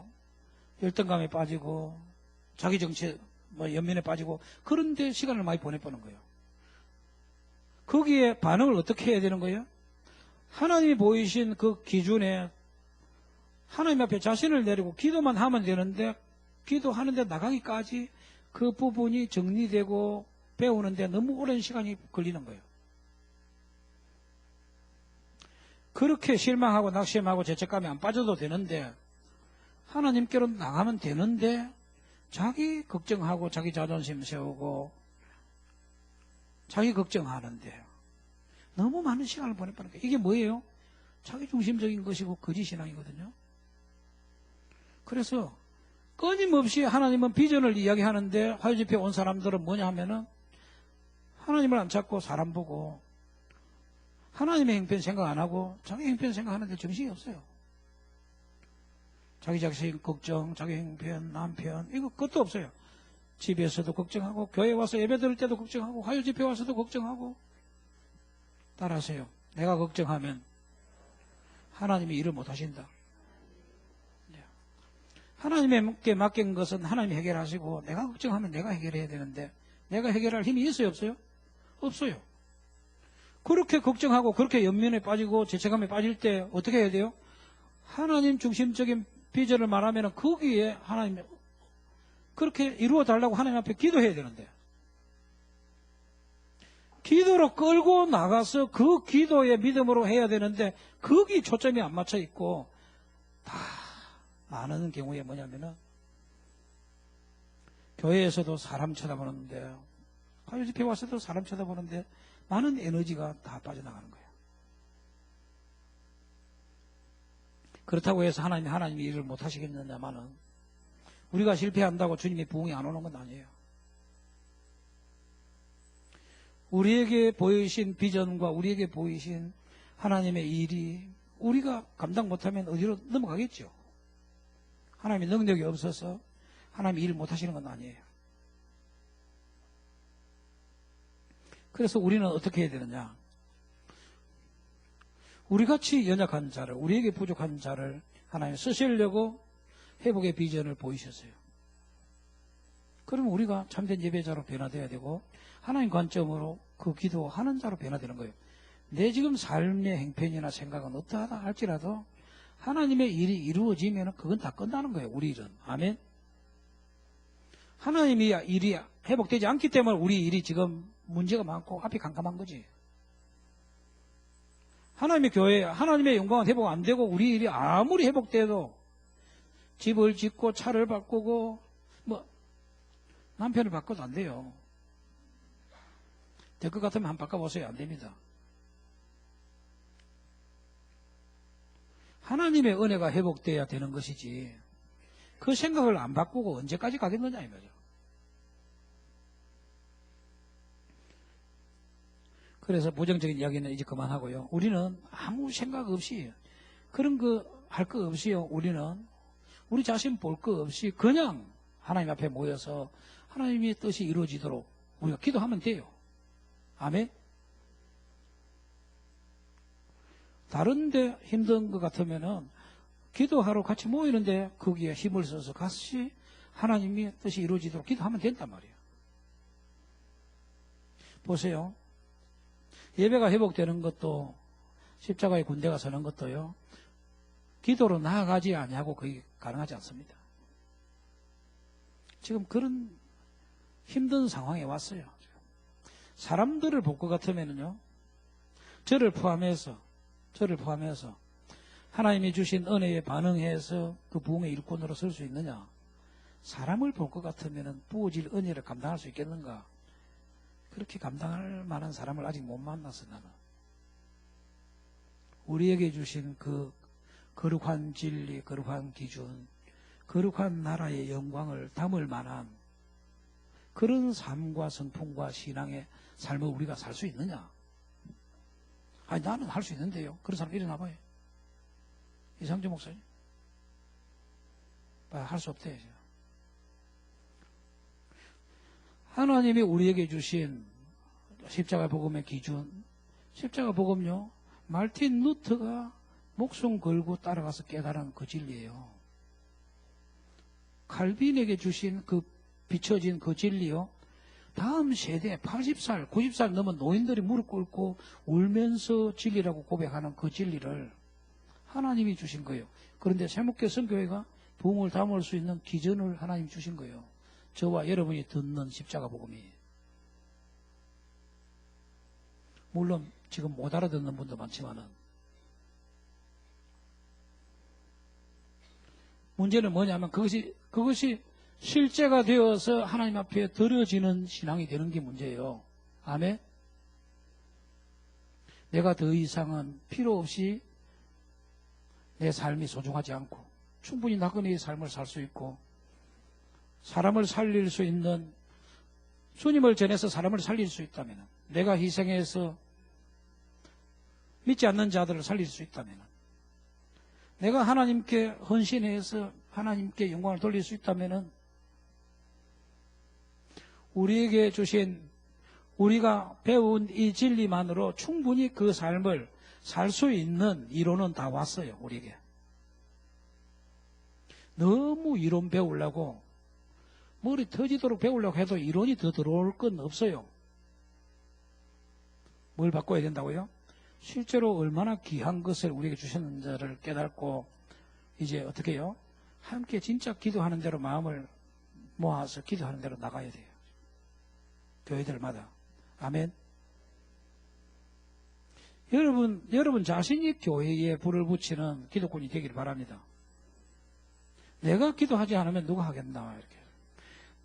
열등감에 빠지고 자기 정치 연민에 빠지고 그런데 시간을 많이 보내보는 거예요. 거기에 반응을 어떻게 해야 되는 거예요? 하나님이 보이신 그 기준에 하나님 앞에 자신을 내리고 기도만 하면 되는데 기도하는데 나가기까지 그 부분이 정리되고 배우는데 너무 오랜 시간이 걸리는 거예요. 그렇게 실망하고 낙심하고 죄책감에 안 빠져도 되는데 하나님께로 나가면 되는데 자기 걱정하고 자기 자존심 세우고 자기 걱정하는데 너무 많은 시간을 보내버린 거예요. 이게 뭐예요? 자기 중심적인 것이고 거짓신앙이거든요. 그래서 끊임없이 하나님은 비전을 이야기하는데 화요집회 온 사람들은 뭐냐 하면은 하나님을 안 찾고 사람 보고 하나님의 형편 생각 안 하고 자기 형편 생각하는데 정신이 없어요. 자기 자신 걱정, 자기 형편, 남편 이거 끝도 없어요. 집에서도 걱정하고 교회 와서 예배 드릴 때도 걱정하고 화요집회 와서도 걱정하고 따라하세요. 내가 걱정하면 하나님이 일을 못하신다. 하나님께 맡긴 것은 하나님이 해결하시고 내가 걱정하면 내가 해결해야 되는데 내가 해결할 힘이 있어요? 없어요? 없어요. 그렇게 걱정하고 그렇게 연민에 빠지고 죄책감에 빠질 때 어떻게 해야 돼요? 하나님 중심적인 비전을 말하면 거기에 하나님 그렇게 이루어 달라고 하나님 앞에 기도해야 되는데 기도로 끌고 나가서 그 기도의 믿음으로 해야 되는데 거기 초점이 안 맞춰 있고 다 많은 경우에 뭐냐면은 교회에서도 사람 쳐다보는데 가요 집회 와서도 사람 쳐다보는데 많은 에너지가 다 빠져나가는 거예요. 그렇다고 해서 하나님이 일을 못 하시겠느냐마는 우리가 실패한다고 주님의 부흥이 안 오는 건 아니에요. 우리에게 보이신 비전과 우리에게 보이신 하나님의 일이 우리가 감당 못하면 어디로 넘어가겠죠. 하나님의 능력이 없어서 하나님이 일을 못하시는 건 아니에요. 그래서 우리는 어떻게 해야 되느냐. 우리같이 연약한 자를, 우리에게 부족한 자를 하나님 쓰시려고 회복의 비전을 보이셨어요. 그러면 우리가 참된 예배자로 변화되어야 되고 하나님 관점으로 그 기도하는 자로 변화되는 거예요. 내 지금 삶의 행편이나 생각은 어떠하다 할지라도 하나님의 일이 이루어지면 그건 다 끝나는 거예요. 우리 일은. 아멘. 하나님이 일이 회복되지 않기 때문에 우리 일이 지금 문제가 많고 앞이 캄캄한 거지. 하나님의 교회, 하나님의 영광은 회복 안 되고 우리 일이 아무리 회복돼도 집을 짓고 차를 바꾸고 뭐 남편을 바꿔도 안 돼요. 될 것 같으면 한번 바꿔보세요. 안 됩니다. 하나님의 은혜가 회복돼야 되는 것이지 그 생각을 안 바꾸고 언제까지 가겠느냐 이 말이죠. 그래서 부정적인 이야기는 이제 그만하고요. 우리는 아무 생각 없이 그런 거 할 거 없이요. 우리는 우리 자신 볼 거 없이 그냥 하나님 앞에 모여서 하나님의 뜻이 이루어지도록 우리가 기도하면 돼요. 아멘. 다른데 힘든 것 같으면은 기도하러 같이 모이는데 거기에 힘을 써서 같이 하나님의 뜻이 이루어지도록 기도하면 된단 말이에요. 보세요. 예배가 회복되는 것도 십자가의 군대가 서는 것도요. 기도로 나아가지 아니하고 그게 가능하지 않습니다. 지금 그런 힘든 상황에 왔어요. 사람들을 볼 것 같으면요. 저를 포함해서 하나님이 주신 은혜에 반응해서 그 부흥의 일꾼으로 설 수 있느냐? 사람을 볼 것 같으면 부어질 은혜를 감당할 수 있겠는가? 그렇게 감당할 만한 사람을 아직 못 만났어, 나는. 우리에게 주신 그 거룩한 진리, 거룩한 기준, 거룩한 나라의 영광을 담을 만한 그런 삶과 성품과 신앙의 삶을 우리가 살 수 있느냐? 아니, 나는 할 수 있는데요. 그런 사람 일어나 봐요. 이상주 목사님. 할 수 없대요. 하나님이 우리에게 주신 십자가 복음의 기준, 십자가 복음요, 말틴 루터가 목숨 걸고 따라가서 깨달은 그 진리예요. 칼빈에게 주신 그 비춰진 그 진리요, 다음 세대 80살, 90살 넘은 노인들이 무릎 꿇고 울면서 진리라고 고백하는 그 진리를 하나님이 주신 거예요. 그런데 세목교 선교회가 부흥을 담을 수 있는 기전을 하나님 주신 거예요. 저와 여러분이 듣는 십자가 복음이. 물론 지금 못 알아듣는 분도 많지만은 문제는 뭐냐면 그것이 실제가 되어서 하나님 앞에 드려지는 신앙이 되는 게 문제예요. 아멘. 내가 더 이상은 필요 없이 내 삶이 소중하지 않고 충분히 나그네의 삶을 살 수 있고 사람을 살릴 수 있는, 주님을 전해서 사람을 살릴 수 있다면, 내가 희생해서 믿지 않는 자들을 살릴 수 있다면, 내가 하나님께 헌신해서 하나님께 영광을 돌릴 수 있다면 우리에게 주신, 우리가 배운 이 진리만으로 충분히 그 삶을 살 수 있는 이론은 다 왔어요. 우리에게. 너무 이론 배우려고 머리 터지도록 배우려고 해도 이론이 더 들어올 건 없어요. 뭘 바꿔야 된다고요? 실제로 얼마나 귀한 것을 우리에게 주셨는지를 깨닫고 이제 어떻게 해요? 함께 진짜 기도하는 대로 마음을 모아서 기도하는 대로 나가야 돼요. 교회들마다. 아멘. 여러분 자신이 교회에 불을 붙이는 기독군이 되기를 바랍니다. 내가 기도하지 않으면 누가 하겠나, 이렇게.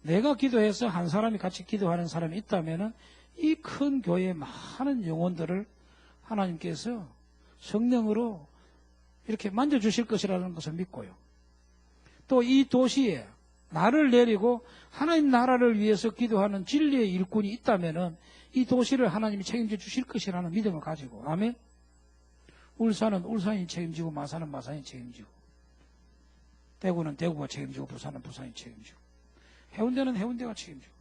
내가 기도해서 한 사람이 같이 기도하는 사람이 있다면은 이 큰 교회의 많은 영혼들을 하나님께서 성령으로 이렇게 만져주실 것이라는 것을 믿고요. 또 이 도시에 나를 내리고 하나님 나라를 위해서 기도하는 진리의 일꾼이 있다면은 이 도시를 하나님이 책임져 주실 것이라는 믿음을 가지고, 아멘. 울산은 울산이 책임지고, 마산은 마산이 책임지고, 대구는 대구가 책임지고, 부산은 부산이 책임지고, 해운대는 해운대가 책임지고.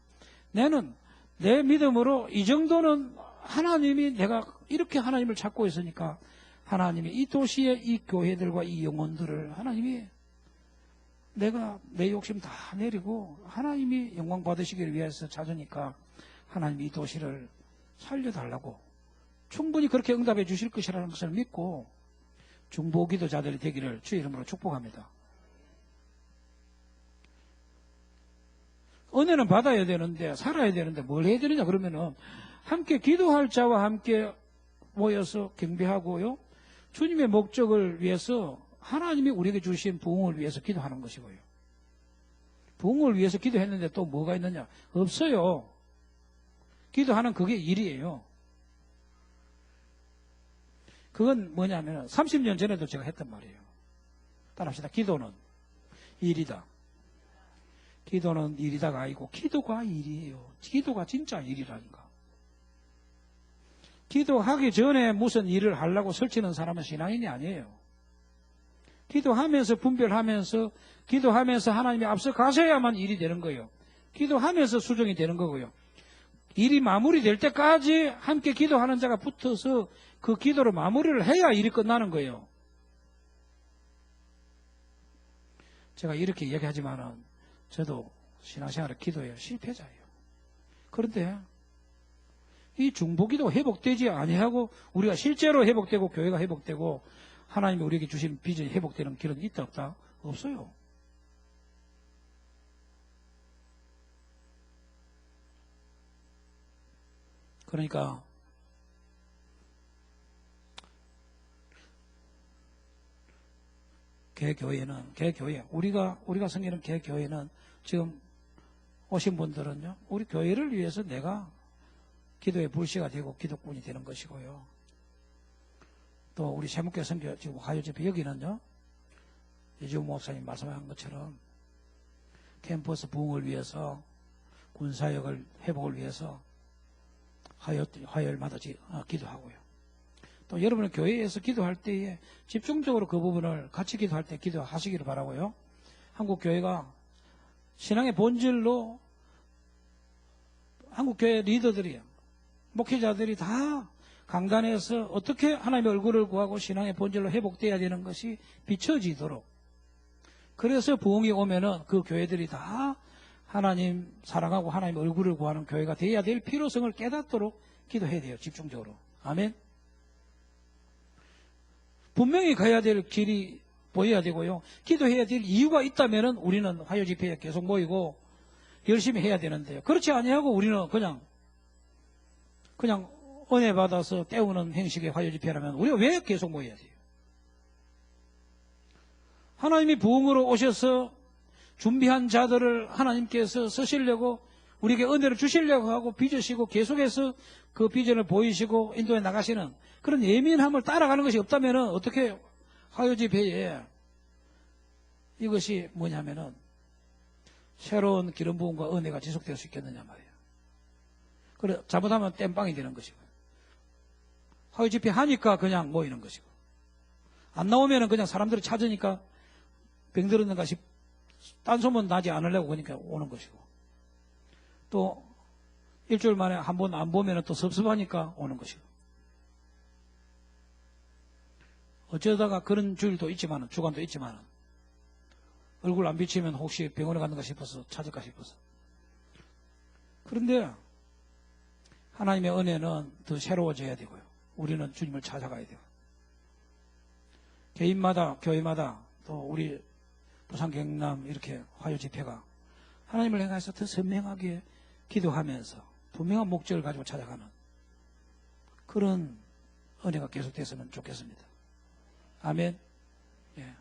나는 내 믿음으로 이 정도는 하나님이, 내가 이렇게 하나님을 찾고 있으니까 하나님이 이 도시의 이 교회들과 이 영혼들을 하나님이, 내가 내 욕심 다 내리고 하나님이 영광 받으시기를 위해서 찾으니까 하나님이 이 도시를 살려달라고 충분히 그렇게 응답해 주실 것이라는 것을 믿고 중보 기도자들이 되기를 주의 이름으로 축복합니다. 은혜는 받아야 되는데, 살아야 되는데 뭘 해야 되느냐 그러면은 함께 기도할 자와 함께 모여서 경배하고요, 주님의 목적을 위해서 하나님이 우리에게 주신 부흥을 위해서 기도하는 것이고요. 부흥을 위해서 기도했는데 또 뭐가 있느냐? 없어요. 기도하는 그게 일이에요. 그건 뭐냐면 30년 전에도 제가 했단 말이에요. 따라합시다. 기도는 일이다. 기도는 일이다가 아니고 기도가 일이에요. 기도가 진짜 일이라니까. 기도하기 전에 무슨 일을 하려고 설치는 사람은 신앙인이 아니에요. 기도하면서 분별하면서, 기도하면서 하나님이 앞서 가셔야만 일이 되는 거예요. 기도하면서 수정이 되는 거고요. 일이 마무리될 때까지 함께 기도하는 자가 붙어서 그 기도를 마무리를 해야 일이 끝나는 거예요. 제가 이렇게 얘기하지만은 저도 신앙생활에 기도에 실패자예요. 그런데 이 중보기도 회복되지 아니하고 우리가 실제로 회복되고 교회가 회복되고 하나님이 우리에게 주신 비전이 회복되는 길은 있다 없다? 없어요. 그러니까 개교회 우리가 섬기는 개교회는 지금 오신 분들은요, 우리 교회를 위해서 내가 기도의 불씨가 되고 기도꾼이 되는 것이고요. 또 우리 세목교 선교 지금 화요집회 여기는요, 이주호 목사님 말씀한 것처럼 캠퍼스 부흥을 위해서, 군사역을 회복을 위해서 화요일마다 기도하고요. 또 여러분은 교회에서 기도할 때에 집중적으로 그 부분을 같이 기도할 때 기도하시기를 바라고요. 한국 교회가 신앙의 본질로 한국 교회 리더들이, 목회자들이 다 강단에서 어떻게 하나님의 얼굴을 구하고 신앙의 본질로 회복되어야 되는 것이 비춰지도록, 그래서 부흥이 오면은 그 교회들이 다 하나님 사랑하고 하나님의 얼굴을 구하는 교회가 되어야 될 필요성을 깨닫도록 기도해야 돼요. 집중적으로. 아멘. 분명히 가야 될 길이 보여야 되고요. 기도해야 될 이유가 있다면은 우리는 화요 집회에 계속 모이고 열심히 해야 되는데요. 그렇지 아니하고 우리는 그냥 은혜 받아서 때우는 형식의 화요 집회라면 우리가 왜 계속 모여야 돼요? 하나님이 부흥으로 오셔서 준비한 자들을 하나님께서 쓰시려고, 우리에게 은혜를 주시려고 하고 빚으시고 계속해서 그 비전을 보이시고 인도에 나가시는 그런 예민함을 따라가는 것이 없다면 어떻게 화요 집회에 이것이 뭐냐면은 새로운 기름 부음과 은혜가 지속될 수 있겠느냐 말이에요. 그래 잘못하면 땜빵이 되는 것이고, 화요 집회 하니까 그냥 모이는 것이고, 안 나오면은 그냥 사람들이 찾으니까 병들었는가 딴 소문 나지 않으려고 그러니까 오는 것이고, 또 일주일 만에 한 번 안 보면 또 섭섭하니까 오는 것이고, 어쩌다가 그런 주일도 있지만은, 주간도 있지만은 얼굴 안 비치면 혹시 병원에 갔는가 싶어서 찾을까 싶어서. 그런데 하나님의 은혜는 더 새로워져야 되고요. 우리는 주님을 찾아가야 돼요. 개인마다, 교회마다, 또 우리 부산 경남 이렇게 화요 집회가 하나님을 향해서 더 선명하게 기도하면서 분명한 목적을 가지고 찾아가는 그런 은혜가 계속됐으면 좋겠습니다. 아멘. 예.